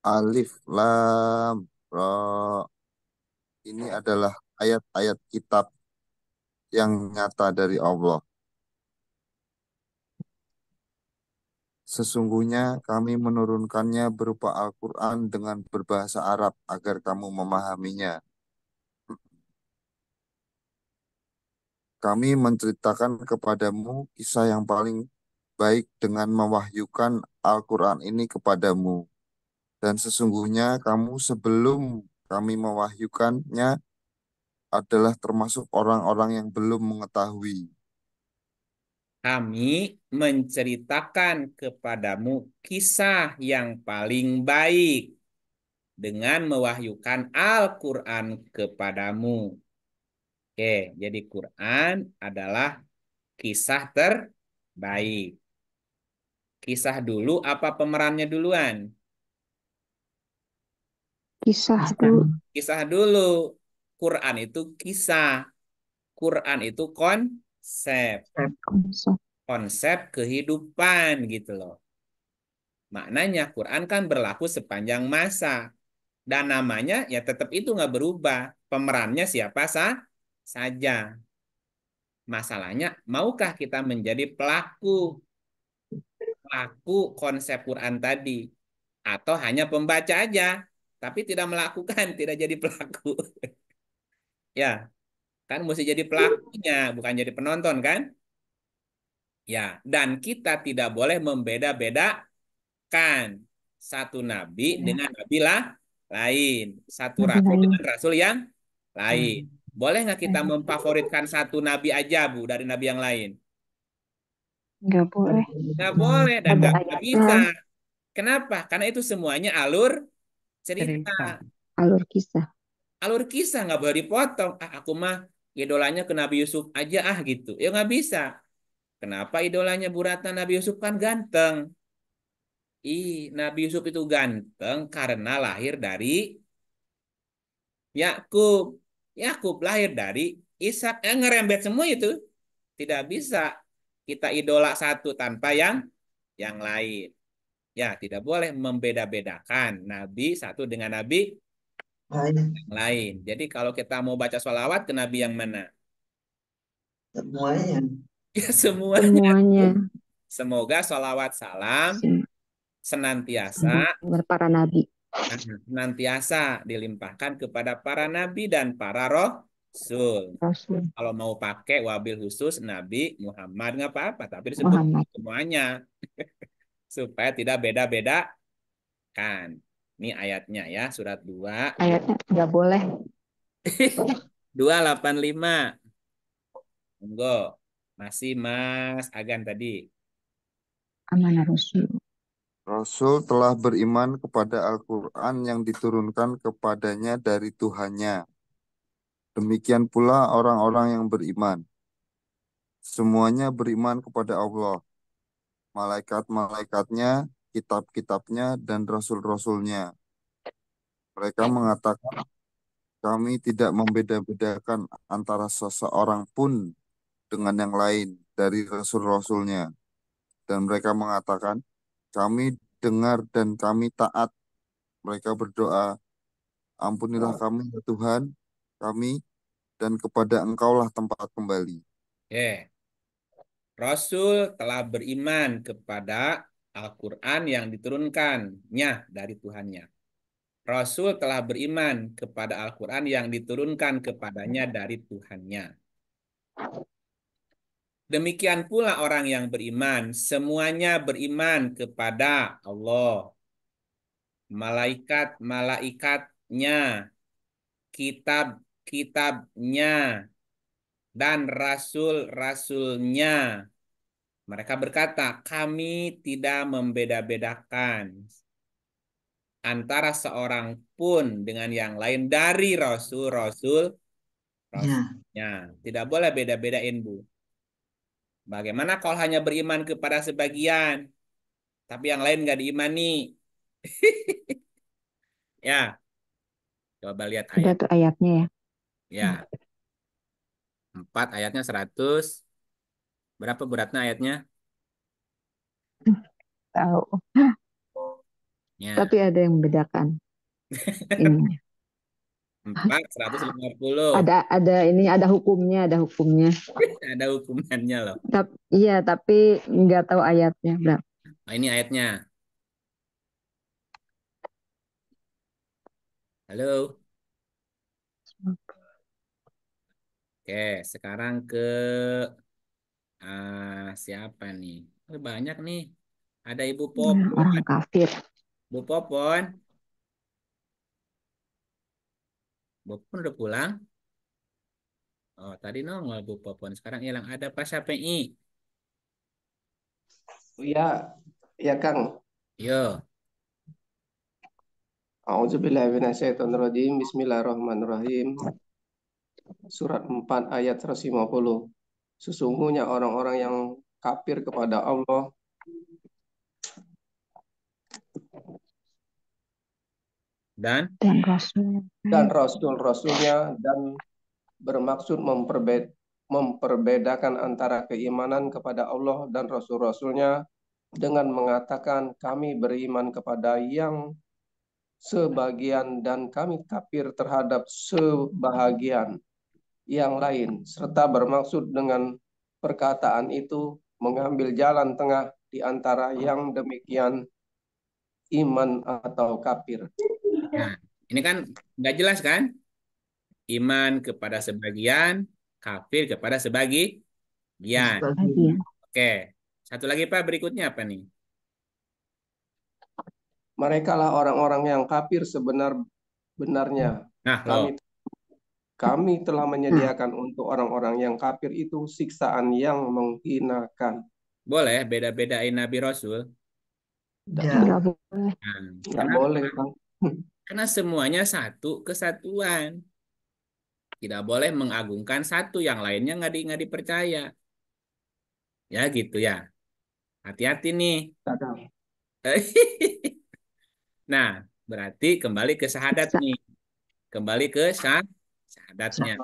J: Alif Lam Ra. Ini adalah ayat-ayat kitab yang nyata dari Allah. Sesungguhnya kami menurunkannya berupa Al-Quran dengan berbahasa Arab agar kamu memahaminya. Kami menceritakan kepadamu kisah yang paling baik dengan mewahyukan Al-Quran ini kepadamu. Dan sesungguhnya kamu sebelum kami mewahyukannya adalah termasuk orang-orang yang belum mengetahui.
A: Kami menceritakan kepadamu kisah yang paling baik dengan mewahyukan Al-Quran kepadamu. Oke, jadi Quran adalah kisah terbaik. Kisah dulu apa pemerannya duluan?
E: Kisah dulu.
A: Kisah dulu. Quran itu kisah. Quran itu konsep.
E: Konsep.
A: Konsep kehidupan gitu loh. Maknanya Quran kan berlaku sepanjang masa. Dan namanya ya tetap itu nggak berubah. Pemerannya siapa saja. Masalahnya, maukah kita menjadi pelaku konsep Quran tadi? Atau hanya pembaca aja, tapi tidak melakukan, tidak jadi pelaku. Ya, kan mesti jadi pelakunya, bukan jadi penonton kan? Ya, dan kita tidak boleh membeda-bedakan satu nabi
E: Ya,
A: dengan nabi lain, satu
E: nabi
A: rasul
E: lain.
A: dengan rasul yang lain. Boleh nggak kita memfavoritkan satu nabi aja, Bu, dari nabi yang lain?
E: Nggak boleh.
A: Nggak boleh dan
E: Ada
A: nggak bisa.
E: ayatnya.
A: Kenapa? Karena itu semuanya alur cerita.
E: Alur kisah.
A: Alur kisah nggak boleh dipotong. Aku mah idolanya ke Nabi Yusuf aja gitu. Ya nggak bisa. Kenapa idolanya Bu Ratna Nabi Yusuf kan ganteng? Nabi Yusuf itu ganteng karena lahir dari Yakub. Yakub lahir dari Ishak. Ngerembet semua itu. Tidak bisa kita idola satu tanpa yang lain. Ya, tidak boleh membeda-bedakan Nabi satu dengan Nabi yang lain. Jadi kalau kita mau baca sholawat ke Nabi yang mana?
F: Semuanya.
A: Ya semuanya.
E: Semuanya.
A: Semoga sholawat salam senantiasa
E: Para nabi.
A: senantiasa dilimpahkan kepada para nabi dan para rasul.
E: Rasul.
A: Kalau mau pakai wabil khusus Nabi Muhammad nggak apa-apa, tapi disebut
E: Muhammad.
A: semuanya supaya tidak beda-beda kan. Ini ayatnya ya, surat 2.
E: Ayatnya nggak boleh.
A: 285. Monggo. Masih Mas Agan tadi.
E: Amanah Rasul.
J: Rasul telah beriman kepada Al-Quran yang diturunkan kepadanya dari Tuhannya. Demikian pula orang-orang yang beriman. Semuanya beriman kepada Allah, malaikat-malaikatnya, kitab-kitabnya, dan rasul-rasulnya. Mereka mengatakan, kami tidak membeda-bedakan antara seseorang pun dengan yang lain dari rasul-rasulnya. Dan mereka mengatakan, kami dengar dan kami taat. Mereka berdoa, ampunilah kami ya Tuhan kami, dan kepada Engkaulah tempat kembali.
A: Rasul telah beriman kepada Al-Quran yang diturunkannya dari Tuhannya. Rasul telah beriman kepada Al-Quran yang diturunkan kepadanya dari Tuhannya. Demikian pula orang yang beriman, semuanya beriman kepada Allah, malaikat-malaikatnya, kitab-kitabnya, dan rasul-rasulnya. Mereka berkata, kami tidak membeda-bedakan antara seorang pun dengan yang lain dari rasulnya. Tidak boleh beda-bedain, Bu. Bagaimana kalau hanya beriman kepada sebagian, tapi yang lain nggak diimani? Ya, coba lihat
E: Ada
A: ayat.
E: tuh ayatnya ya.
A: Ya, 4 ayatnya 100. Berapa beratnya ayatnya?
E: Tahu.
A: Ya,
E: Tapi ada yang membedakan ini.
A: 4, 150.
E: Ada hukumnya, ada hukumnya.
A: Ada hukumannya loh.
E: Iya, tapi nggak tahu ayatnya berapa.
A: Nah, ini ayatnya. Halo. Oke, sekarang ke siapa nih? Banyak nih. Ada Ibu
E: Orang
A: Popon.
E: kafir.
A: Bu Popon. Bu Popon udah pulang? Oh, tadi nongol Bu Popon. Sekarang hilang. Ada Pak Syafii.
K: Ya, ya Kang.
A: Yo.
K: A'udzubillahiminasyaitonirrajim. Bismillahirrahmanirrahim. Surat 4 ayat 150. Sesungguhnya orang-orang yang kafir kepada Allah
A: Dan
K: dan Rasul-Rasulnya dan bermaksud memperbedakan antara keimanan kepada Allah dan Rasul-Rasulnya dengan mengatakan kami beriman kepada yang sebagian dan kami kafir terhadap sebahagian yang lain, serta bermaksud dengan perkataan itu mengambil jalan tengah di antara yang demikian iman atau kafir.
A: Nah, ini kan nggak jelas kan? Iman kepada sebagian, kafir kepada sebagian. Oke. Satu lagi Pak, berikutnya apa nih?
K: Mereka lah orang-orang yang kafir sebenar-benarnya.
A: Nah, loh.
K: Kami telah menyediakan untuk orang-orang yang kafir itu siksaan yang menghinakan.
A: Boleh beda-bedain Nabi Rasul?
E: Nggak boleh.
A: Nah,
K: Nggak boleh, Bang.
A: Karena semuanya satu kesatuan. Tidak boleh mengagungkan satu, yang lainnya nggak dipercaya. Ya gitu ya. Hati-hati nih. Nah, berarti kembali ke syahadat nih. Kembali ke syahadatnya.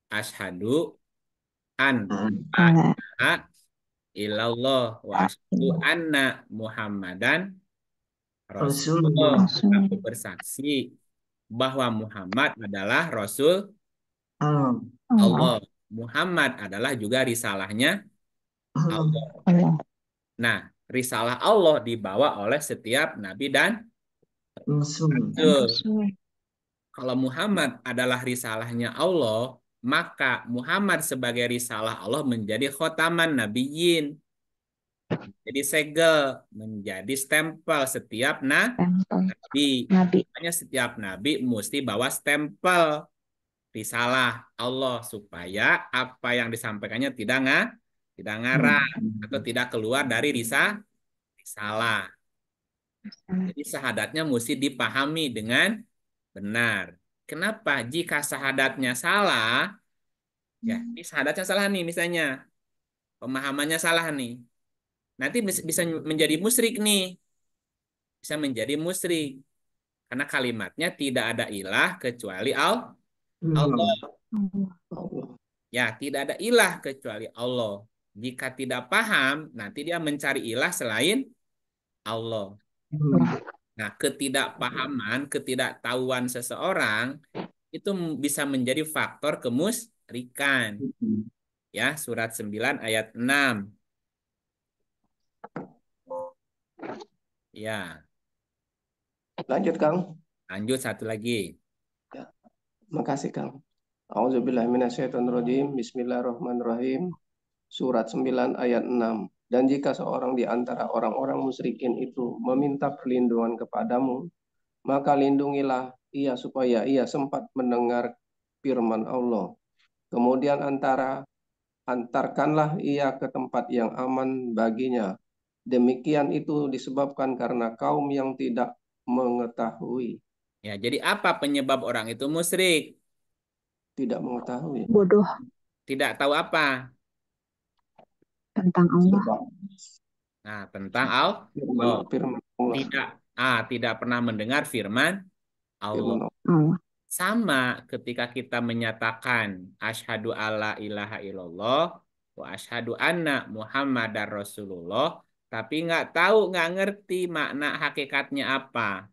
A: Asyhadu an la ilaha illallah wa asyhadu anna Muhammadan Rasulullah. Aku bersaksi bahwa Muhammad adalah Rasul Allah. Muhammad adalah juga risalahnya Allah. Nah, risalah Allah dibawa oleh setiap nabi dan rasul. Kalau Muhammad adalah risalahnya Allah, maka Muhammad sebagai risalah Allah menjadi khotaman nabiyyin. Jadi segel, menjadi stempel setiap nabi. Makanya setiap nabi mesti bawa stempel risalah Allah supaya apa yang disampaikannya tidak ngarang atau tidak keluar dari risalah. Jadi syahadatnya mesti dipahami dengan benar. Kenapa? Jika syahadatnya salah, ya ini syahadatnya salah nih misalnya, pemahamannya salah nih, nanti bisa menjadi musyrik nih, bisa menjadi musyrik karena kalimatnya tidak ada ilah kecuali Allah. Ya, tidak ada ilah kecuali Allah. Jika tidak paham, nanti dia mencari ilah selain Allah. Nah, ketidakpahaman, ketidaktahuan seseorang itu bisa menjadi faktor kemusyrikan. Ya, surat 9 ayat 6. Ya.
K: Lanjut, Kang.
A: Lanjut satu lagi.
K: Ya. Makasih, Kang. A'udzubillahiminasyaitonirrajim. Bismillahirrahmanirrahim. Surat 9 ayat 6. Dan jika seorang di antara orang-orang musyrikin itu meminta perlindungan kepadamu, maka lindungilah ia supaya ia sempat mendengar firman Allah. Kemudian antarkanlah ia ke tempat yang aman baginya. Demikian itu disebabkan karena kaum yang tidak mengetahui.
A: Ya, jadi apa penyebab orang itu musyrik?
K: Tidak mengetahui.
E: Bodoh.
A: Tidak tahu apa?
E: Tentang Allah.
A: Nah, tentang Allah.
K: Firman Allah.
A: Tidak Tidak pernah mendengar firman Allah.
K: Firman Allah.
E: Allah.
A: Sama ketika kita menyatakan asyhadu alla ilaha illallah wa asyhadu anna Muhammadar Rasulullah, tapi nggak tahu, nggak ngerti makna hakikatnya apa.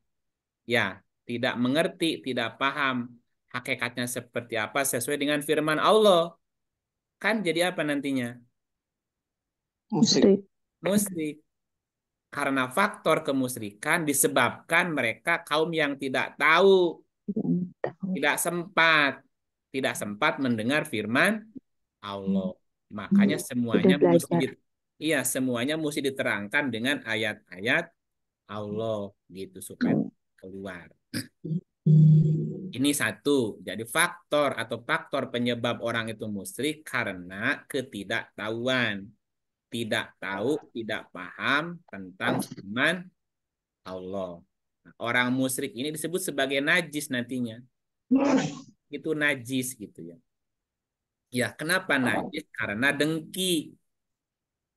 A: Ya, tidak mengerti, tidak paham hakikatnya seperti apa sesuai dengan firman Allah. Kan jadi apa nantinya?
K: Musik.
A: Musyrik. Karena faktor kemusyrikan disebabkan mereka kaum yang tidak tahu, tidak sempat mendengar firman Allah. Makanya semuanya
E: Sudah
A: mesti
E: belajar.
A: semuanya mesti diterangkan dengan ayat-ayat Allah gitu supaya keluar. Ini satu. Jadi faktor penyebab orang itu musyrik karena ketidaktahuan. Tidak tahu, tidak paham tentang firman Allah. Nah, orang musyrik ini disebut sebagai najis nantinya. Itu najis gitu ya. Ya, kenapa najis? Karena dengki.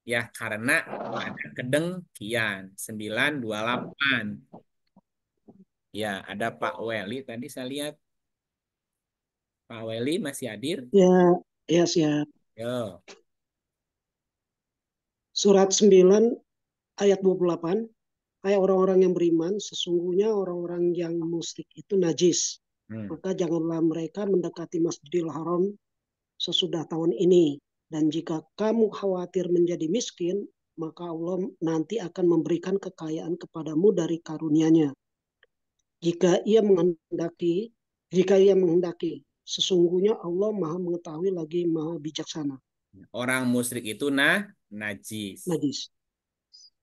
A: Ya, karena ada kedengkian. 928. Ya, ada Pak Weli tadi saya lihat. Pak Weli masih hadir?
L: Ya, ya siap.
A: Yo.
L: Surat 9 ayat 28. Hai orang-orang yang beriman, sesungguhnya orang-orang yang musyrik itu najis. Maka janganlah mereka mendekati Masjidil Haram sesudah tahun ini. Dan jika kamu khawatir menjadi miskin, maka Allah nanti akan memberikan kekayaan kepadamu dari karunia-Nya. Jika ia menghendaki, sesungguhnya Allah Maha mengetahui lagi Maha bijaksana.
A: Orang musyrik itu najis.
L: Najis.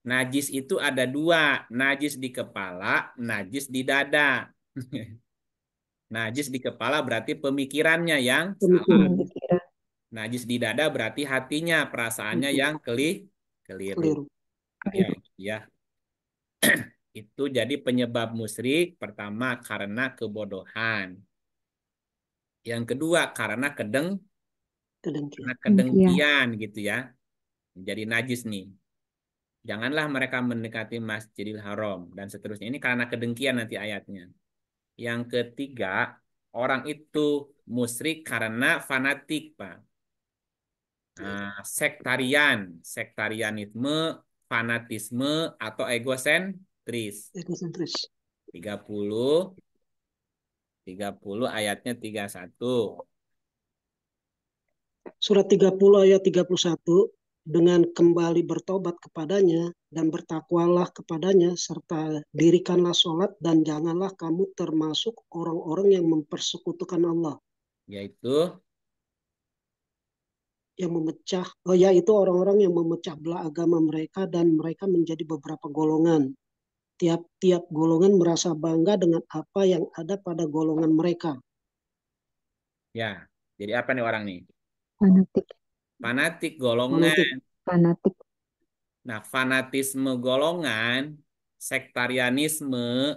A: Najis itu ada dua, najis di kepala, najis di dada. Najis di kepala berarti pemikirannya yang salah. Najis di dada berarti hatinya, perasaannya yang keliru. Ya. Itu jadi penyebab musyrik pertama karena kebodohan. Yang kedua karena kedengkian gitu ya. Jadi najis nih. Janganlah mereka mendekati Masjidil Haram dan seterusnya. Ini karena kedengkian nanti ayatnya. Yang ketiga, orang itu musyrik karena fanatik, Pak. Sektarianisme, fanatisme, atau egosentris. 30 ayatnya 31.
L: Surat 30 ayat 31. Dengan kembali bertobat kepadanya dan bertakwalah kepadanya serta dirikanlah sholat dan janganlah kamu termasuk orang-orang yang mempersekutukan Allah.
A: Yaitu
L: orang-orang yang memecah belah agama mereka dan mereka menjadi beberapa golongan. Tiap-tiap golongan merasa bangga dengan apa yang ada pada golongan mereka.
A: Ya, jadi apa nih orang nih?
E: Fanatik
A: golongan.
E: Fanatik.
A: Nah, fanatisme golongan, sektarianisme,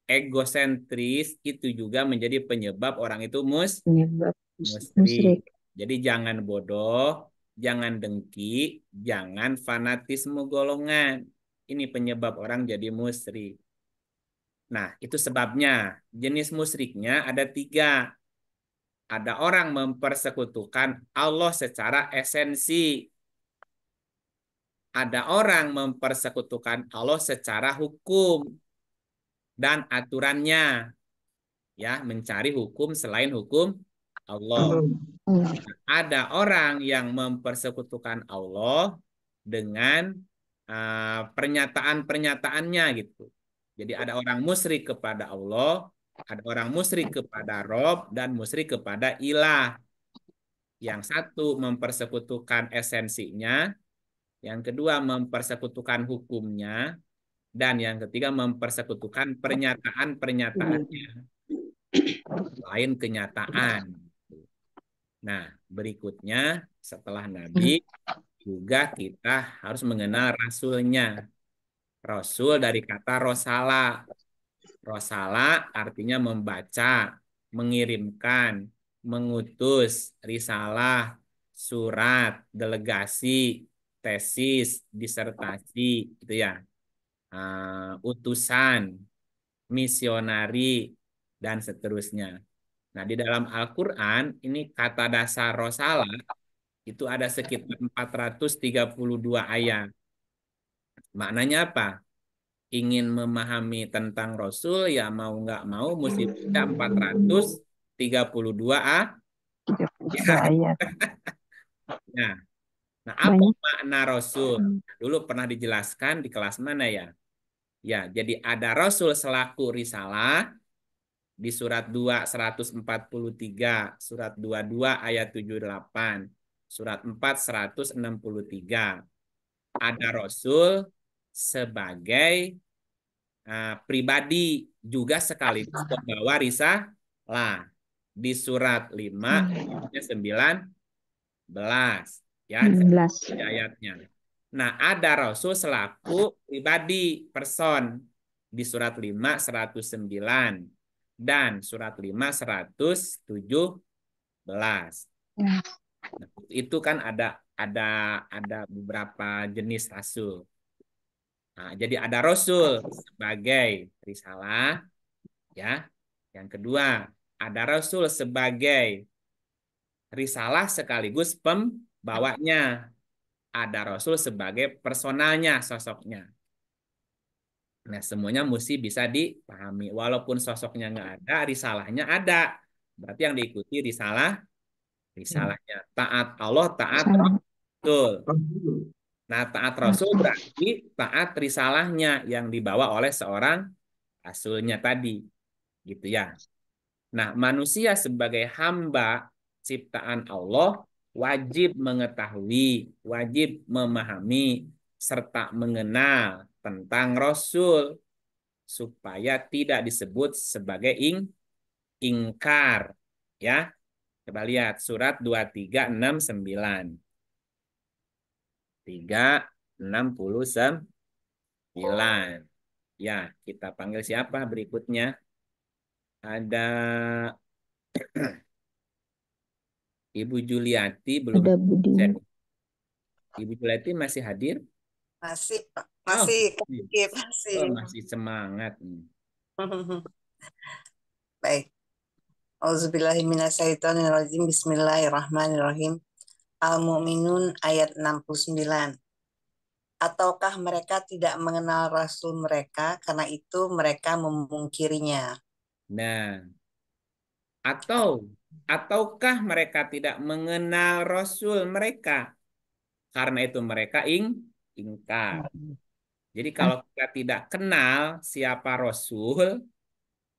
A: egosentris itu juga menjadi penyebab orang itu musyrik. Jadi jangan bodoh, jangan dengki, jangan fanatisme golongan. Ini penyebab orang jadi musyrik. Nah, itu sebabnya. Jenis musyriknya ada 3. Ada orang mempersekutukan Allah secara esensi. Ada orang mempersekutukan Allah secara hukum dan aturannya. Ya, mencari hukum selain hukum Allah. Ada orang yang mempersekutukan Allah dengan pernyataan-pernyataannya gitu. Jadi ada orang musyrik kepada Allah, ada orang musyrik kepada Rob, dan musyrik kepada ilah. Yang satu mempersekutukan esensinya, yang kedua mempersekutukan hukumnya, dan yang ketiga mempersekutukan pernyataan-pernyataannya. Lain kenyataan. Nah, berikutnya setelah Nabi, juga kita harus mengenal Rasulnya. Rasul dari kata Rosala. Rosala artinya membaca, mengirimkan, mengutus, risalah, surat, delegasi, tesis, disertasi, gitu ya. utusan, misionari, dan seterusnya. Nah, di dalam Al-Quran, ini kata dasar rosalah, itu ada sekitar 432 ayat. Maknanya apa? Ingin memahami tentang Rasul, ya mau nggak mau, mesti baca 432
E: ayat.
A: Nah, apa
E: Banyak.
A: makna Rasul? Dulu pernah dijelaskan di kelas mana ya? Ya, jadi ada Rasul selaku risalah di surat 2 143, surat 22 ayat 78, surat 4 163. Ada Rasul sebagai pribadi juga sekaligus pembawa risalah di surat 5 ayatnya 19 ya di
E: 19.
A: ayatnya. Nah, ada Rasul selaku pribadi person di surat 5 109 dan surat 5 117. Nah, itu kan ada beberapa jenis rasul. Nah, jadi ada rasul sebagai risalah ya. Yang kedua, ada rasul sebagai risalah sekaligus pembawanya. Ada rasul sebagai personalnya, sosoknya. Nah, semuanya mesti bisa dipahami. Walaupun sosoknya nggak ada, risalahnya ada. Berarti yang diikuti risalahnya. Taat Allah, taat Rasul. Nah, taat Rasul berarti taat risalahnya yang dibawa oleh seorang Rasulnya tadi. Gitu ya. Nah, manusia sebagai hamba ciptaan Allah wajib mengetahui, wajib memahami, serta mengenal tentang Rasul supaya tidak disebut sebagai ingkar. Ya, coba lihat surat 2369. 369. Ya, kita panggil siapa berikutnya? Ada Ibu Juliati belum
E: Ada Budi.
A: absen. Ibu Juliati masih hadir?
M: Masih, Pak.
A: Oh,
M: Masih,
A: masih.
M: masih.
A: Oh, masih semangat.
M: Baik. Auzubillahiminasyaitonirrajim. Bismillahirrahmanirrahim. Al-Mu'minun ayat 69. Ataukah mereka tidak mengenal Rasul mereka, karena itu mereka memungkirinya.
A: Nah, ataukah mereka tidak mengenal Rasul mereka? Karena itu mereka ingkar. Jadi kalau kita tidak kenal siapa Rasul,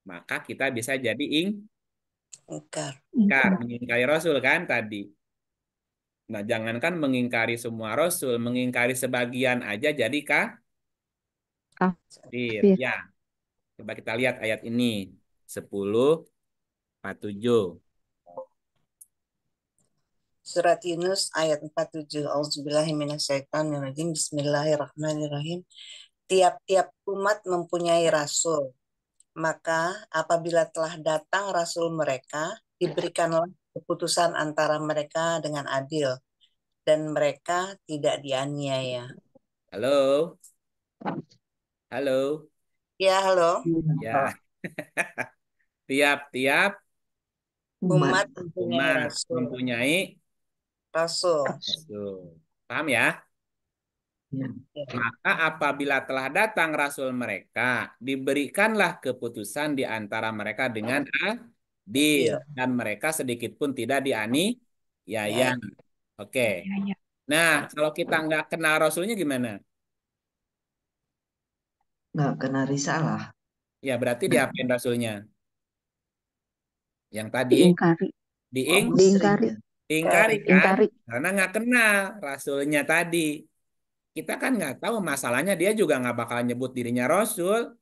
A: maka kita bisa jadi ingkar, mengingkari Rasul kan tadi. Nah, jangankan mengingkari semua Rasul, mengingkari sebagian aja jadi kafir. Ya, coba kita lihat ayat ini. 10:47.
M: Surat Yunus ayat 47. Auzubillahiminasyaitonirrajim. Bismillahirrahmanirrahim. Tiap-tiap umat mempunyai rasul. Maka apabila telah datang rasul mereka, diberikanlah keputusan antara mereka dengan adil, dan mereka tidak dianiaya.
A: Halo? Halo?
M: Ya, halo.
A: Ya. Tiap-tiap
M: Umat
A: mempunyai
M: rasul.
A: Paham ya? Maka apabila telah datang rasul mereka, diberikanlah keputusan di antara mereka dengan adil, dan mereka sedikit pun tidak dianiaya. Oke. Nah, kalau kita nggak kenal rasulnya gimana?
F: Nggak kena risalah.
A: Ya, berarti diapain rasulnya? Yang tadi
E: Diingkari.
A: diingkari kan?
E: Ingkari.
A: Karena nggak kenal rasulnya tadi. Kita kan nggak tahu masalahnya, dia juga nggak bakal nyebut dirinya rasul.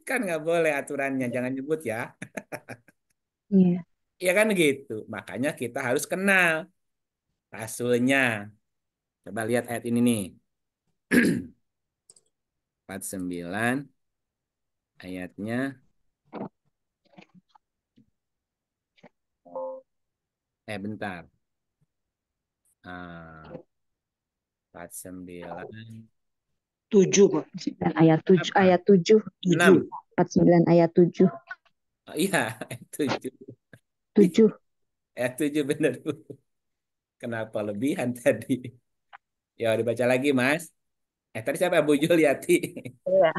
A: Kan nggak boleh aturannya, jangan nyebut ya.
E: Iya.
A: Ya kan gitu. Makanya kita harus kenal rasulnya. Coba lihat ayat ini nih. 49 ayatnya. Bentar. 49.
L: 7, Pak.
E: Dan ayat 7,
A: Apa?
E: ayat 7,
A: 6.
E: 49 ayat 7.
A: Oh, iya, ayat 7.
E: 7.
A: Ayat 7 benar, Bu. Kenapa lebihan tadi? Ya, dibaca lagi, Mas. Tadi siapa? Bu Juliati.
M: Ya.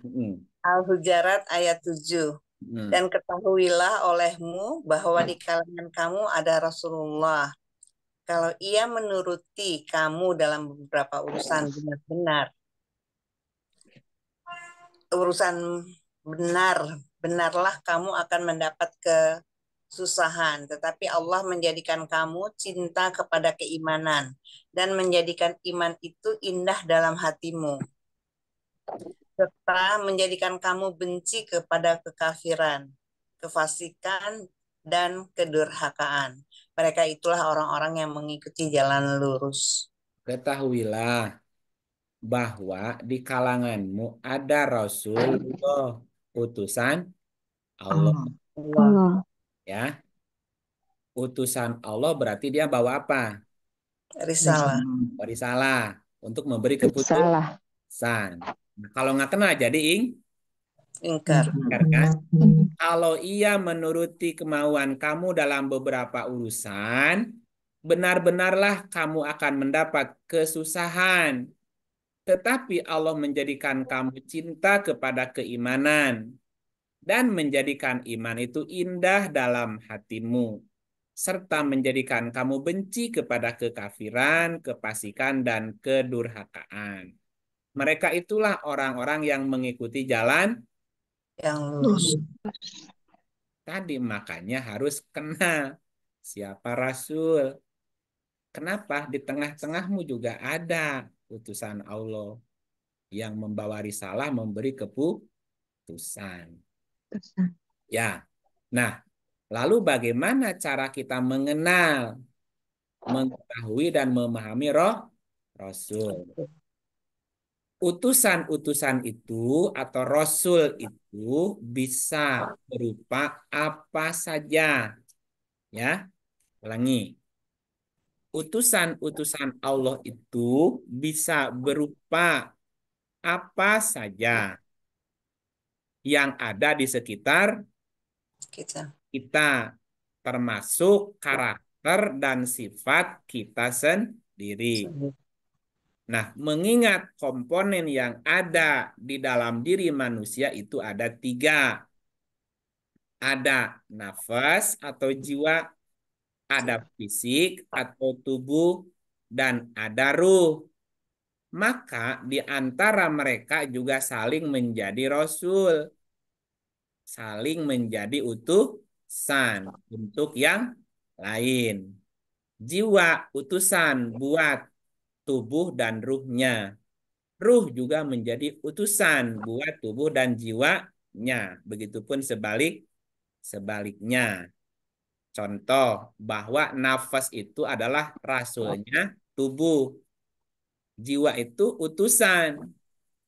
A: Hmm.
M: Al-Hujarat ayat 7.
A: Hmm.
M: Dan ketahuilah olehmu bahwa di kalangan kamu ada Rasulullah. Kalau ia menuruti kamu dalam beberapa urusan benar-benar, benarlah kamu akan mendapat kesusahan. Tetapi Allah menjadikan kamu cinta kepada keimanan dan menjadikan iman itu indah dalam hatimu, serta menjadikan kamu benci kepada kekafiran, kefasikan, dan kedurhakaan. Mereka itulah orang-orang yang mengikuti jalan lurus.
A: Ketahuilah bahwa di kalanganmu ada Rasulullah, utusan Allah.
E: Allah.
A: Ya, utusan Allah berarti dia bawa apa?
M: Risalah.
A: Risalah untuk memberi
E: Salah.
A: keputusan. Nah, kalau nggak kena jadi
M: Ingkar.
A: ingkar kan? Kalau ia menuruti kemauan kamu dalam beberapa urusan, benar-benarlah kamu akan mendapat kesusahan. Tetapi Allah menjadikan kamu cinta kepada keimanan dan menjadikan iman itu indah dalam hatimu, serta menjadikan kamu benci kepada kekafiran, kefasikan, dan kedurhakaan. Mereka itulah orang-orang yang mengikuti jalan
M: yang lurus.
A: Tadi makanya harus kenal siapa Rasul. Kenapa? Di tengah-tengahmu juga ada utusan Allah yang membawa risalah, memberi keputusan. Ya. Nah, lalu bagaimana cara kita mengenal, mengetahui dan memahami Rasul? Utusan-utusan itu atau Rasul itu bisa berupa apa saja. Ya, ulangi. Utusan-utusan Allah itu bisa berupa apa saja yang ada di sekitar kita, termasuk karakter dan sifat kita sendiri. Nah, mengingat komponen yang ada di dalam diri manusia itu ada 3. Ada nafas atau jiwa, ada fisik atau tubuh, dan ada ruh. Maka di antara mereka juga saling menjadi rasul, saling menjadi utusan untuk yang lain. Jiwa utusan buat tubuh dan ruhnya. Ruh juga menjadi utusan buat tubuh dan jiwanya. Begitupun sebaliknya. Contoh bahwa nafas itu adalah rasulnya tubuh. Jiwa itu utusan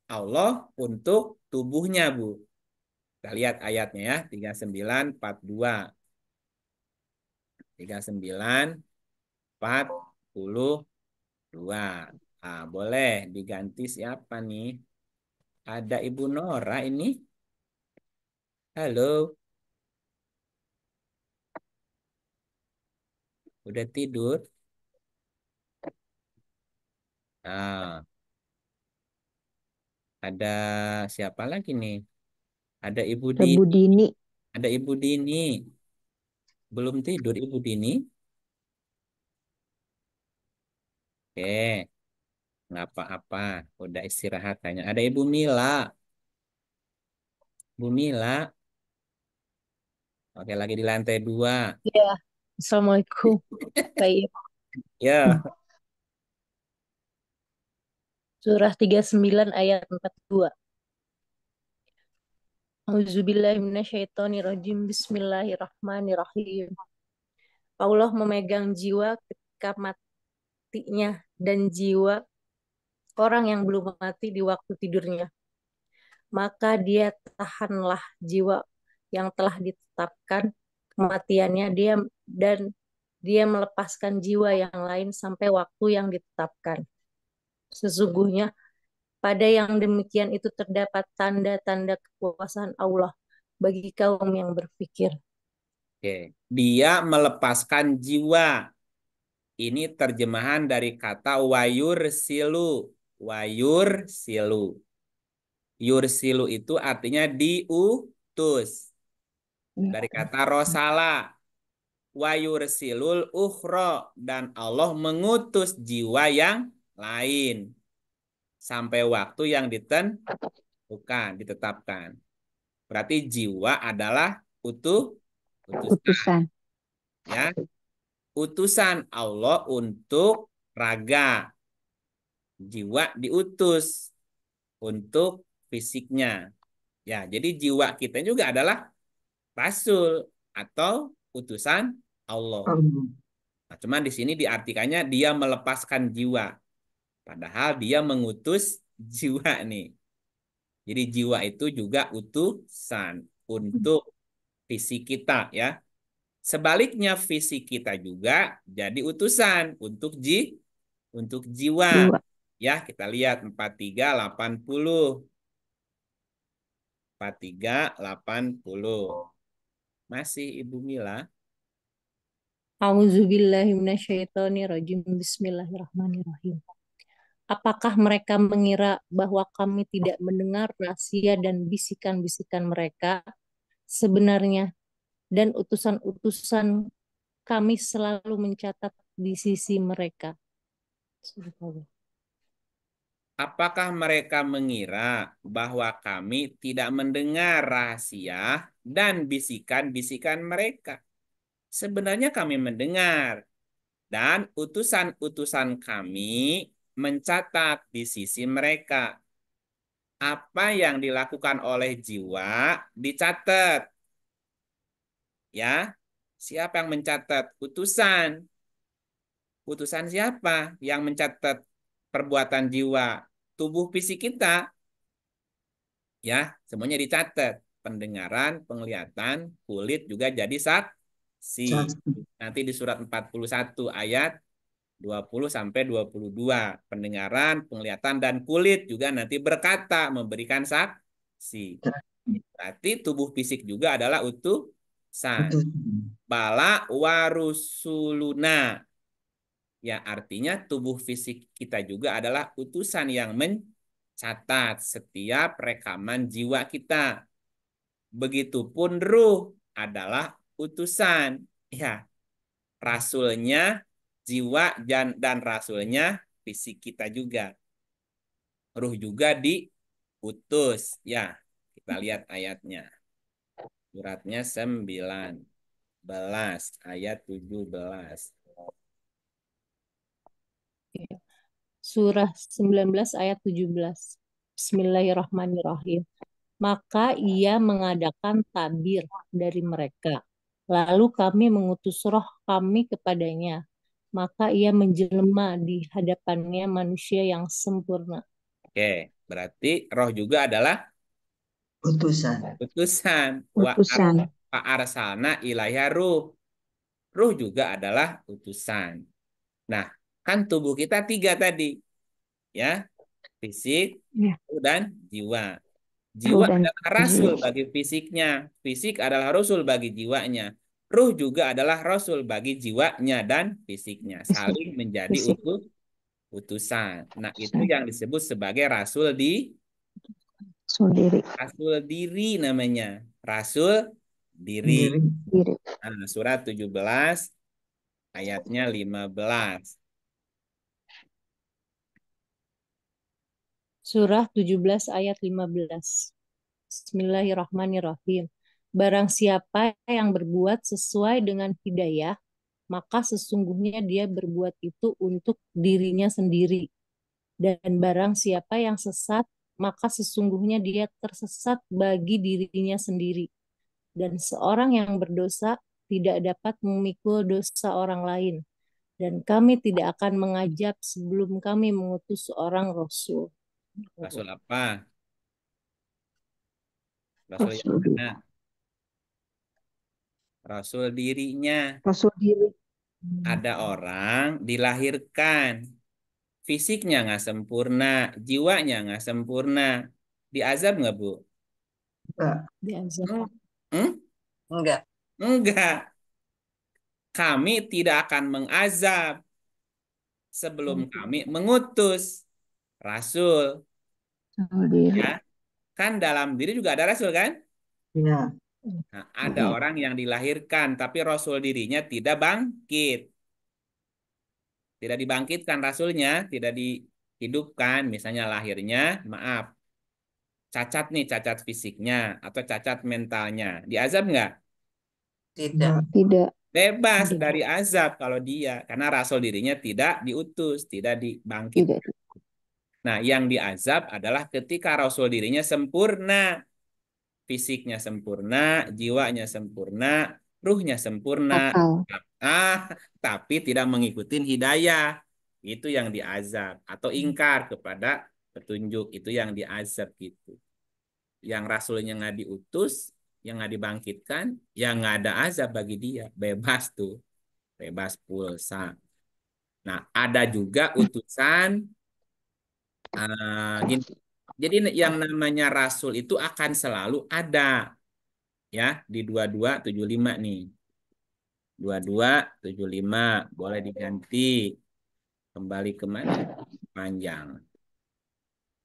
A: Allah untuk tubuhnya, Bu. Kita lihat ayatnya ya, 39:42. 39:42. Ah, boleh diganti siapa nih? Ada Ibu Nora ini. Halo. Udah tidur? Ah, ada siapa lagi nih? Ada Ibu Dini. Ada Ibu Dini. Belum tidur Ibu Dini? Oke, nggak apa-apa. Udah istirahat kayaknya. Ada Ibu Mila. Bu Mila. Oke, lagi di lantai 2.
N: Ya, Assalamualaikum. Baik.
A: Ya.
N: Surah 39 ayat 42. Auzubillahiminasyaitonirrajim. Bismillahirrahmanirrahim. Allah memegang jiwa ketika matinya dan jiwa orang yang belum mati di waktu tidurnya. Maka dia tahanlah jiwa yang telah ditetapkan kematiannya dan dia melepaskan jiwa yang lain sampai waktu yang ditetapkan. Sesungguhnya Pada yang demikian itu terdapat tanda-tanda kekuasaan Allah bagi kaum yang berpikir.
A: Oke. Dia melepaskan jiwa. Ini terjemahan dari kata wayur silu. Wayur silu. Yursilu itu artinya diutus. Dari kata rosala. Wayursilul ukhro. Dan Allah mengutus jiwa yang lain. Sampai waktu yang ditetapkan. Berarti jiwa adalah utusan.
E: Utusan.
A: Ya. Utusan Allah untuk raga. Jiwa diutus untuk fisiknya. Ya, jadi jiwa kita juga adalah rasul atau utusan Allah. Nah, cuman di sini diartikannya dia melepaskan jiwa. Padahal dia mengutus jiwa nih. Jadi jiwa itu juga utusan untuk fisik kita ya. Sebaliknya fisik kita juga jadi utusan untuk jiwa. Ya, kita lihat 4380. 4380. Masih Ibu Mila?
N: A'udzubillahi minasyaitonirrajim. Bismillahirrahmanirrahim. Apakah mereka mengira bahwa kami tidak mendengar rahasia dan bisikan-bisikan mereka? Sebenarnya, dan utusan-utusan kami selalu mencatat di sisi mereka.
A: Apakah mereka mengira bahwa kami tidak mendengar rahasia dan bisikan-bisikan mereka? Sebenarnya kami mendengar, dan utusan-utusan kami mencatat di sisi mereka. Apa yang dilakukan oleh jiwa dicatat. Ya, siapa yang mencatat? Utusan. Utusan siapa yang mencatat perbuatan jiwa? Tubuh fisik kita. Ya, semuanya dicatat. Pendengaran, penglihatan, kulit juga jadi saksi. Nanti di surat 41 ayat 20 sampai 22. Pendengaran, penglihatan, dan kulit juga nanti berkata, memberikan saksi. Berarti tubuh fisik juga adalah utusan. Bala warusuluna. Ya, artinya tubuh fisik kita juga adalah utusan yang mencatat setiap rekaman jiwa kita. Begitupun ruh adalah utusan. Ya, rasulnya jiwa dan rasulnya fisik kita juga. Ruh juga diutus. Ya, kita lihat ayatnya. Suratnya 19 ayat 17.
N: Surah 19 ayat 17. Bismillahirrahmanirrahim. Maka ia mengadakan tabir dari mereka. Lalu kami mengutus roh kami kepadanya. Maka ia menjelma di hadapannya manusia yang sempurna.
A: Oke, berarti roh juga adalah
F: Utusan.
A: Wa arsalna ilaiha ruh. Ruh juga adalah utusan. Nah, kan tubuh kita 3 tadi. Ya, fisik, ruh, dan jiwa. Jiwa adalah rasul bagi fisiknya. Fisik adalah rasul bagi jiwanya. Ruh juga adalah rasul bagi jiwanya dan fisiknya. Saling menjadi utusan. Nah, itu yang disebut sebagai rasul rasul diri namanya. Rasul diri. Nah, surat 17 ayatnya 15.
N: Surah 17 ayat 15. Bismillahirrahmanirrahim. Barang siapa yang berbuat sesuai dengan hidayah, maka sesungguhnya dia berbuat itu untuk dirinya sendiri. Dan barang siapa yang sesat, maka sesungguhnya dia tersesat bagi dirinya sendiri. Dan seorang yang berdosa tidak dapat memikul dosa orang lain. Dan kami tidak akan mengajab sebelum kami mengutus seorang rasul.
A: Rasul apa? Rasul yang mana? Rasul dirinya.
E: Rasul diri.
A: Ada orang dilahirkan. fisiknya nggak sempurna, jiwanya nggak sempurna, diazab nggak, Bu?
F: Enggak.
N: Diazab.
A: Hmm?
M: Enggak.
A: Enggak. Kami tidak akan mengazab sebelum kami mengutus rasul. Ya, kan dalam diri juga ada rasul kan?
F: Iya.
A: Nah, ada orang yang dilahirkan tapi rasul dirinya tidak bangkit. Tidak dibangkitkan rasulnya, tidak dihidupkan, misalnya lahirnya, maaf, cacat nih, cacat fisiknya atau cacat mentalnya. Diazab nggak?
M: Tidak.
E: Tidak.
A: Bebas dari azab kalau dia, karena rasul dirinya tidak diutus, tidak dibangkitkan.
E: Tidak.
A: Nah, yang diazab adalah ketika rasul dirinya sempurna, fisiknya sempurna, jiwanya sempurna, ruhnya sempurna,
E: Akal.
A: tapi tidak mengikuti hidayah. Itu yang diazab. Atau ingkar kepada petunjuk, itu yang diazab gitu. Yang rasulnya nggak diutus, yang nggak dibangkitkan, yang nggak ada azab bagi dia. Bebas tuh. Bebas pulsa. Nah, ada juga utusan gini. Jadi yang namanya rasul itu akan selalu ada ya di 2275 nih. 2275 boleh diganti. Kembali ke mana? Panjang.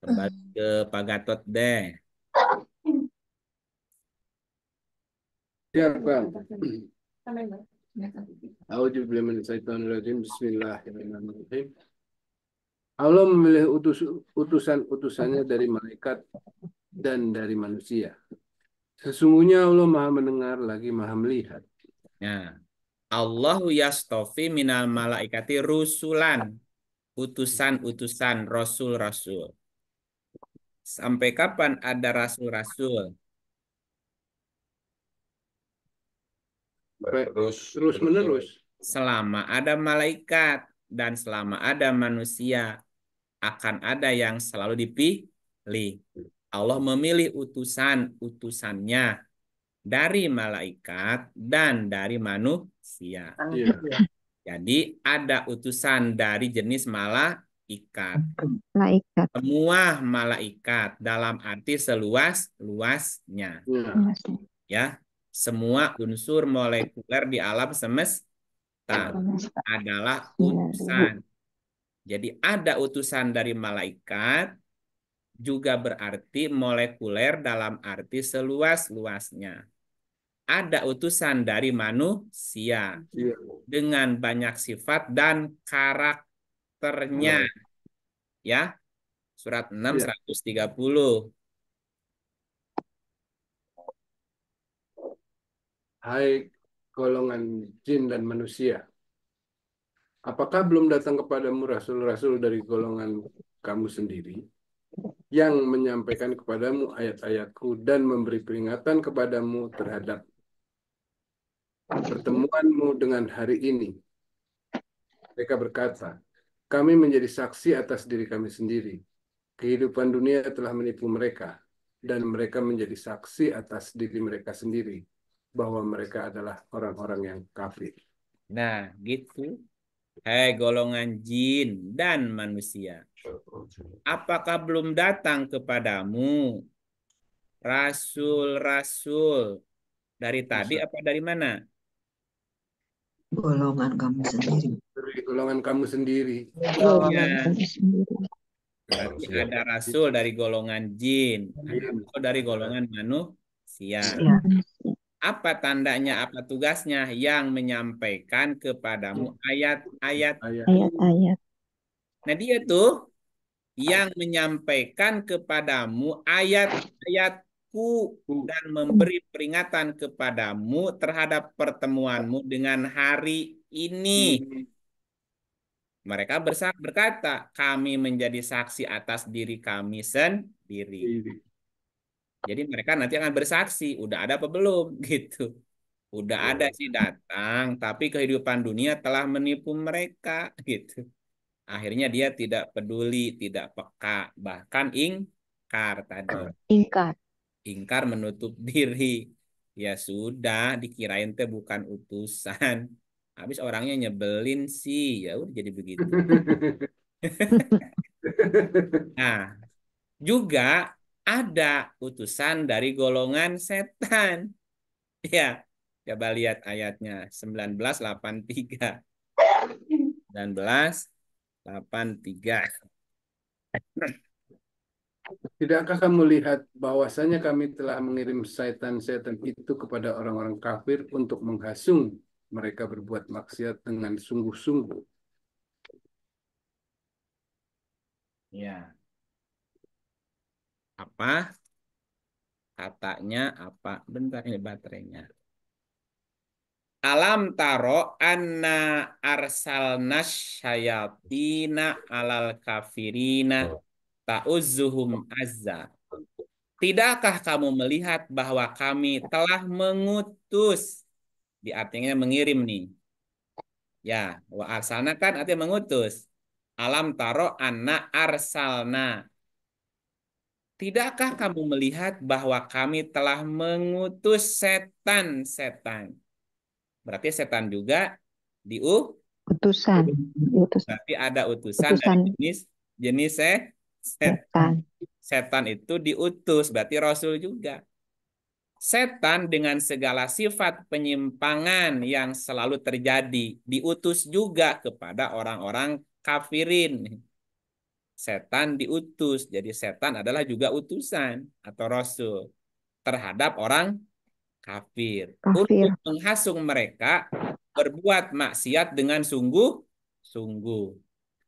A: Kembali ke Pak Gatot deh.
B: Ya, Bang. Bismillahirrahmanirrahim. Allah memilih utusan-utusannya dari malaikat dan dari manusia. Sesungguhnya Allah Maha mendengar lagi Maha melihat.
A: Nah, Allahu yastofi minal malaikati rusulan. Utusan-utusan rasul-rasul. Sampai kapan ada rasul-rasul?
B: Terus menerus.
A: Selama ada malaikat dan selama ada manusia akan ada yang selalu dipilih. Allah memilih utusan-utusannya dari malaikat dan dari manusia. Jadi ada utusan dari jenis malaikat.
E: Malaikat.
A: Semua malaikat dalam arti seluas-luasnya. Ya, semua unsur molekuler di alam semesta adalah utusan. Jadi ada utusan dari malaikat juga berarti molekuler dalam arti seluas-luasnya. Ada utusan dari manusia dengan banyak sifat dan karakternya. Ya, surat 6 130.
B: Hai golongan jin dan manusia, apakah belum datang kepadamu rasul-rasul dari golongan kamu sendiri yang menyampaikan kepadamu ayat-ayatku dan memberi peringatan kepadamu terhadap pertemuanmu dengan hari ini? Mereka berkata, kami menjadi saksi atas diri kami sendiri. Kehidupan dunia telah menipu mereka, dan mereka menjadi saksi atas diri mereka sendiri bahwa mereka adalah orang-orang yang kafir.
A: Nah, gitu. Hai golongan jin dan manusia, apakah belum datang kepadamu rasul-rasul dari tadi apa dari mana?
F: Golongan kamu sendiri.
B: Dari golongan kamu sendiri.
A: Iya. Berarti ada rasul dari golongan jin, ada rasul dari golongan manusia. Apa tandanya, apa tugasnya? Yang menyampaikan kepadamu ayat-ayat.
E: Ayat-ayat.
A: Nah dia tuh yang menyampaikan kepadamu ayat-ayatku dan memberi peringatan kepadamu terhadap pertemuanmu dengan hari ini. Mereka berkata, kami menjadi saksi atas diri kami sendiri. Jadi mereka nanti akan bersaksi, udah ada apa belum gitu. Udah ada sih datang, tapi kehidupan dunia telah menipu mereka gitu. Akhirnya dia tidak peduli, tidak peka, bahkan ingkar tadi.
E: Ingkar.
A: Ingkar menutup diri. Ya sudah, dikirain teh bukan utusan. Habis orangnya nyebelin sih, ya udah jadi begitu. Nah, juga ada utusan dari golongan setan. Ya, coba lihat ayatnya 1983. 1983.
B: Tidakkah kamu lihat bahwasanya kami telah mengirim setan-setan itu kepada orang-orang kafir untuk menghasung mereka berbuat maksiat dengan sungguh-sungguh?
A: Ya. Apa? Katanya apa? Bentar ini baterainya. Alam taro anna arsalna syayatina alal kafirina ta'uzzuhum azza. Tidakkah kamu melihat bahwa kami telah mengutus, di artinya mengirim nih. Ya, wa arsalna kan artinya mengutus. Alam taro anna arsalna. Tidakkah kamu melihat bahwa kami telah mengutus setan-setan? Berarti setan juga
E: Utusan.
A: berarti ada utusan dari jenis setan. Setan itu diutus, berarti rasul juga. Setan dengan segala sifat penyimpangan yang selalu terjadi diutus juga kepada orang-orang kafirin. Setan diutus, jadi setan adalah juga utusan atau rasul terhadap orang kafir untuk menghasung mereka berbuat maksiat dengan sungguh-sungguh.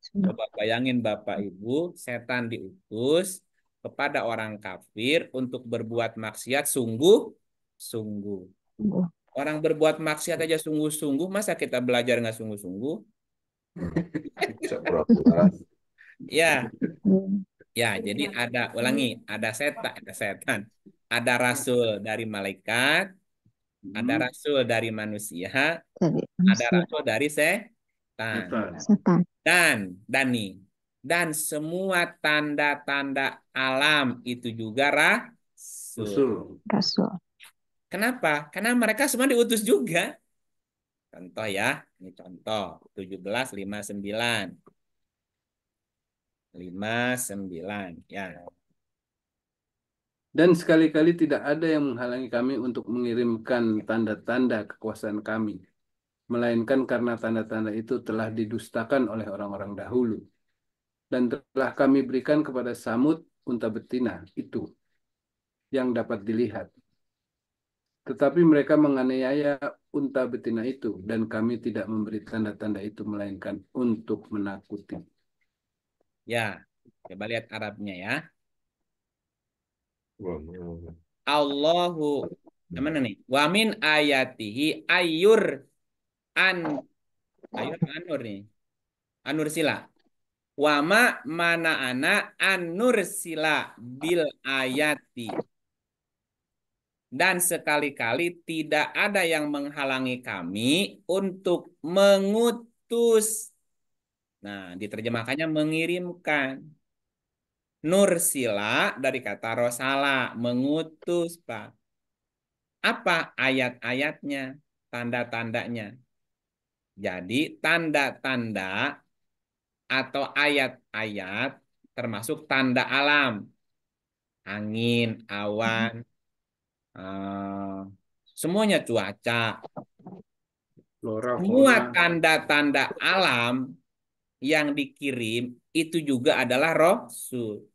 A: Coba bayangin Bapak Ibu, setan diutus kepada orang kafir untuk berbuat maksiat sungguh-sungguh. Orang berbuat maksiat aja sungguh-sungguh, masa kita belajar nggak sungguh-sungguh? Ya, ya. Jadi ada setan, ada rasul dari malaikat, ada rasul dari manusia, ada rasul dari setan. Dan semua tanda-tanda alam itu juga rasul. Kenapa? Karena mereka semua diutus juga. Contoh ya, ini contoh 17:59. 59 ya.
B: Dan sekali-kali tidak ada yang menghalangi kami untuk mengirimkan tanda-tanda kekuasaan kami, melainkan karena tanda-tanda itu telah didustakan oleh orang-orang dahulu. Dan telah kami berikan kepada Samud unta betina itu yang dapat dilihat. Tetapi mereka menganiaya unta betina itu, dan kami tidak memberi tanda-tanda itu melainkan untuk menakuti.
A: Ya, coba lihat Arabnya ya. Allahu, mana nih? Wa min ayatihi ayur anur nih. Anur sila. Wama mana ana anur sila bil ayati. Dan sekali-kali tidak ada yang menghalangi kami untuk mengutus. Nah, diterjemahkannya mengirimkan. Nursila dari kata rosala, mengutus, Pak. Apa ayat-ayatnya, tanda-tandanya? Jadi tanda-tanda atau ayat-ayat termasuk tanda alam. Angin, awan, semuanya cuaca. Semua tanda-tanda alam yang dikirim itu juga adalah rasul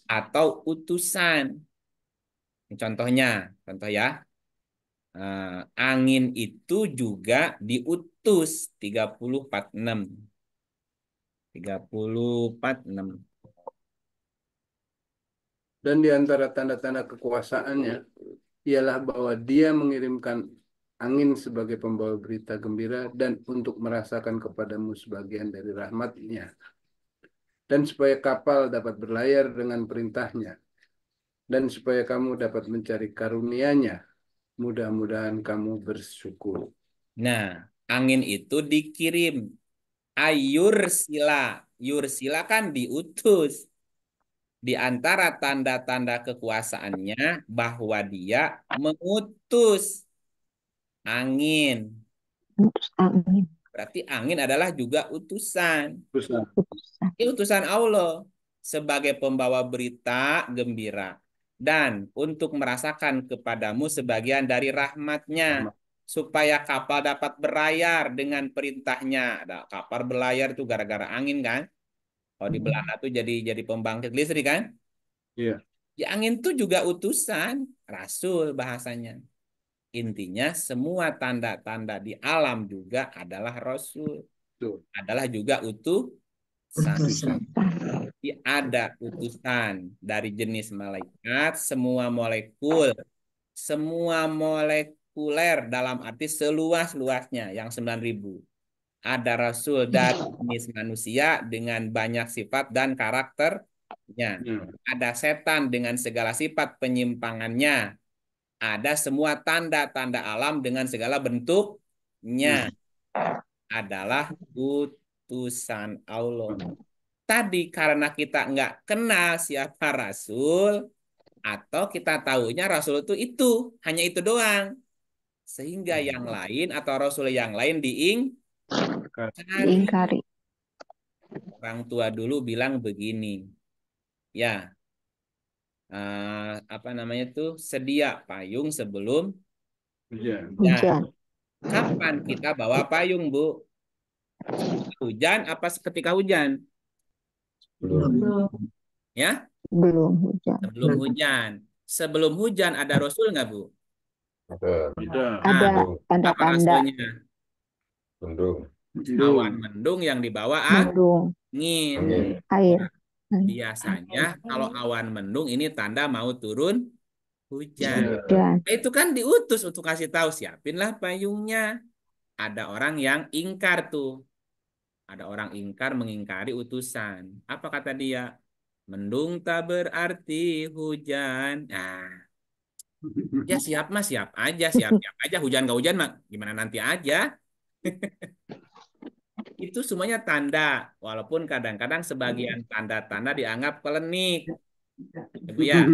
A: atau utusan. Contohnya, contoh ya. Angin itu juga diutus 30:46. 30:46.
B: Dan di antara tanda-tanda kekuasaannya ialah bahwa dia mengirimkan angin sebagai pembawa berita gembira dan untuk merasakan kepadamu sebagian dari rahmat-Nya. Dan supaya kapal dapat berlayar dengan perintahnya. Dan supaya kamu dapat mencari karunia-Nya. Mudah-mudahan kamu bersyukur.
A: Nah, angin itu dikirim. Ayursila. Yursila kan diutus. Di antara tanda-tanda kekuasaannya bahwa dia mengutus angin. Berarti angin adalah juga utusan.
B: Utusan.
A: Ini utusan Allah sebagai pembawa berita gembira dan untuk merasakan kepadamu sebagian dari rahmatnya supaya kapal dapat berlayar dengan perintahnya. Ada kapal berlayar itu gara-gara angin kan? Kalau di Belanda tuh jadi pembangkit listrik kan?
B: Iya.
A: Ya angin tuh juga utusan, rasul bahasanya. Intinya semua tanda-tanda di alam juga adalah rasul. Adalah juga utusan. Ada utusan dari jenis malaikat, semua molekuler dalam arti seluas-luasnya yang 9.000. Ada rasul dari jenis manusia dengan banyak sifat dan karakternya. Ada setan dengan segala sifat penyimpangannya. Ada semua tanda-tanda alam dengan segala bentuknya. Adalah utusan Allah. Tadi karena kita nggak kenal siapa Rasul, atau kita tahunya Rasul itu hanya itu doang. Sehingga yang lain atau Rasul yang lain diingkari. Orang tua dulu bilang begini, ya, apa namanya tuh, sedia payung sebelum hujan. Kapan kita bawa payung, Bu? Hujan apa ketika hujan?
E: Belum.
A: Ya?
E: Belum hujan.
A: Sebelum hujan. Sebelum hujan ada Rasul nggak, Bu?
E: Ada tanda-tanda.
O: Mendung.
A: Awan mendung yang dibawa angin.
E: Air.
A: Biasanya kalau awan mendung ini tanda mau turun hujan.
E: Hujan.
A: Itu kan diutus untuk kasih tahu, siapinlah payungnya. Ada orang yang ingkar tuh. Ada orang ingkar mengingkari utusan. Apa kata dia? Mendung tak berarti hujan. Nah, ya siap mah siap aja. Hujan gak hujan mah gimana nanti aja. Itu semuanya tanda. Walaupun kadang-kadang sebagian tanda-tanda dianggap klinik. Ibu ya,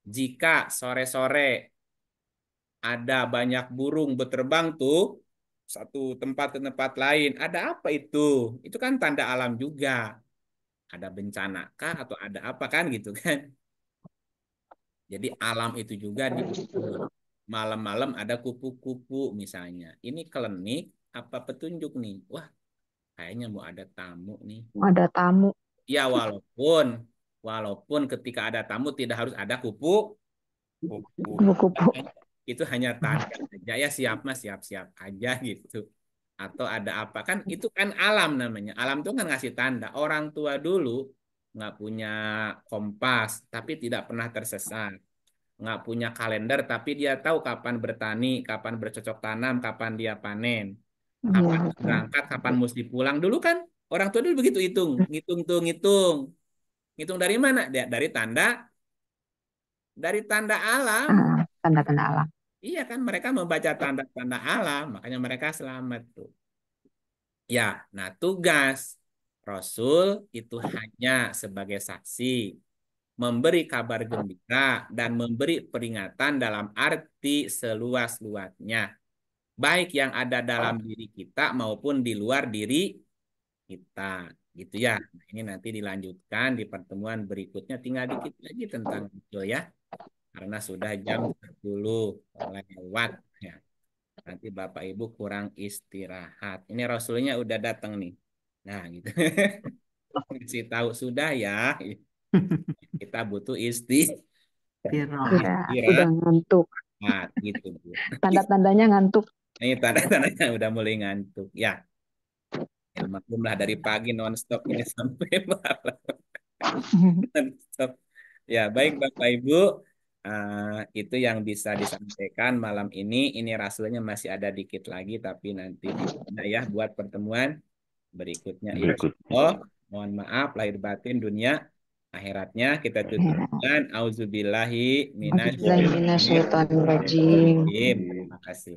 A: jika sore-sore ada banyak burung berterbang tuh satu tempat ke tempat lain, ada apa itu? Itu kan tanda alam juga. Ada bencana kah atau ada apa kan gitu kan? Jadi alam itu juga diukur. Malam-malam ada kupu-kupu misalnya. Ini klinik apa petunjuk nih? Wah, kayaknya mau ada tamu nih.
E: Ada tamu.
A: Ya walaupun ketika ada tamu tidak harus ada kupu-kupu. Itu hanya tanda aja ya, siap aja gitu. Atau ada apa kan, itu kan alam namanya. Alam itu kan ngasih tanda. Orang tua dulu nggak punya kompas tapi tidak pernah tersesat. Nggak punya kalender tapi dia tahu kapan bertani, kapan bercocok tanam, kapan dia panen, kapan berangkat, kapan mesti pulang. Dulu kan orang tua dulu begitu ngitung dari mana? Dari tanda alam.
E: Tanda-tanda alam.
A: Iya kan, mereka membaca tanda-tanda alam, makanya mereka selamat tuh. Ya, nah tugas Rasul itu hanya sebagai saksi, memberi kabar gembira dan memberi peringatan dalam arti seluas-luasnya, baik yang ada dalam diri kita maupun di luar diri kita, gitu ya. Nah, ini nanti dilanjutkan di pertemuan berikutnya, tinggal dikit lagi tentang itu ya. Karena sudah jam 10 lewat ya. Nanti Bapak Ibu kurang istirahat. Ini Rasulnya udah datang nih. Nah, gitu. Kasih tahu sudah ya. Kita butuh
E: istirahat. Udah ngantuk.
A: Nah, gitu, Bu.
E: Tanda-tandanya ngantuk.
A: Ini tanda-tandanya udah mulai ngantuk. Ya. Ya maklumlah dari pagi nonstop ini sampai malam. Nonstop. Ya, baik Bapak Ibu. Itu yang bisa disampaikan malam ini. Ini Rasulnya masih ada dikit lagi, tapi nanti ya buat pertemuan berikutnya. Oh, mohon maaf lahir batin dunia akhiratnya. Kita tutup dengan auzubillahi minasyaitonir rajim. Terima kasih.